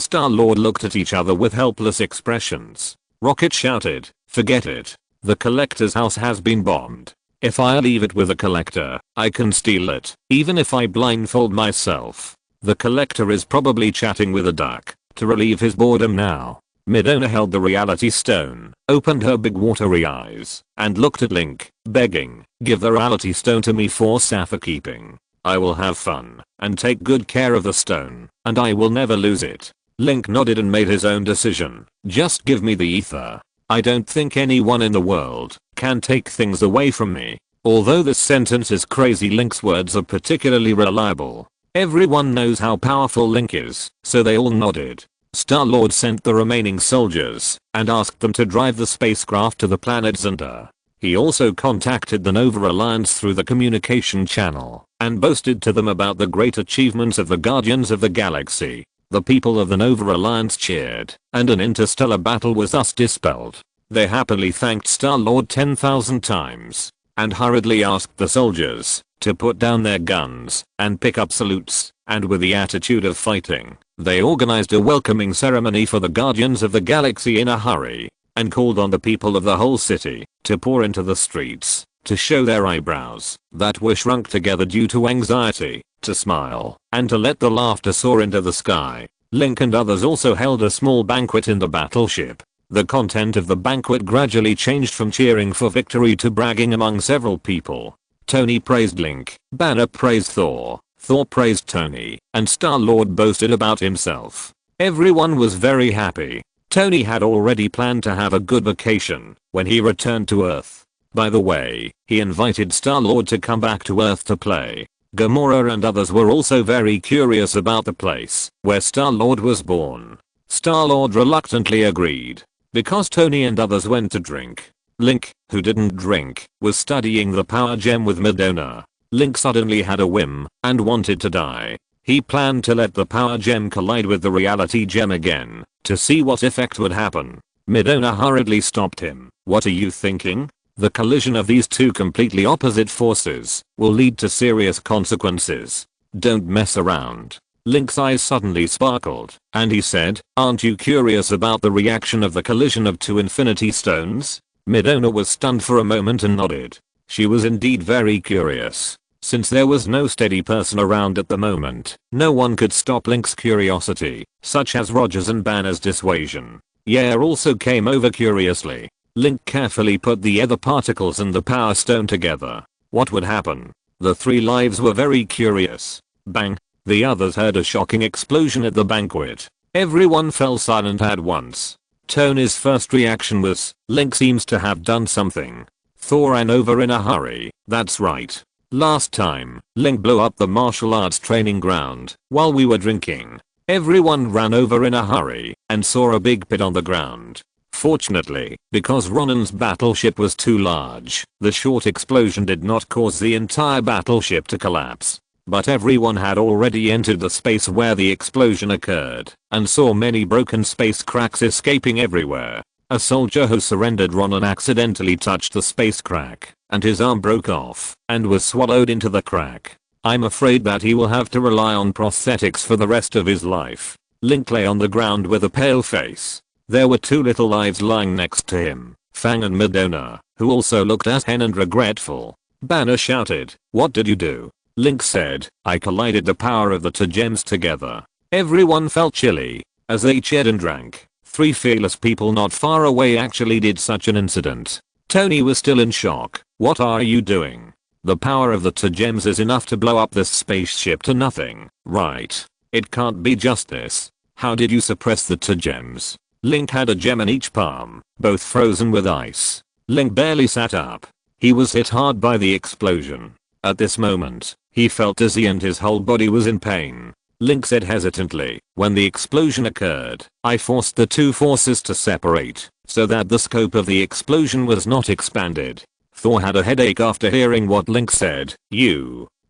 Star-Lord looked at each other with helpless expressions. Rocket shouted, "Forget it. The Collector's house has been bombed. If I leave it with the Collector, I can steal it, even if I blindfold myself. The Collector is probably chatting with a duck to relieve his boredom now." Midona held the Reality Stone, opened her big watery eyes, and looked at Link, begging, "Give the Reality Stone to me for safekeeping. I will have fun and take good care of the stone, and I will never lose it." Link nodded and made his own decision. "Just give me the ether. I don't think anyone in the world can take things away from me." Although this sentence is crazy, Link's words are particularly reliable. Everyone knows how powerful Link is, so they all nodded. Star-Lord sent the remaining soldiers and asked them to drive the spacecraft to the planet Zelda. He also contacted the Nova Alliance through the communication channel and boasted to them about the great achievements of the Guardians of the Galaxy. The people of the Nova Alliance cheered, and an interstellar battle was thus dispelled. They happily thanked Star-Lord 10,000 times and hurriedly asked the soldiers to put down their guns and pick up salutes, and with the attitude of fighting, they organized a welcoming ceremony for the Guardians of the Galaxy in a hurry, and called on the people of the whole city to pour into the streets, to show their eyebrows that were shrunk together due to anxiety, to smile, and to let the laughter soar into the sky. Link and others also held a small banquet in the battleship. The content of the banquet gradually changed from cheering for victory to bragging among several people. Tony praised Link, Banner praised Thor, Thor praised Tony, and Star-Lord boasted about himself. Everyone was very happy. Tony had already planned to have a good vacation when he returned to Earth. By the way, he invited Star-Lord to come back to Earth to play. Gamora and others were also very curious about the place where Star-Lord was born. Star-Lord reluctantly agreed because Tony and others went to drink. Link, who didn't drink, was studying the power gem with Madonna. Link suddenly had a whim and wanted to die. He planned to let the power gem collide with the reality gem again to see what effect would happen. Madonna hurriedly stopped him. What are you thinking? The collision of these two completely opposite forces will lead to serious consequences. Don't mess around. Link's eyes suddenly sparkled, and he said, aren't you curious about the reaction of the collision of two infinity stones? Madonna was stunned for a moment and nodded. She was indeed very curious. Since there was no steady person around at the moment, no one could stop Link's curiosity, such as Rogers and Banner's dissuasion. Yer also came over curiously. Link carefully put the ether particles and the power stone together. What would happen? The three lives were very curious. Bang! The others heard a shocking explosion at the banquet. Everyone fell silent at once. Tony's first reaction was, Link seems to have done something. Thor ran over in a hurry. That's right. Last time, Link blew up the martial arts training ground while we were drinking. Everyone ran over in a hurry and saw a big pit on the ground. Fortunately, because Ronan's battleship was too large, the short explosion did not cause the entire battleship to collapse. But everyone had already entered the space where the explosion occurred and saw many broken space cracks escaping everywhere. A soldier who surrendered Ronan accidentally touched the space crack and his arm broke off and was swallowed into the crack. I'm afraid that he will have to rely on prosthetics for the rest of his life. Link lay on the ground with a pale face. There were two little lives lying next to him, Fang and Madonna, who also looked at him and regretful. Banner shouted, what did you do? Link said, I collided the power of the two gems together. Everyone felt chilly as they cheered and drank. Three fearless people not far away actually did such an incident. Tony was still in shock. What are you doing? The power of the two gems is enough to blow up this spaceship to nothing, right? It can't be just this. How did you suppress the two gems? Link had a gem in each palm, both frozen with ice. Link barely sat up. He was hit hard by the explosion. At this moment, he felt dizzy and his whole body was in pain. Link said hesitantly, when the explosion occurred, I forced the two forces to separate, so that the scope of the explosion was not expanded. Thor had a headache after hearing what Link said.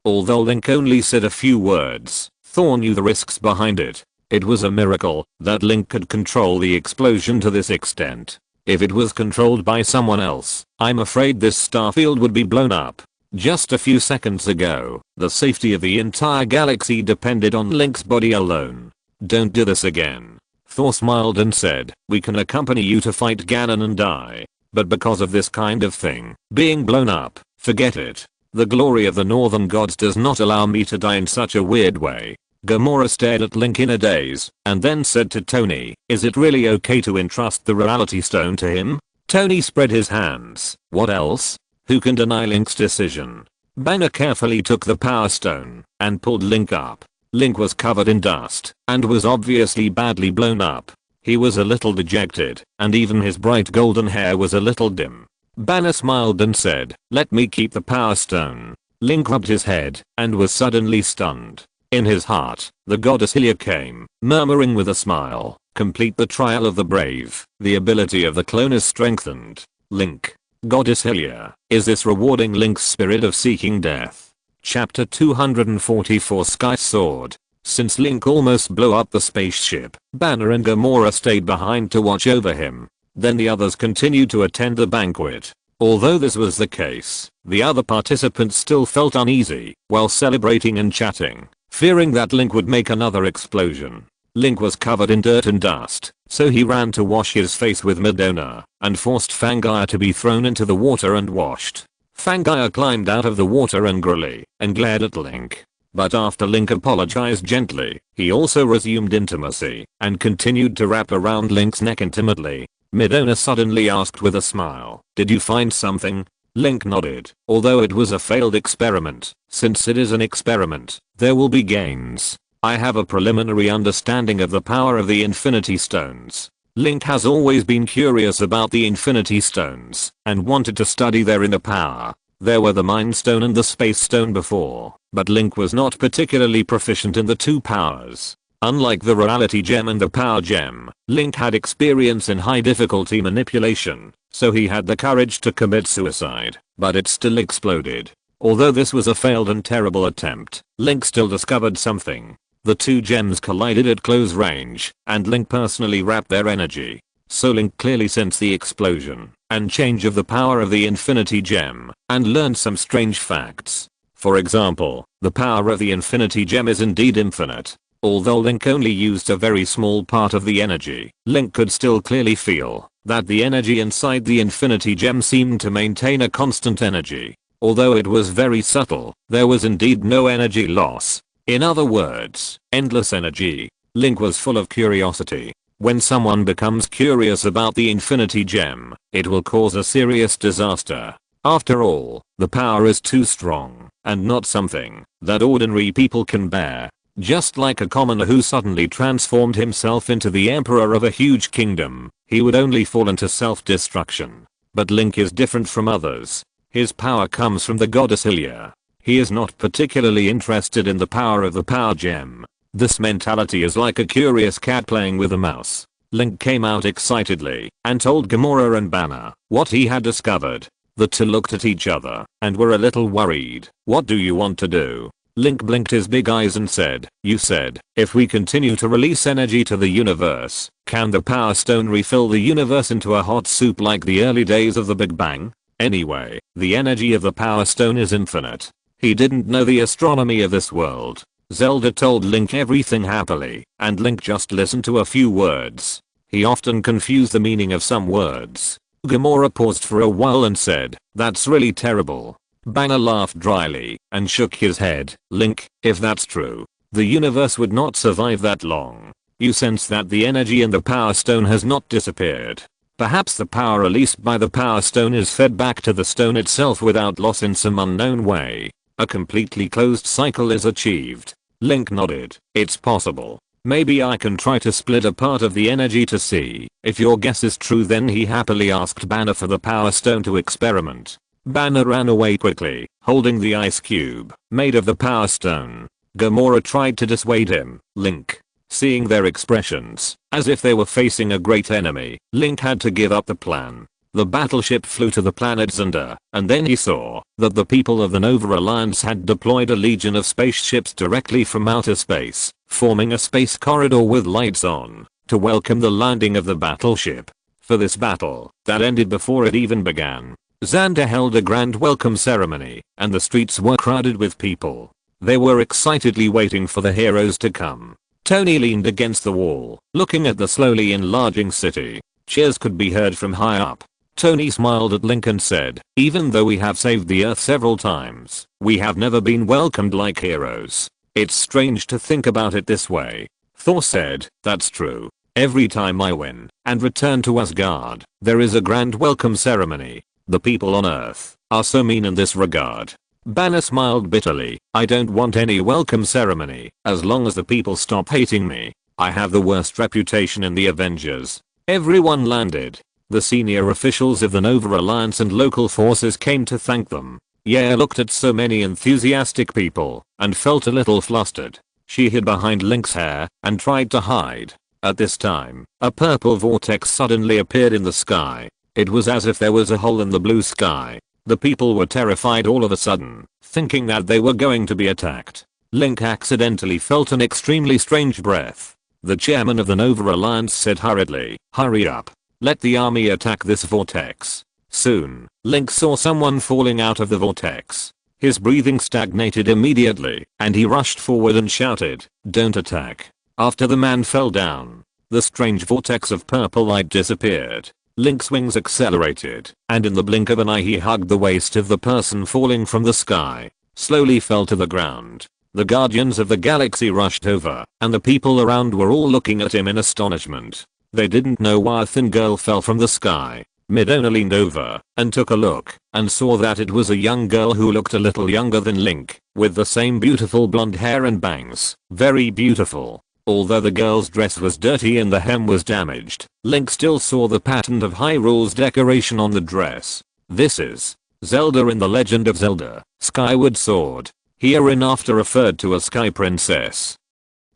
Although Link only said a few words, Thor knew the risks behind it. It was a miracle that Link could control the explosion to this extent. If it was controlled by someone else, I'm afraid this starfield would be blown up. Just a few seconds ago, the safety of the entire galaxy depended on Link's body alone. Don't do this again. Thor smiled and said, we can accompany you to fight Ganon and die. But because of this kind of thing, being blown up, forget it. The glory of the northern gods does not allow me to die in such a weird way. Gamora stared at Link in a daze, and then said to Tony, is it really okay to entrust the reality stone to him? Tony spread his hands. What else? Who can deny Link's decision? Banner carefully took the power stone and pulled Link up. Link was covered in dust and was obviously badly blown up. He was a little dejected, and even his bright golden hair was a little dim. Banner smiled and said, let me keep the power stone. Link rubbed his head and was suddenly stunned. In his heart, the goddess Hylia came, murmuring with a smile, complete the trial of the brave. The ability of the clone is strengthened. Link. Goddess Hylia, is this rewarding Link's spirit of seeking death? Chapter 244 Sky Sword. Since Link almost blew up the spaceship, Banner and Gamora stayed behind to watch over him. Then the others continued to attend the banquet. Although this was the case, the other participants still felt uneasy while celebrating and chatting, fearing that Link would make another explosion. Link was covered in dirt and dust, so he ran to wash his face with Madonna and forced Fangire to be thrown into the water and washed. Fangire climbed out of the water angrily and glared at Link. But after Link apologized gently, he also resumed intimacy and continued to wrap around Link's neck intimately. Madonna suddenly asked with a smile, did you find something? Link nodded. Although it was a failed experiment, since it is an experiment, there will be gains. I have a preliminary understanding of the power of the Infinity Stones. Link has always been curious about the Infinity Stones and wanted to study their inner power. There were the Mind Stone and the Space Stone before, but Link was not particularly proficient in the two powers. Unlike the Reality Gem and the Power Gem, Link had experience in high difficulty manipulation, so he had the courage to commit suicide, but it still exploded. Although this was a failed and terrible attempt, Link still discovered something. The two gems collided at close range, and Link personally wrapped their energy. So Link clearly sensed the explosion and change of the power of the Infinity Gem, and learned some strange facts. For example, the power of the Infinity Gem is indeed infinite. Although Link only used a very small part of the energy, Link could still clearly feel that the energy inside the Infinity Gem seemed to maintain a constant energy. Although it was very subtle, there was indeed no energy loss. In other words, endless energy. Link was full of curiosity. When someone becomes curious about the Infinity Gem, it will cause a serious disaster. After all, the power is too strong, and not something that ordinary people can bear. Just like a commoner who suddenly transformed himself into the emperor of a huge kingdom, he would only fall into self-destruction. But Link is different from others. His power comes from the goddess Hylia. He is not particularly interested in the power of the Power Gem. This mentality is like a curious cat playing with a mouse. Link came out excitedly and told Gamora and Banner what he had discovered. The two looked at each other and were a little worried. "What do you want to do?" Link blinked his big eyes and said, "You said, if we continue to release energy to the universe, can the Power Stone refill the universe into a hot soup like the early days of the Big Bang? Anyway, the energy of the Power Stone is infinite." He didn't know the astronomy of this world. Zelda told Link everything happily, and Link just listened to a few words. He often confused the meaning of some words. Gamora paused for a while and said, "That's really terrible." Banner laughed dryly and shook his head. "Link, if that's true, the universe would not survive that long. You sense that the energy in the Power Stone has not disappeared. Perhaps the power released by the Power Stone is fed back to the stone itself without loss in some unknown way. A completely closed cycle is achieved." Link nodded. "It's possible. Maybe I can try to split a part of the energy to see if your guess is true." Then he happily asked Banner for the Power Stone to experiment. Banner ran away quickly, holding the ice cube made of the Power Stone. Gamora tried to dissuade him. Link, seeing their expressions, as if they were facing a great enemy, Link had to give up the plan. The battleship flew to the planet Zelda, and then he saw that the people of the Nova Alliance had deployed a legion of spaceships directly from outer space, forming a space corridor with lights on, to welcome the landing of the battleship. For this battle, that ended before it even began, Xander held a grand welcome ceremony, and the streets were crowded with people. They were excitedly waiting for the heroes to come. Tony leaned against the wall, looking at the slowly enlarging city. Cheers could be heard from high up. Tony smiled at Link and said, "Even though we have saved the Earth several times, we have never been welcomed like heroes. It's strange to think about it this way." Thor said, "That's true. Every time I win and return to Asgard, there is a grand welcome ceremony. The people on Earth are so mean in this regard." Banner smiled bitterly. "I don't want any welcome ceremony as long as the people stop hating me. I have the worst reputation in the Avengers." Everyone landed. The senior officials of the Nova Alliance and local forces came to thank them. Yaya looked at so many enthusiastic people and felt a little flustered. She hid behind Link's hair and tried to hide. At this time, a purple vortex suddenly appeared in the sky. It was as if there was a hole in the blue sky. The people were terrified all of a sudden, thinking that they were going to be attacked. Link accidentally felt an extremely strange breath. The chairman of the Nova Alliance said hurriedly, "Hurry up. Let the army attack this vortex." Soon, Link saw someone falling out of the vortex. His breathing stagnated immediately, and he rushed forward and shouted, "Don't attack." After the man fell down, the strange vortex of purple light disappeared. Link's wings accelerated, and in the blink of an eye he hugged the waist of the person falling from the sky, slowly fell to the ground. The Guardians of the Galaxy rushed over, and the people around were all looking at him in astonishment. They didn't know why a thin girl fell from the sky. Midona leaned over and took a look and saw that it was a young girl who looked a little younger than Link, with the same beautiful blonde hair and bangs. Very beautiful. Although the girl's dress was dirty and the hem was damaged, Link still saw the pattern of Hyrule's decoration on the dress. This is Zelda in the Legend of Zelda, Skyward Sword, hereinafter referred to as Sky Princess.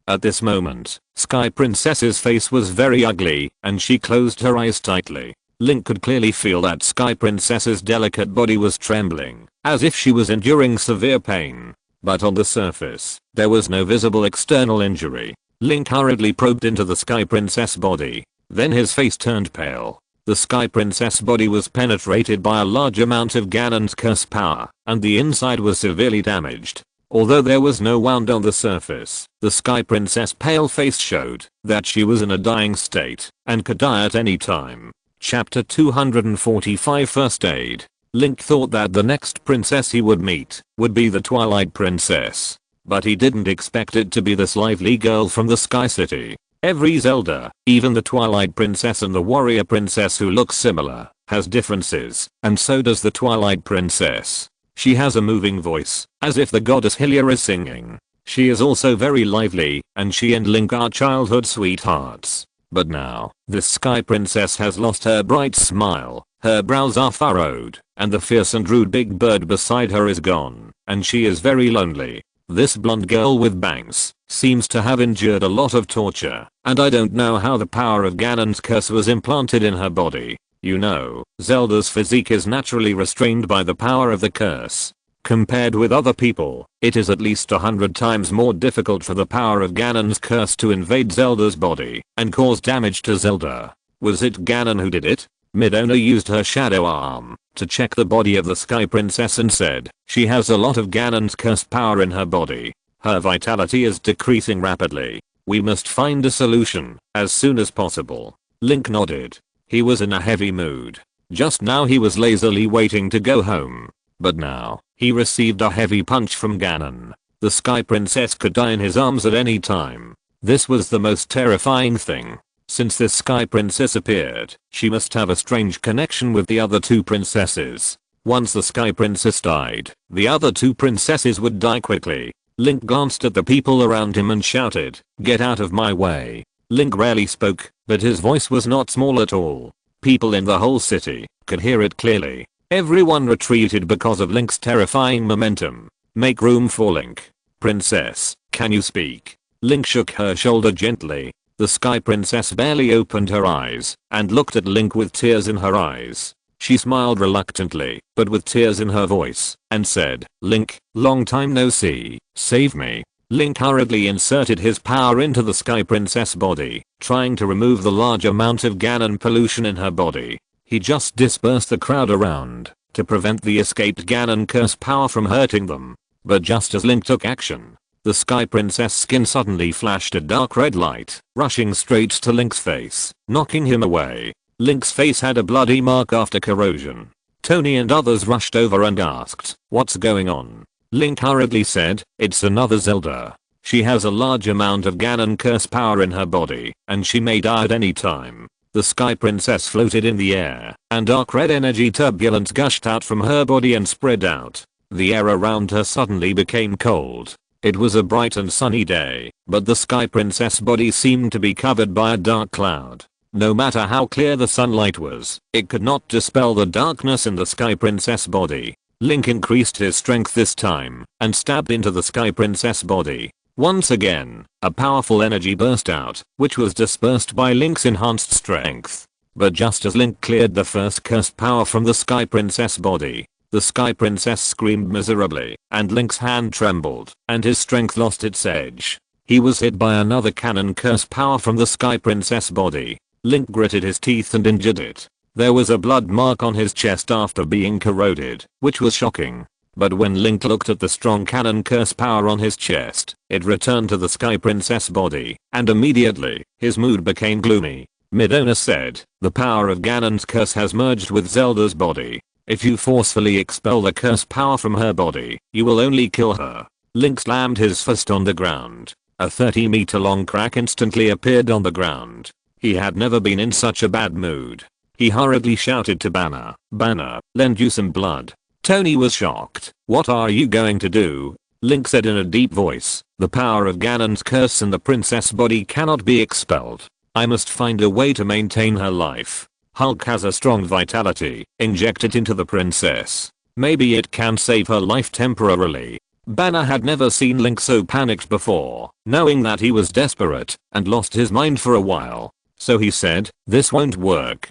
At this moment, Sky Princess's face was very ugly, and she closed her eyes tightly. Link could clearly feel that Sky Princess's delicate body was trembling, as if she was enduring severe pain. But on the surface, there was no visible external injury. Link hurriedly probed into the Sky Princess body. Then his face turned pale. The Sky Princess body was penetrated by a large amount of Ganon's curse power, and the inside was severely damaged. Although there was no wound on the surface, the Sky Princess' pale face showed that she was in a dying state and could die at any time. Chapter 245 First Aid. Link thought that the next princess he would meet would be the Twilight Princess. But he didn't expect it to be this lively girl from the Sky City. Every Zelda, even the Twilight Princess and the Warrior Princess who look similar, has differences, and so does the Twilight Princess. She has a moving voice, as if the goddess Hylia is singing. She is also very lively, and she and Link are childhood sweethearts. But now, this Sky Princess has lost her bright smile, her brows are furrowed, and the fierce and rude big bird beside her is gone, and she is very lonely. This blonde girl with bangs seems to have endured a lot of torture, and I don't know how the power of Ganon's curse was implanted in her body. You know, Zelda's physique is naturally restrained by the power of the curse. Compared with other people, it is at least 100 times more difficult for the power of Ganon's curse to invade Zelda's body and cause damage to Zelda. Was it Ganon who did it? Midona used her shadow arm to check the body of the Sky Princess and said, she has a lot of Ganon's curse power in her body. Her vitality is decreasing rapidly. We must find a solution as soon as possible. Link nodded. He was in a heavy mood. Just now he was lazily waiting to go home. But now, he received a heavy punch from Ganon. The Sky Princess could die in his arms at any time. This was the most terrifying thing. Since this Sky Princess appeared, she must have a strange connection with the other two princesses. Once the Sky Princess died, the other two princesses would die quickly. Link glanced at the people around him and shouted, "Get out of my way." Link rarely spoke, but his voice was not small at all. People in the whole city could hear it clearly. Everyone retreated because of Link's terrifying momentum. Make room for Link. Princess, can you speak? Link shook her shoulder gently. The Sky Princess barely opened her eyes and looked at Link with tears in her eyes. She smiled reluctantly, but with tears in her voice, and said, "Link, long time no see, save me." Link hurriedly inserted his power into the Sky Princess body, trying to remove the large amount of Ganon pollution in her body. He just dispersed the crowd around to prevent the escaped Ganon curse power from hurting them. But just as Link took action, the Sky Princess skin suddenly flashed a dark red light, rushing straight to Link's face, knocking him away. Link's face had a bloody mark after corrosion. Tony and others rushed over and asked, "What's going on?" Link hurriedly said, "It's another Zelda. She has a large amount of Ganon curse power in her body, and she may die at any time." The Sky Princess floated in the air, and dark red energy turbulence gushed out from her body and spread out. The air around her suddenly became cold. It was a bright and sunny day, but the Sky Princess body seemed to be covered by a dark cloud. No matter how clear the sunlight was, it could not dispel the darkness in the Sky Princess body. Link increased his strength this time and stabbed into the Sky Princess body. Once again, a powerful energy burst out, which was dispersed by Link's enhanced strength. But just as Link cleared the first cursed power from the Sky Princess body, the Sky Princess screamed miserably, and Link's hand trembled, and his strength lost its edge. He was hit by another Ganon curse power from the Sky Princess body. Link gritted his teeth and injured it. There was a blood mark on his chest after being corroded, which was shocking. But when Link looked at the strong Ganon curse power on his chest, it returned to the Sky Princess body, and immediately, his mood became gloomy. Midona said, "The power of Ganon's curse has merged with Zelda's body. If you forcefully expel the curse power from her body, you will only kill her." Link slammed his fist on the ground. A 30-meter long crack instantly appeared on the ground. He had never been in such a bad mood. He hurriedly shouted to Banner, "Banner, lend you some blood." Tony was shocked. "What are you going to do?" Link said in a deep voice, the power of Ganon's curse in the princess body cannot be expelled. I must find a way to maintain her life. Hulk has a strong vitality. Inject it into the princess. Maybe it can save her life temporarily. Banner had never seen Link so panicked before, knowing that he was desperate and lost his mind for a while. So he said, this won't work.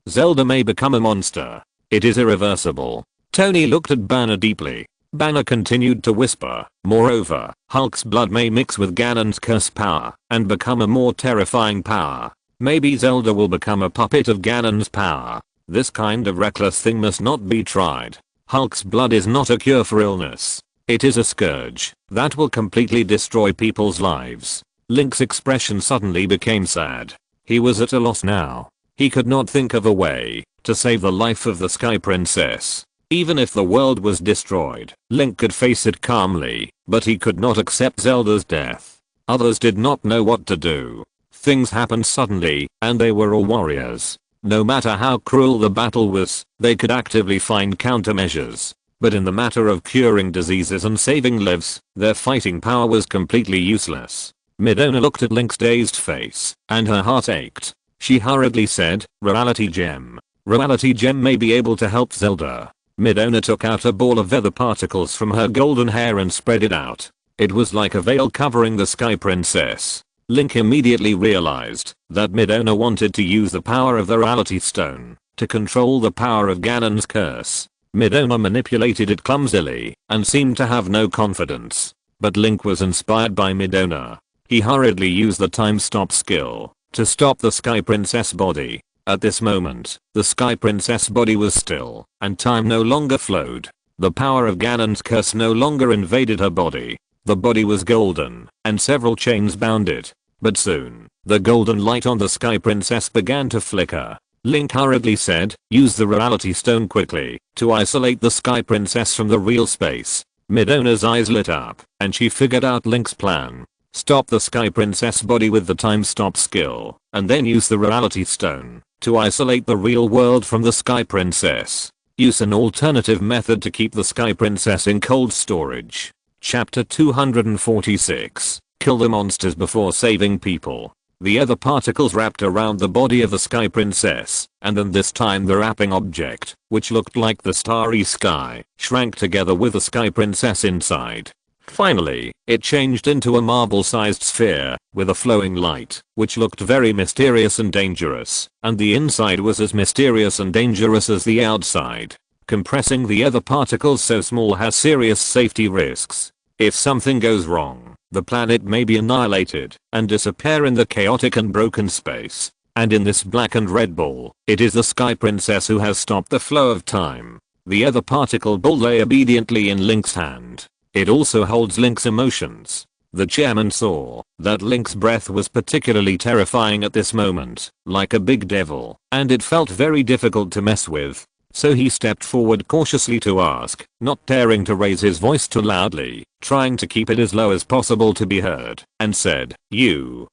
Zelda may become a monster. It is irreversible. Tony looked at Banner deeply. Banner continued to whisper, moreover, Hulk's blood may mix with Ganon's curse power and become a more terrifying power. Maybe Zelda will become a puppet of Ganon's power. This kind of reckless thing must not be tried. Hulk's blood is not a cure for illness. It is a scourge that will completely destroy people's lives. Link's expression suddenly became sad. He was at a loss now. He could not think of a way to save the life of the Sky Princess. Even if the world was destroyed, Link could face it calmly, but he could not accept Zelda's death. Others did not know what to do. Things happened suddenly, and they were all warriors. No matter how cruel the battle was, they could actively find countermeasures. But in the matter of curing diseases and saving lives, their fighting power was completely useless. Midona looked at Link's dazed face, and her heart ached. She hurriedly said, Reality Gem. Reality Gem may be able to help Zelda. Midona took out a ball of feather particles from her golden hair and spread it out. It was like a veil covering the Sky Princess. Link immediately realized that Midona wanted to use the power of the Reality Stone to control the power of Ganon's curse. Midona manipulated it clumsily and seemed to have no confidence. But Link was inspired by Midona. He hurriedly used the time stop skill to stop the Sky Princess body. At this moment, the Sky Princess body was still, and time no longer flowed. The power of Ganon's curse no longer invaded her body. The body was golden, and several chains bound it. But soon, the golden light on the Sky Princess began to flicker. Link hurriedly said, use the Reality Stone quickly to isolate the Sky Princess from the real space. Midona's eyes lit up, and she figured out Link's plan. Stop the Sky Princess body with the time stop skill, and then use the Reality Stone to isolate the real world from the Sky Princess. Use an alternative method to keep the Sky Princess in cold storage. Chapter 246. Kill the monsters before saving people. The other particles wrapped around the body of the Sky Princess, and then this time the wrapping object, which looked like the starry sky, shrank together with the Sky Princess inside. Finally, it changed into a marble-sized sphere, with a flowing light, which looked very mysterious and dangerous, and the inside was as mysterious and dangerous as the outside. Compressing the other particles so small has serious safety risks. If something goes wrong, the planet may be annihilated and disappear in the chaotic and broken space. And in this black and red ball, it is the Sky Princess who has stopped the flow of time. The other particle ball lay obediently in Link's hand. It also holds Link's emotions. The chairman saw that Link's breath was particularly terrifying at this moment, like a big devil, and it felt very difficult to mess with. So he stepped forward cautiously to ask, not daring to raise his voice too loudly, trying to keep it as low as possible to be heard, and said,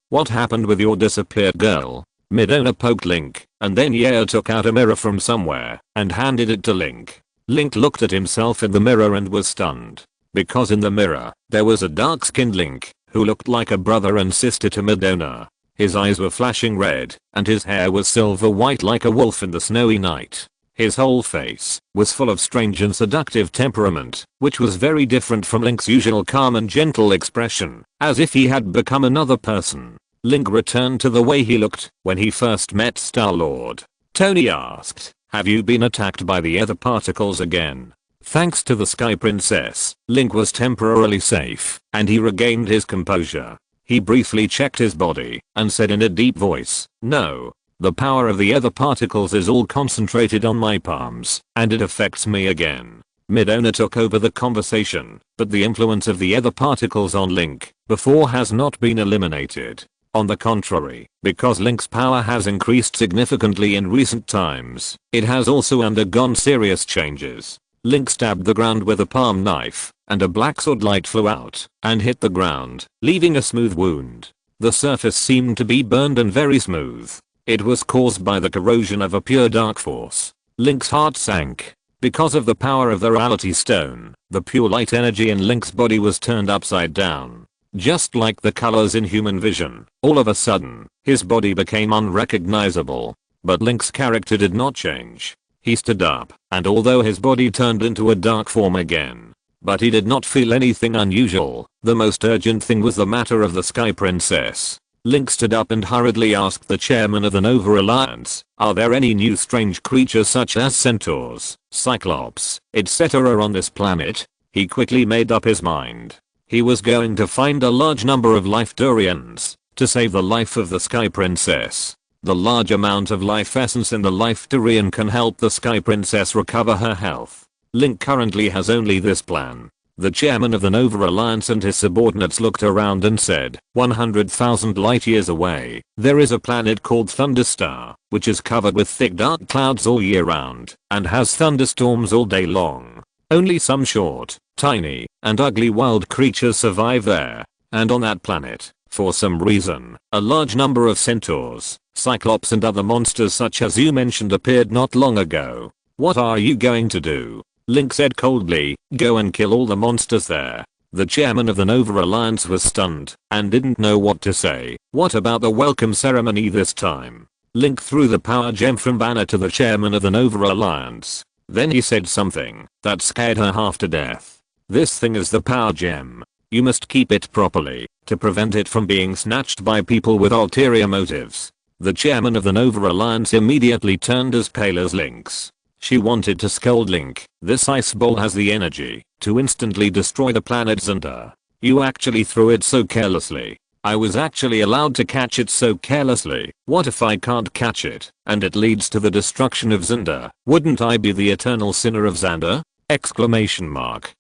what happened with your disappeared girl? Midona poked Link, and then Yaya took out a mirror from somewhere and handed it to Link. Link looked at himself in the mirror and was stunned. Because in the mirror, there was a dark-skinned Link, who looked like a brother and sister to Midona. His eyes were flashing red, and his hair was silver white like a wolf in the snowy night. His whole face was full of strange and seductive temperament, which was very different from Link's usual calm and gentle expression, as if he had become another person. Link returned to the way he looked when he first met Star-Lord. Tony asked, have you been attacked by the other particles again? Thanks to the Sky Princess, Link was temporarily safe, and he regained his composure. He briefly checked his body, and said in a deep voice, no. The power of the other particles is all concentrated on my palms, and it affects me again. Midona took over the conversation, but the influence of the other particles on Link before has not been eliminated. On the contrary, because Link's power has increased significantly in recent times, it has also undergone serious changes. Link stabbed the ground with a palm knife, and a black sword light flew out and hit the ground, leaving a smooth wound. The surface seemed to be burned and very smooth. It was caused by the corrosion of a pure dark force. Link's heart sank. Because of the power of the reality stone, the pure light energy in Link's body was turned upside down. Just like the colors in human vision, all of a sudden, his body became unrecognizable. But Link's character did not change. He stood up, and although his body turned into a dark form again, but he did not feel anything unusual. The most urgent thing was the matter of the Sky Princess. Link stood up and hurriedly asked the chairman of the Nova Alliance, are there any new strange creatures such as centaurs, cyclops, etc. on this planet? He quickly made up his mind. He was going to find a large number of life durians to save the life of the Sky Princess. The large amount of life essence in the life durian can help the Sky Princess recover her health. Link currently has only this plan. The chairman of the Nova Alliance and his subordinates looked around and said, 100,000 light years away, there is a planet called Thunderstar, which is covered with thick dark clouds all year round, and has thunderstorms all day long. Only some short, tiny, and ugly wild creatures survive there. And on that planet, for some reason, a large number of centaurs, cyclops and other monsters such as you mentioned appeared not long ago. What are you going to do? Link said coldly, go and kill all the monsters there. The chairman of the Nova Alliance was stunned and didn't know what to say. What about the welcome ceremony this time? Link threw the power gem from Banner to the chairman of the Nova Alliance. Then he said something that scared her half to death. This thing is the power gem. You must keep it properly to prevent it from being snatched by people with ulterior motives. The chairman of the Nova Alliance immediately turned as pale as Link's. She wanted to scold Link. This ice ball has the energy to instantly destroy the planet Zelda. You actually threw it so carelessly. I was actually allowed to catch it so carelessly. What if I can't catch it and it leads to the destruction of Zelda? Wouldn't I be the eternal sinner of Zelda? Exclamation mark.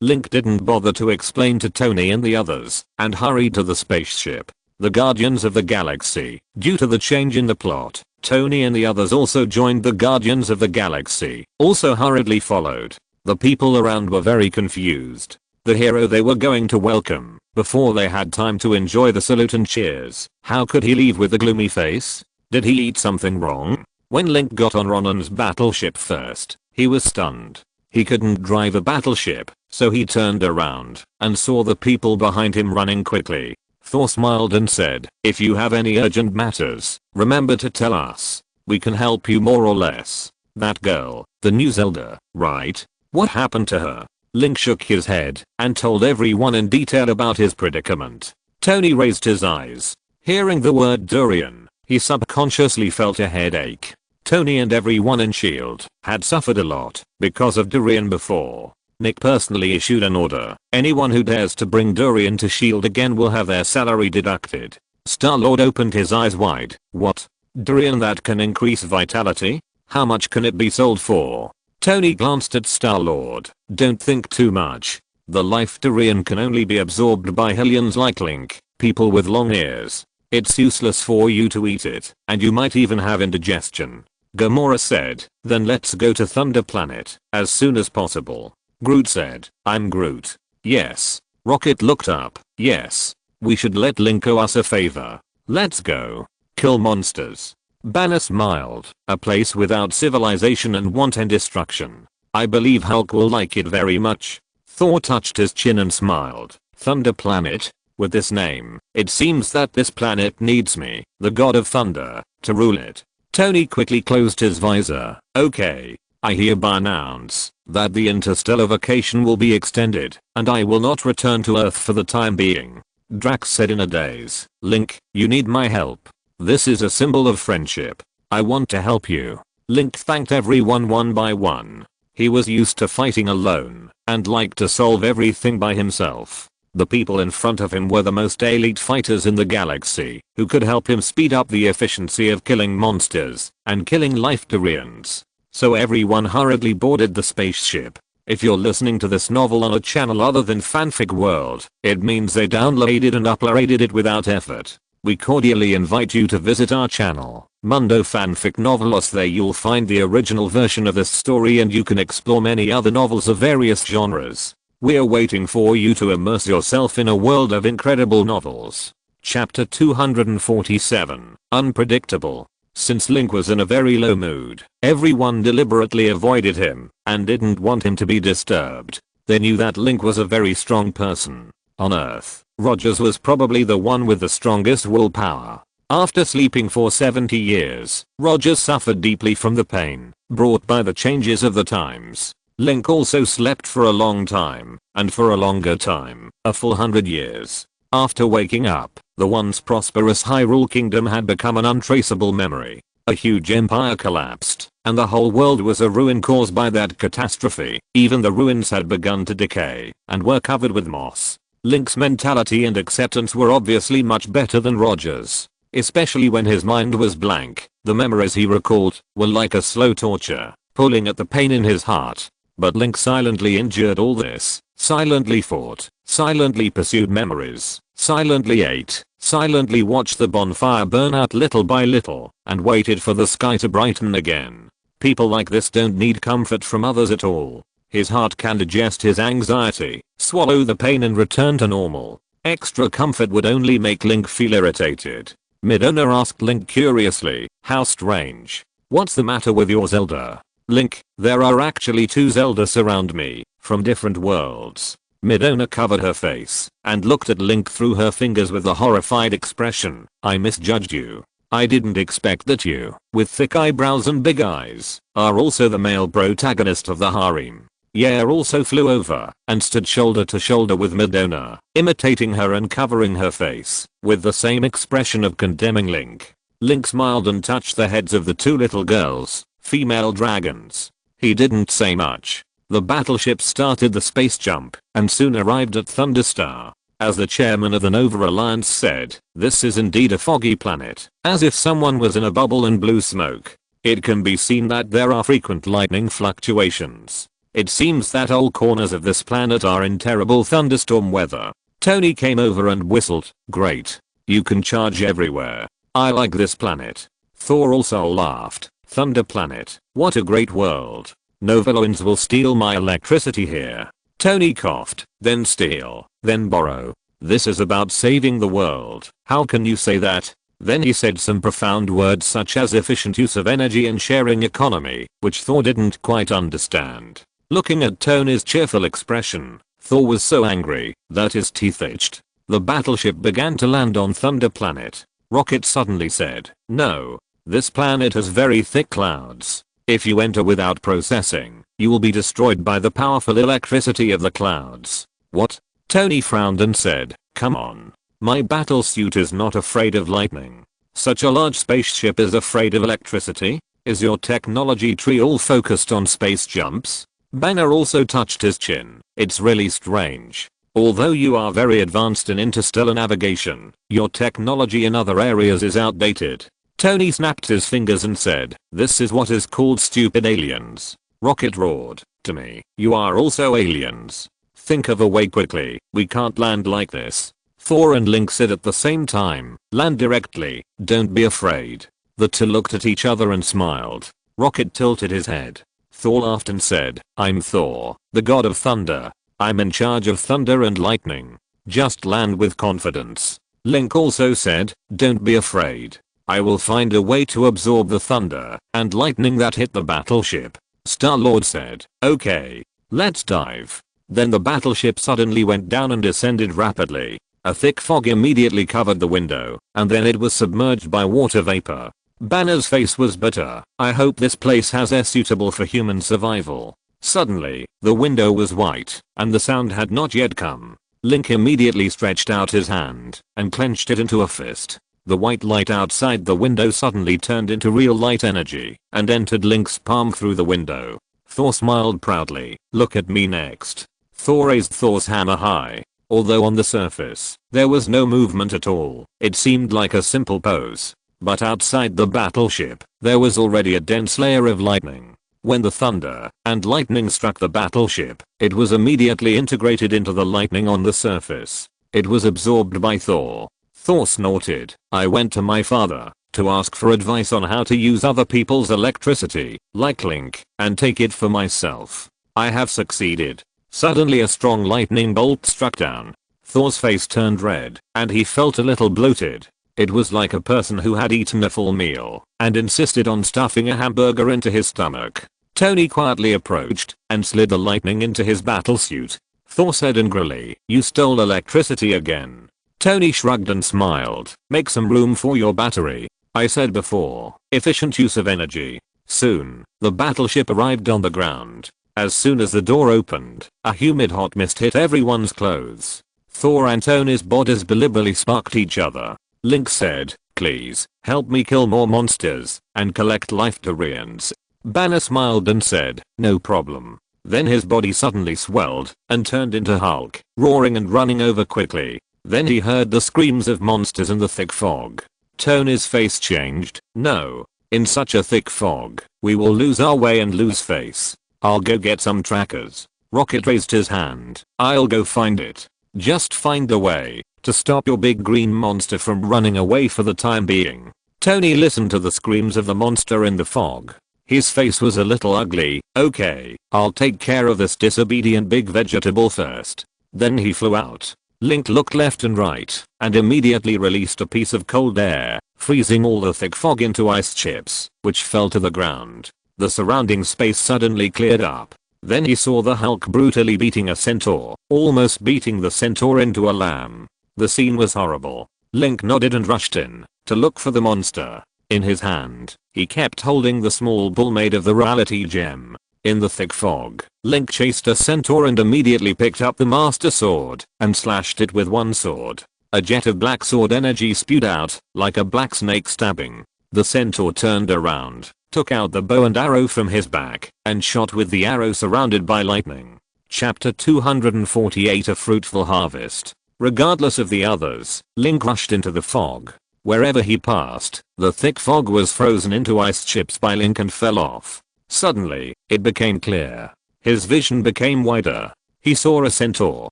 Link didn't bother to explain to Tony and the others and hurried to the spaceship. The Guardians of the Galaxy. Due to the change in the plot, Tony and the others also joined the Guardians of the Galaxy, also hurriedly followed. The people around were very confused. The hero they were going to welcome, before they had time to enjoy the salute and cheers. How could he leave with a gloomy face? Did he eat something wrong? When Link got on Ronan's battleship first, he was stunned. He couldn't drive a battleship, so he turned around and saw the people behind him running quickly. Thor smiled and said, if you have any urgent matters, remember to tell us. We can help you more or less. That girl, the new Zelda, right? What happened to her? Link shook his head and told everyone in detail about his predicament. Tony raised his eyes. Hearing the word durian, he subconsciously felt a headache. Tony and everyone in S.H.I.E.L.D. had suffered a lot because of durian before. Nick personally issued an order. Anyone who dares to bring durian to S.H.I.E.L.D. again will have their salary deducted. Star-Lord opened his eyes wide. What? Durian that can increase vitality? How much can it be sold for? Tony glanced at Star-Lord. Don't think too much. The life durian can only be absorbed by hellions like Link, people with long ears. It's useless for you to eat it, and you might even have indigestion. Gamora said, then let's go to Thunder Planet as soon as possible. Groot said, I'm Groot. Yes. Rocket looked up. Yes. We should let Link owe us a favor. Let's go. Kill monsters. Banner smiled. A place without civilization and wanton destruction. I believe Hulk will like it very much. Thor touched his chin and smiled. Thunder Planet? With this name, it seems that this planet needs me, the god of thunder, to rule it. Tony quickly closed his visor. Okay. I hereby announce that the interstellar vacation will be extended, and I will not return to Earth for the time being. Drax said in a daze. Link, you need my help. This is a symbol of friendship. I want to help you. Link thanked everyone one by one. He was used to fighting alone, and liked to solve everything by himself. The people in front of him were the most elite fighters in the galaxy, who could help him speed up the efficiency of killing monsters, and killing life durians. So everyone hurriedly boarded the spaceship. If you're listening to this novel on a channel other than Fanfic World, it means they downloaded and uploaded it without effort. We cordially invite you to visit our channel, Mundo Fanfic Novelos. There you'll find the original version of this story and you can explore many other novels of various genres. We're waiting for you to immerse yourself in a world of incredible novels. Chapter 247, Unpredictable. Since Link was in a very low mood, everyone deliberately avoided him and didn't want him to be disturbed. They knew that Link was a very strong person. On Earth, Rogers was probably the one with the strongest willpower. After sleeping for 70 years, Rogers suffered deeply from the pain brought by the changes of the times. Link also slept for a long time, and for a longer time, a full 100 years. After waking up, the once prosperous Hyrule Kingdom had become an untraceable memory. A huge empire collapsed, and the whole world was a ruin caused by that catastrophe. Even the ruins had begun to decay, and were covered with moss. Link's mentality and acceptance were obviously much better than Rogers. Especially when his mind was blank, the memories he recalled were like a slow torture, pulling at the pain in his heart. But Link silently endured all this, silently fought, silently pursued memories, silently ate, silently watched the bonfire burn out little by little, and waited for the sky to brighten again. People like this don't need comfort from others at all. His heart can digest his anxiety, swallow the pain and return to normal. Extra comfort would only make Link feel irritated. Midona asked Link curiously, "How strange. What's the matter with your Zelda?" "Link, there are actually two Zeldas around me, from different worlds." Midona covered her face and looked at Link through her fingers with a horrified expression. "I misjudged you. I didn't expect that you, with thick eyebrows and big eyes, are also the male protagonist of the harem." Yair also flew over and stood shoulder to shoulder with Midona, imitating her and covering her face with the same expression of condemning Link. Link smiled and touched the heads of the two little girls, female dragons. He didn't say much. The battleship started the space jump and soon arrived at Thunderstar. As the chairman of the Nova Alliance said, "This is indeed a foggy planet, as if someone was in a bubble and blew smoke. It can be seen that there are frequent lightning fluctuations. It seems that all corners of this planet are in terrible thunderstorm weather." Tony came over and whistled, "Great. You can charge everywhere. I like this planet." Thor also laughed, "Thunder planet, what a great world. Novaloans will steal my electricity here." Tony coughed, "Then steal, then borrow. This is about saving the world. How can you say that?" Then he said some profound words such as efficient use of energy and sharing economy, which Thor didn't quite understand. Looking at Tony's cheerful expression, Thor was so angry that his teeth itched. The battleship began to land on Thunder Planet. Rocket suddenly said, "No. This planet has very thick clouds. If you enter without processing, you will be destroyed by the powerful electricity of the clouds." "What?" Tony frowned and said, "Come on. My battle suit is not afraid of lightning. Such a large spaceship is afraid of electricity? Is your technology tree all focused on space jumps?" Banner also touched his chin. "It's really strange. Although you are very advanced in interstellar navigation, your technology in other areas is outdated." Tony snapped his fingers and said, "This is what is called stupid aliens." Rocket roared, "To me, you are also aliens. Think of a way quickly. We can't land like this." Thor and Link said at the same time, "Land directly. Don't be afraid." The two looked at each other and smiled. Rocket tilted his head. Thor laughed and said, "I'm Thor, the god of thunder. I'm in charge of thunder and lightning. Just land with confidence." Link also said, "Don't be afraid. I will find a way to absorb the thunder and lightning that hit the battleship." Star-Lord said, "Okay. Let's dive." Then the battleship suddenly went down and descended rapidly. A thick fog immediately covered the window, and then it was submerged by water vapor. Banner's face was bitter. "I hope this place has air suitable for human survival." Suddenly, the window was white, and the sound had not yet come. Link immediately stretched out his hand and clenched it into a fist. The white light outside the window suddenly turned into real light energy and entered Link's palm through the window. Thor smiled proudly. "Look at me next." Thor raised Thor's hammer high. Although on the surface, there was no movement at all. It seemed like a simple pose. But outside the battleship, there was already a dense layer of lightning. When the thunder and lightning struck the battleship, it was immediately integrated into the lightning on the surface. It was absorbed by Thor. Thor snorted. "I went to my father to ask for advice on how to use other people's electricity, like Link, and take it for myself. I have succeeded." Suddenly a strong lightning bolt struck down. Thor's face turned red, and he felt a little bloated. It was like a person who had eaten a full meal and insisted on stuffing a hamburger into his stomach. Tony quietly approached and slid the lightning into his battlesuit. Thor said angrily, "You stole electricity again." Tony shrugged and smiled. "Make some room for your battery. I said before, efficient use of energy." Soon, the battleship arrived on the ground. As soon as the door opened, a humid hot mist hit everyone's clothes. Thor and Tony's bodies deliberately sparked each other. Link said, "Please, help me kill more monsters and collect life Turians." Banner smiled and said, "No problem." Then his body suddenly swelled and turned into Hulk, roaring and running over quickly. Then he heard the screams of monsters in the thick fog. Tony's face changed. "No. In such a thick fog, we will lose our way and lose face. I'll go get some trackers." Rocket raised his hand. "I'll go find it. Just find a way to stop your big green monster from running away for the time being." Tony listened to the screams of the monster in the fog. His face was a little ugly. "Okay, I'll take care of this disobedient big vegetable first." Then he flew out. Link looked left and right and immediately released a piece of cold air, freezing all the thick fog into ice chips, which fell to the ground. The surrounding space suddenly cleared up. Then he saw the Hulk brutally beating a centaur, almost beating the centaur into a lamb. The scene was horrible. Link nodded and rushed in to look for the monster. In his hand, he kept holding the small bull made of the reality gem. In the thick fog, Link chased a centaur and immediately picked up the master sword and slashed it with one sword. A jet of black sword energy spewed out, like a black snake stabbing. The centaur turned around, took out the bow and arrow from his back, and shot with the arrow surrounded by lightning. Chapter 248 A Fruitful Harvest. Regardless of the others, Link rushed into the fog. Wherever he passed, the thick fog was frozen into ice chips by Link and fell off. Suddenly, it became clear. His vision became wider. He saw a centaur,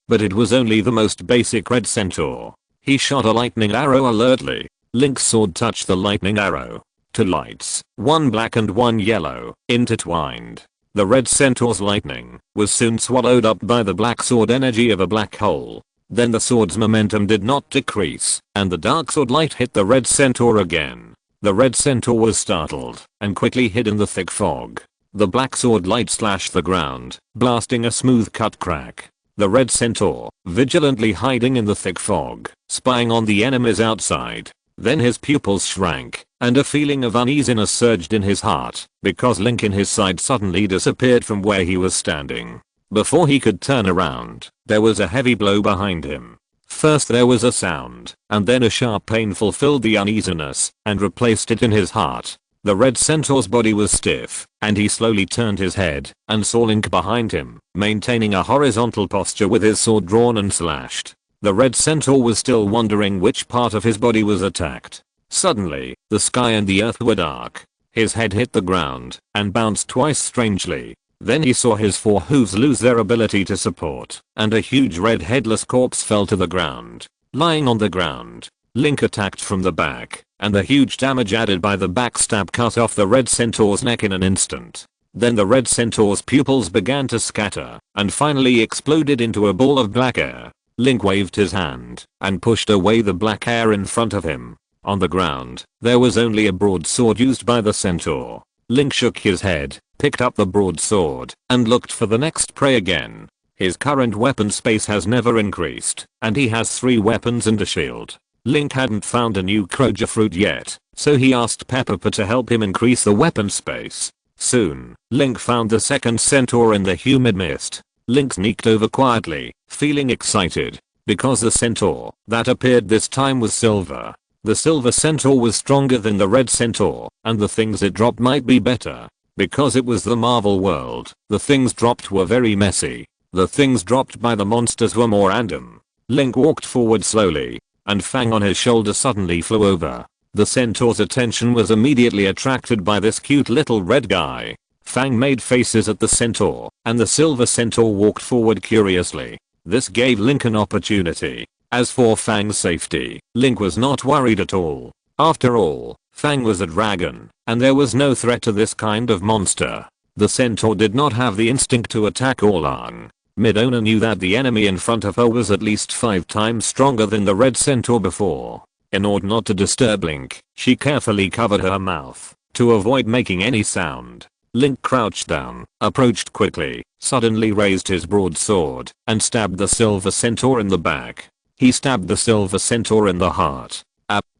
but it was only the most basic red centaur. He shot a lightning arrow alertly. Link's sword touched the lightning arrow. Two lights, one black and one yellow, intertwined. The red centaur's lightning was soon swallowed up by the black sword energy of a black hole. Then the sword's momentum did not decrease, and the dark sword light hit the red centaur again. The red centaur was startled and quickly hid in the thick fog. The black sword light slashed the ground, blasting a smooth cut crack. The red centaur, vigilantly hiding in the thick fog, spying on the enemies outside. Then his pupils shrank, and a feeling of uneasiness surged in his heart, because Link in his side suddenly disappeared from where he was standing. Before he could turn around, there was a heavy blow behind him. First there was a sound, and then a sharp pain fulfilled the uneasiness and replaced it in his heart. The red centaur's body was stiff, and he slowly turned his head and saw Link behind him, maintaining a horizontal posture with his sword drawn and slashed. The red centaur was still wondering which part of his body was attacked. Suddenly, the sky and the earth were dark. His head hit the ground and bounced twice strangely. Then he saw his four hooves lose their ability to support, and a huge red headless corpse fell to the ground. Lying on the ground, Link attacked from the back, and the huge damage added by the backstab cut off the red centaur's neck in an instant. Then the red centaur's pupils began to scatter, and finally exploded into a ball of black air. Link waved his hand, and pushed away the black air in front of him. On the ground, there was only a broadsword used by the centaur. Link shook his head, picked up the broadsword, and looked for the next prey again. His current weapon space has never increased, and he has 3 weapons and a shield. Link hadn't found a new Kroja fruit yet, so he asked Pepper to help him increase the weapon space. Soon, Link found the second centaur in the humid mist. Link sneaked over quietly, feeling excited, because the centaur that appeared this time was silver. The silver centaur was stronger than the red centaur, and the things it dropped might be better. Because it was the Marvel world, the things dropped were very messy. The things dropped by the monsters were more random. Link walked forward slowly, and Fang on his shoulder suddenly flew over. The centaur's attention was immediately attracted by this cute little red guy. Fang made faces at the centaur, and the silver centaur walked forward curiously. This gave Link an opportunity. As for Fang's safety, Link was not worried at all. After all, Fang was a dragon, and there was no threat to this kind of monster. The centaur did not have the instinct to attack Oolong. Midona knew that the enemy in front of her was at least 5 times stronger than the red centaur before. In order not to disturb Link, she carefully covered her mouth to avoid making any sound. Link crouched down, approached quickly, suddenly raised his broadsword, and stabbed the silver centaur in the back. He stabbed the silver centaur in the heart.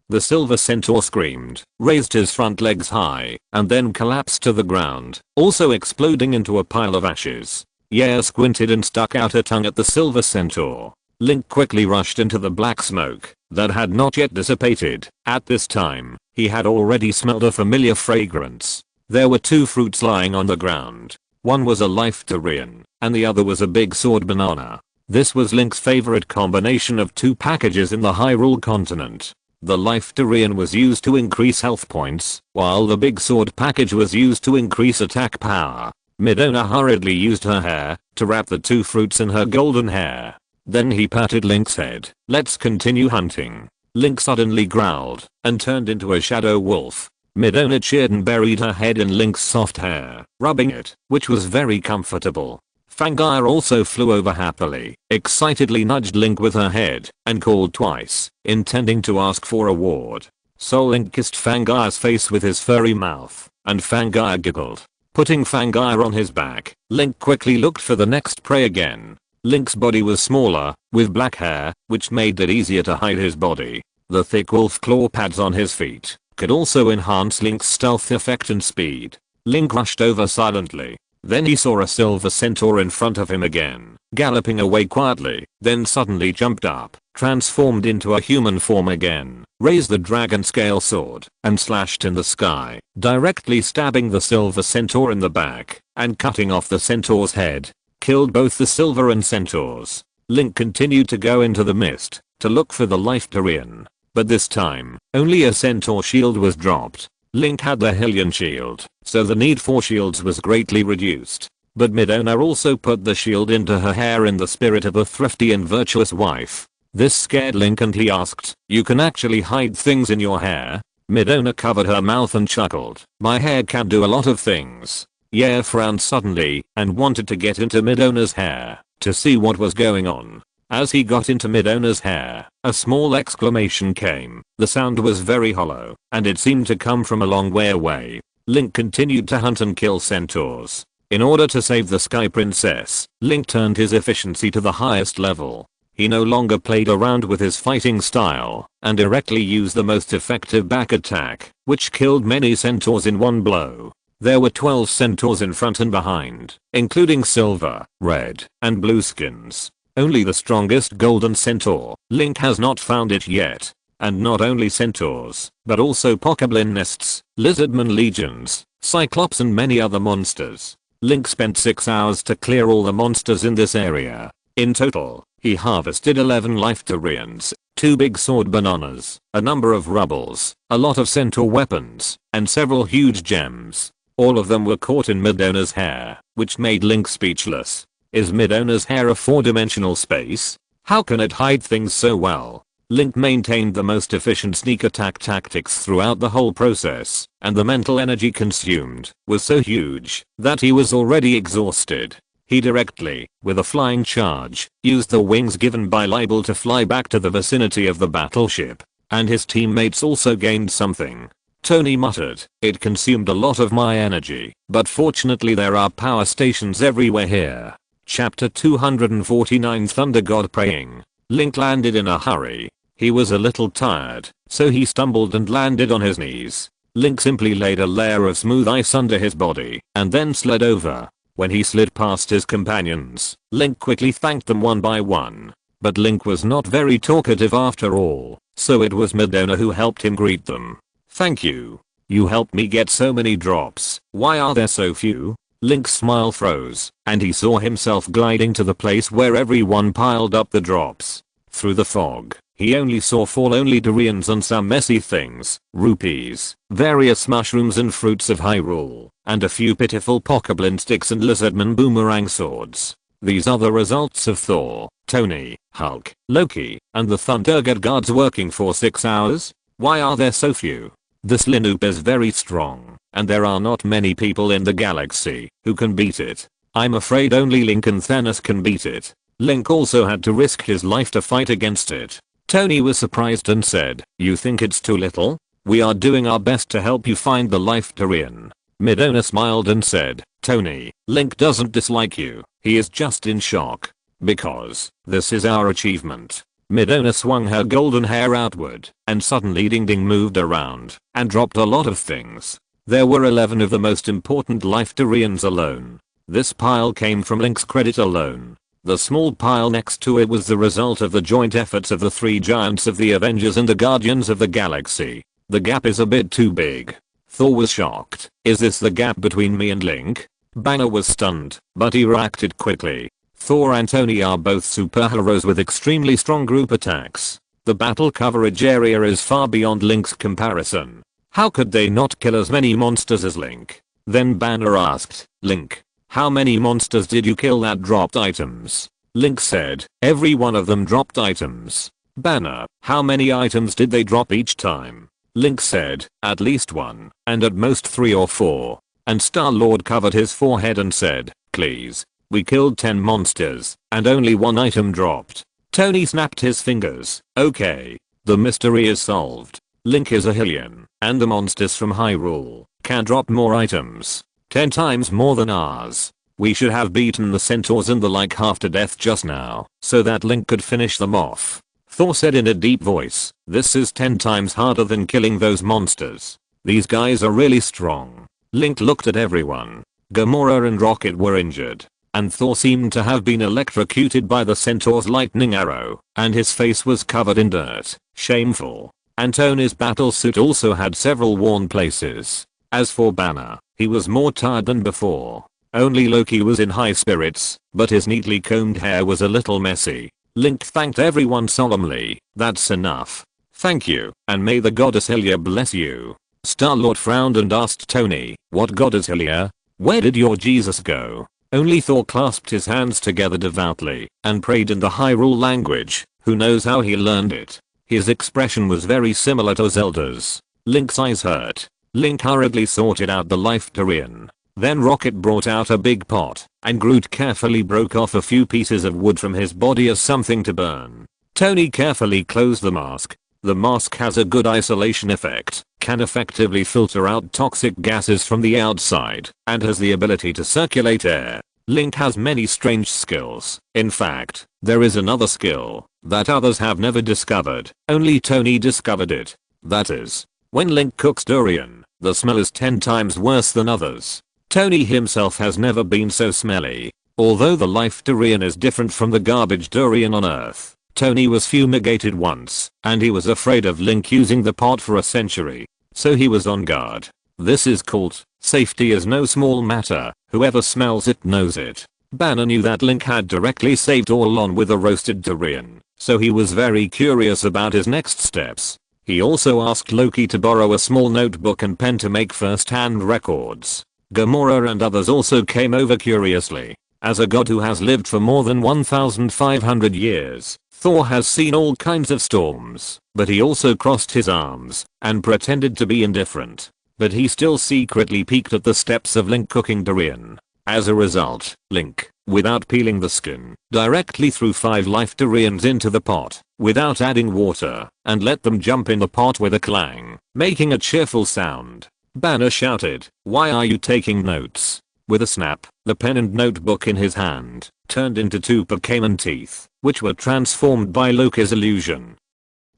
The silver centaur screamed, raised his front legs high, and then collapsed to the ground, also exploding into a pile of ashes. Yair squinted and stuck out her tongue at the silver centaur. Link quickly rushed into the black smoke that had not yet dissipated. At this time, he had already smelled a familiar fragrance. There were two fruits lying on the ground. One was a life durian, and the other was a big sword banana. This was Link's favorite combination of two packages in the Hyrule continent. The life durian was used to increase health points, while the big sword package was used to increase attack power. Midona hurriedly used her hair to wrap the two fruits in her golden hair. Then he patted Link's head. Let's continue hunting. Link suddenly growled and turned into a shadow wolf. Midona cheered and buried her head in Link's soft hair, rubbing it, which was very comfortable. Fangire also flew over happily, excitedly nudged Link with her head, and called twice, intending to ask for a reward. So Link kissed Fangire's face with his furry mouth, and Fangire giggled. Putting Fangire on his back, Link quickly looked for the next prey again. Link's body was smaller, with black hair, which made it easier to hide his body. The thick wolf claw pads on his feet could also enhance Link's stealth effect and speed. Link rushed over silently. Then he saw a silver centaur in front of him again, galloping away quietly, then suddenly jumped up, transformed into a human form again, raised the dragon scale sword, and slashed in the sky, directly stabbing the silver centaur in the back, and cutting off the centaur's head. Killed both the silver and centaurs. Link continued to go into the mist to look for the life durian, but this time, only a centaur shield was dropped. Link had the Hylian shield, so the need for shields was greatly reduced. But Midona also put the shield into her hair in the spirit of a thrifty and virtuous wife. This scared Link and he asked, "You can actually hide things in your hair?" Midona covered her mouth and chuckled, "My hair can do a lot of things." Yair frowned suddenly and wanted to get into Midona's hair to see what was going on. As he got into Midona's hair, a small exclamation came. The sound was very hollow, and it seemed to come from a long way away. Link continued to hunt and kill centaurs. In order to save the Sky Princess, Link turned his efficiency to the highest level. He no longer played around with his fighting style, and directly used the most effective back attack, which killed many centaurs in one blow. There were 12 centaurs in front and behind, including silver, red, and blue skins. Only the strongest golden centaur. Link has not found it yet. And not only centaurs, but also pokeblin nests, lizardman legions, cyclops and many other monsters. Link spent 6 hours to clear all the monsters in this area. In total, he harvested 11 life durians, 2 big sword bananas, a number of rubbles, a lot of centaur weapons, and several huge gems. All of them were caught in Midona's hair, which made Link speechless. Is Midona's hair a 4-dimensional space? How can it hide things so well? Link maintained the most efficient sneak attack tactics throughout the whole process, and the mental energy consumed was so huge that he was already exhausted. He directly, with a flying charge, used the wings given by Libel to fly back to the vicinity of the battleship, and his teammates also gained something. Tony muttered, "It consumed a lot of my energy, but fortunately there are power stations everywhere here." Chapter 249 Thunder God Praying. Link landed in a hurry. He was a little tired, so he stumbled and landed on his knees. Link simply laid a layer of smooth ice under his body, and then slid over. When he slid past his companions, Link quickly thanked them one by one. But Link was not very talkative after all, so it was Midona who helped him greet them. "Thank you. You helped me get so many drops. Why are there so few?" Link's smile froze, and he saw himself gliding to the place where everyone piled up the drops. Through the fog, he only saw 4 lonely durians and some messy things, rupees, various mushrooms and fruits of Hyrule, and a few pitiful pokeblin sticks and lizardman boomerang swords. These are the results of Thor, Tony, Hulk, Loki, and the Thunder God guards working for 6 hours? Why are there so few? This Linoop is very strong, and there are not many people in the galaxy who can beat it. I'm afraid only Link and Thanos can beat it. Link also had to risk his life to fight against it. Tony was surprised and said, "You think it's too little? We are doing our best to help you find the life Durian." Midona smiled and said, "Tony, Link doesn't dislike you, he is just in shock. Because this is our achievement." Midona swung her golden hair outward, and suddenly Ding Ding moved around and dropped a lot of things. There were 11 of the most important life Durians alone. This pile came from Link's credit alone. The small pile next to it was the result of the joint efforts of the 3 giants of the Avengers and the Guardians of the Galaxy. The gap is a bit too big. Thor was shocked. "Is this the gap between me and Link?" Banner was stunned, but he reacted quickly. Thor and Tony are both superheroes with extremely strong group attacks. The battle coverage area is far beyond Link's comparison. How could they not kill as many monsters as Link? Then Banner asked, "Link, how many monsters did you kill that dropped items?" Link said, "Every one of them dropped items." Banner, "How many items did they drop each time?" Link said, "At least 1, and at most 3 or 4. And Star-Lord covered his forehead and said, "Please, we killed 10 monsters, and only 1 item dropped." Tony snapped his fingers. "Okay. The mystery is solved. Link is a Hylian, and the monsters from Hyrule can drop more items. 10 times more than ours. We should have beaten the centaurs and the like half to death just now, so that Link could finish them off." Thor said in a deep voice, "This is 10 times harder than killing those monsters. These guys are really strong." Link looked at everyone. Gamora and Rocket were injured, and Thor seemed to have been electrocuted by the centaur's lightning arrow, and his face was covered in dirt. Shameful. And Tony's battle suit also had several worn places. As for Banner, he was more tired than before. Only Loki was in high spirits, but his neatly combed hair was a little messy. Link thanked everyone solemnly. "That's enough. Thank you, and may the goddess Hylia bless you." Star-Lord frowned and asked Tony, "What goddess Hylia? Where did your Jesus go?" Only Thor clasped his hands together devoutly and prayed in the Hyrule language. Who knows how he learned it? His expression was very similar to Zelda's. Link's eyes hurt. Link hurriedly sorted out the life Durian. Then Rocket brought out a big pot, and Groot carefully broke off a few pieces of wood from his body as something to burn. Tony carefully closed the mask. The mask has a good isolation effect, can effectively filter out toxic gases from the outside, and has the ability to circulate air. Link has many strange skills. In fact, there is another skill that others have never discovered. Only Tony discovered it. That is, when Link cooks durian, the smell is 10 times worse than others. Tony himself has never been so smelly. Although the life durian is different from the garbage durian on Earth, Tony was fumigated once, and he was afraid of Link using the pot for a century. So he was on guard. This is called, safety is no small matter, whoever smells it knows it. Banner knew that Link had directly saved Orlon with a roasted durian, so he was very curious about his next steps. He also asked Loki to borrow a small notebook and pen to make first-hand records. Gamora and others also came over curiously. As a god who has lived for more than 1,500 years, Thor has seen all kinds of storms, but he also crossed his arms and pretended to be indifferent. But he still secretly peeked at the steps of Link cooking durian. As a result, Link, without peeling the skin, directly threw 5 life durians into the pot, without adding water, and let them jump in the pot with a clang, making a cheerful sound. Banner shouted, "Why are you taking notes?" With a snap, the pen and notebook in his hand turned into 2 Pokemon teeth, which were transformed by Loki's illusion.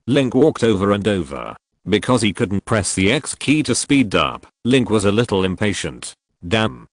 Link walked over and over. Because he couldn't press the X key to speed up, Link was a little impatient. Damn.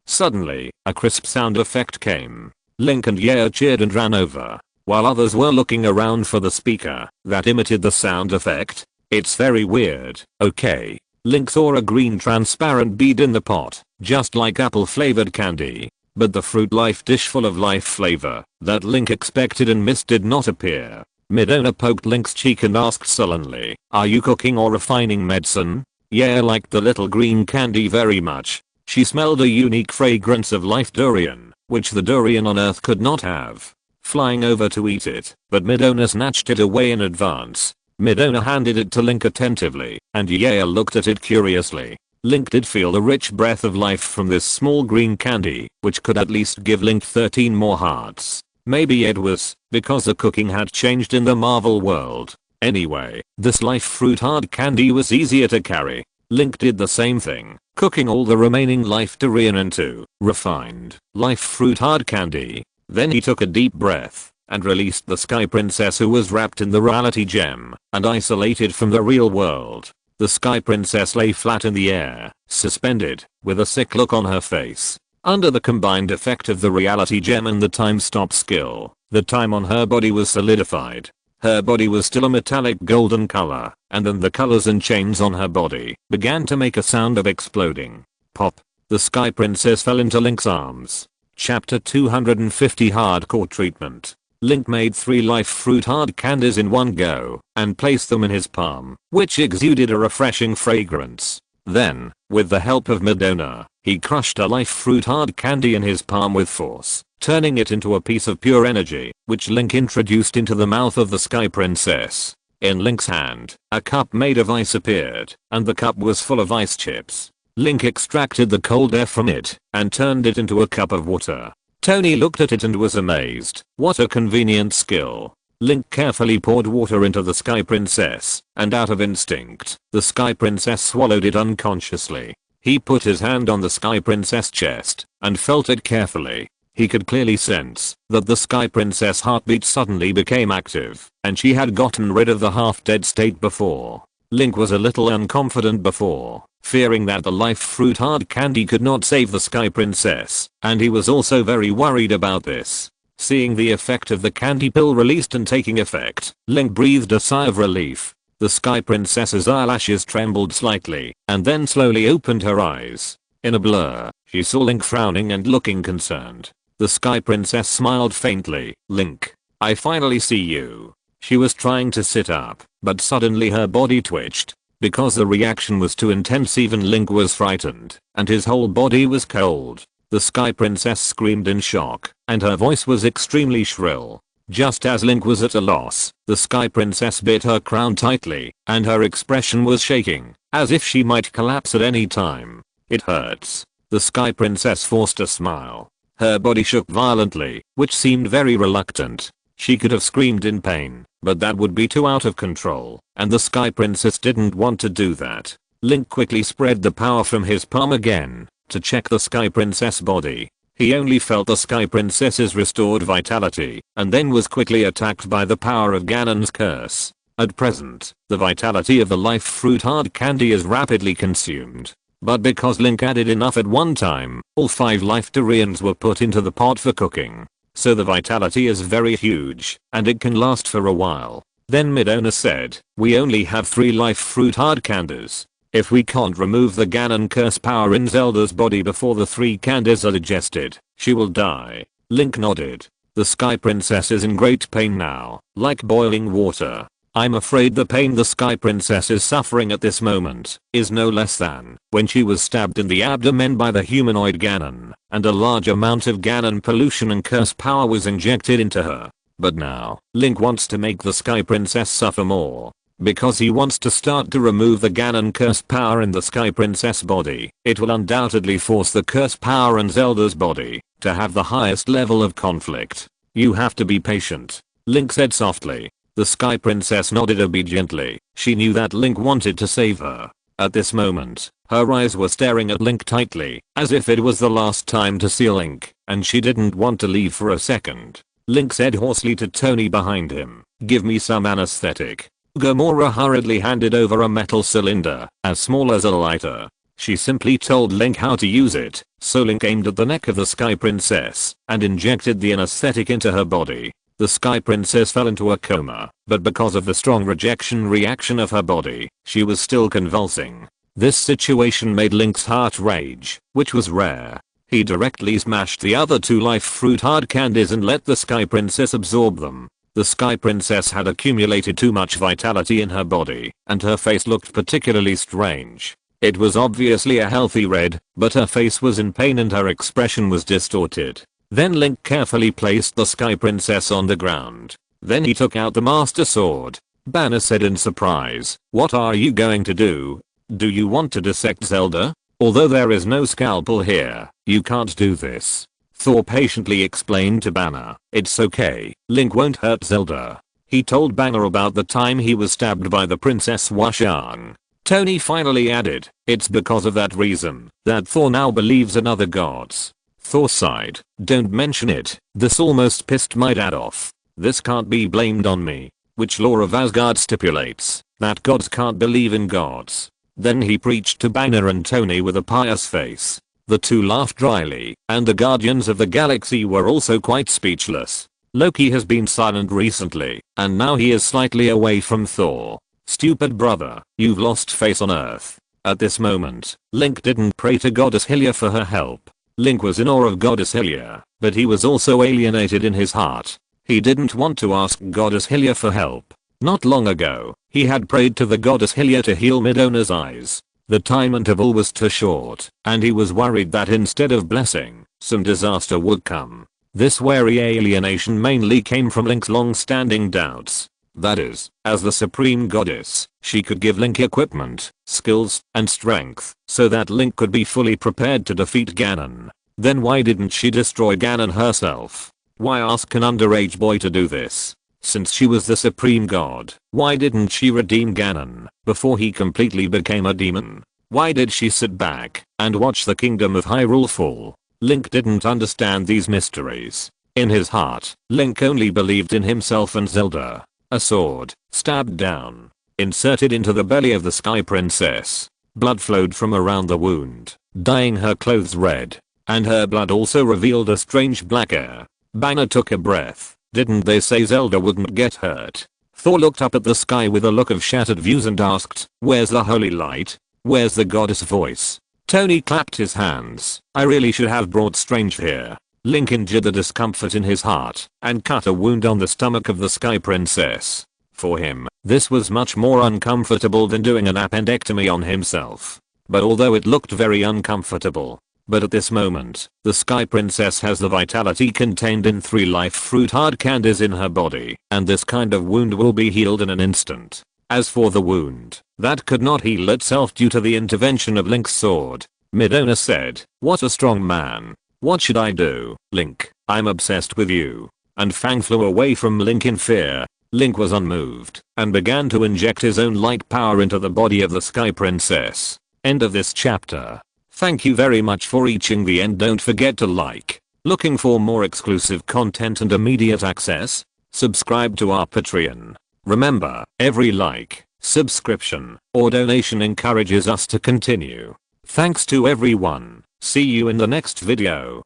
Suddenly, a crisp sound effect came. Link and Yaya cheered and ran over, while others were looking around for the speaker that imitated the sound effect. It's very weird. Okay. Link saw a green transparent bead in the pot, just like apple flavored candy. But the fruit life dish full of life flavor that Link expected and missed did not appear. Midona poked Link's cheek and asked sullenly, "Are you cooking or refining medicine?" Yaya liked the little green candy very much. She smelled a unique fragrance of life durian, which the durian on Earth could not have. Flying over to eat it, but Midona snatched it away in advance. Midona handed it to Link attentively, and Yaya looked at it curiously. Link did feel the rich breath of life from this small green candy, which could at least give Link 13 more hearts. Maybe it was because the cooking had changed in the Marvel world. Anyway, this life fruit hard candy was easier to carry. Link did the same thing, cooking all the remaining life durian into refined life fruit hard candy. Then he took a deep breath and released the Sky Princess, who was wrapped in the reality gem and isolated from the real world. The Sky Princess lay flat in the air, suspended, with a sick look on her face. Under the combined effect of the reality gem and the time stop skill, the time on her body was solidified. Her body was still a metallic golden color, and then the colors and chains on her body began to make a sound of exploding. Pop. The Sky Princess fell into Link's arms. Chapter 250 Hardcore Treatment. Link made 3 life fruit hard candies in one go and placed them in his palm, which exuded a refreshing fragrance. Then, with the help of Madonna, he crushed a life fruit hard candy in his palm with force, turning it into a piece of pure energy, which Link introduced into the mouth of the Sky Princess. In Link's hand, a cup made of ice appeared, and the cup was full of ice chips. Link extracted the cold air from it and turned it into a cup of water. Tony looked at it and was amazed. What a convenient skill. Link carefully poured water into the Sky Princess, and out of instinct, the Sky Princess swallowed it unconsciously. He put his hand on the Sky Princess chest and felt it carefully. He could clearly sense that the Sky Princess heartbeat suddenly became active, and she had gotten rid of the half-dead state before. Link was a little unconfident before, fearing that the life fruit hard candy could not save the Sky Princess, and he was also very worried about this. Seeing the effect of the candy pill released and taking effect, Link breathed a sigh of relief. The Sky Princess's eyelashes trembled slightly, and then slowly opened her eyes. In a blur, she saw Link frowning and looking concerned. The Sky Princess smiled faintly. "Link, I finally see you." She was trying to sit up, but suddenly her body twitched. Because the reaction was too intense, even Link was frightened, and his whole body was cold. The Sky Princess screamed in shock, and her voice was extremely shrill. Just as Link was at a loss, the Sky Princess bit her crown tightly, and her expression was shaking, as if she might collapse at any time. "It hurts." The Sky Princess forced a smile. Her body shook violently, which seemed very reluctant. She could have screamed in pain, but that would be too out of control, and the Sky Princess didn't want to do that. Link quickly spread the power from his palm again to check the Sky Princess body. He only felt the Sky Princess's restored vitality, and then was quickly attacked by the power of Ganon's curse. At present, the vitality of the life fruit hard candy is rapidly consumed. But because Link added enough at one time, all 5 life durians were put into the pot for cooking. So the vitality is very huge, and it can last for a while. Then Madonna said, "We only have 3 life fruit hard candies. If we can't remove the Ganon curse power in Zelda's body before the 3 candies are digested, she will die." Link nodded. The Sky Princess is in great pain now, like boiling water. I'm afraid the pain the Sky Princess is suffering at this moment is no less than when she was stabbed in the abdomen by the humanoid Ganon, and a large amount of Ganon pollution and curse power was injected into her. But now, Link wants to make the Sky Princess suffer more. Because he wants to start to remove the Ganon curse power in the Sky Princess body. It will undoubtedly force the curse power in Zelda's body to have the highest level of conflict. "You have to be patient," Link said softly. The Sky Princess nodded obediently. She knew that Link wanted to save her. At this moment, her eyes were staring at Link tightly, as if it was the last time to see Link, and she didn't want to leave for a second. Link said hoarsely to Tony behind him, "Give me some anesthetic." Gamora hurriedly handed over a metal cylinder, as small as a lighter. She simply told Link how to use it, so Link aimed at the neck of the Sky Princess and injected the anesthetic into her body. The Sky Princess fell into a coma, but because of the strong rejection reaction of her body, she was still convulsing. This situation made Link's heart rage, which was rare. He directly smashed the other 2 life fruit hard candies and let the Sky Princess absorb them. The Sky Princess had accumulated too much vitality in her body, and her face looked particularly strange. It was obviously a healthy red, but her face was in pain and her expression was distorted. Then Link carefully placed the Sky Princess on the ground. Then he took out the Master Sword. Banner said in surprise, "What are you going to do? Do you want to dissect Zelda? Although there is no scalpel here, you can't do this." Thor patiently explained to Banner, "It's okay, Link won't hurt Zelda." He told Banner about the time he was stabbed by the Princess Washang. Tony finally added, "It's because of that reason that Thor now believes in other gods." Thor sighed, "Don't mention it, this almost pissed my dad off. This can't be blamed on me. Which law of Asgard stipulates that gods can't believe in gods?" Then he preached to Banner and Tony with a pious face. The two laughed dryly, and the Guardians of the Galaxy were also quite speechless. Loki has been silent recently, and now he is slightly away from Thor. "Stupid brother, you've lost face on Earth." At this moment, Link didn't pray to Goddess Hylia for her help. Link was in awe of Goddess Hylia, but he was also alienated in his heart. He didn't want to ask Goddess Hylia for help. Not long ago, he had prayed to the Goddess Hylia to heal Midona's eyes. The time interval was too short, and he was worried that instead of blessing, some disaster would come. This wary alienation mainly came from Link's long-standing doubts. That is, as the supreme goddess, she could give Link equipment, skills, and strength, so that Link could be fully prepared to defeat Ganon. Then why didn't she destroy Ganon herself? Why ask an underage boy to do this? Since she was the supreme god, why didn't she redeem Ganon before he completely became a demon? Why did she sit back and watch the kingdom of Hyrule fall? Link didn't understand these mysteries. In his heart, Link only believed in himself and Zelda. A sword, stabbed down, inserted into the belly of the Sky Princess. Blood flowed from around the wound, dyeing her clothes red, and her blood also revealed a strange black air. Banner took a breath. Didn't they say Zelda wouldn't get hurt? Thor looked up at the sky with a look of shattered views and asked, "Where's the holy light? Where's the goddess voice?" Tony clapped his hands. "I really should have brought Strange here." Link endured the discomfort in his heart and cut a wound on the stomach of the Sky Princess. For him, this was much more uncomfortable than doing an appendectomy on himself. But although it looked very uncomfortable, but at this moment, the Sky Princess has the vitality contained in 3 life fruit hard candies in her body, and this kind of wound will be healed in an instant. As for the wound, that could not heal itself due to the intervention of Link's sword. Midona said, "What a strong man. What should I do, Link? I'm obsessed with you." And Fang flew away from Link in fear. Link was unmoved and began to inject his own light power into the body of the Sky Princess. End of this chapter. Thank you very much for reaching the end. Don't forget to like. Looking for more exclusive content and immediate access? Subscribe to our Patreon. Remember, every like, subscription, or donation encourages us to continue. Thanks to everyone. See you in the next video.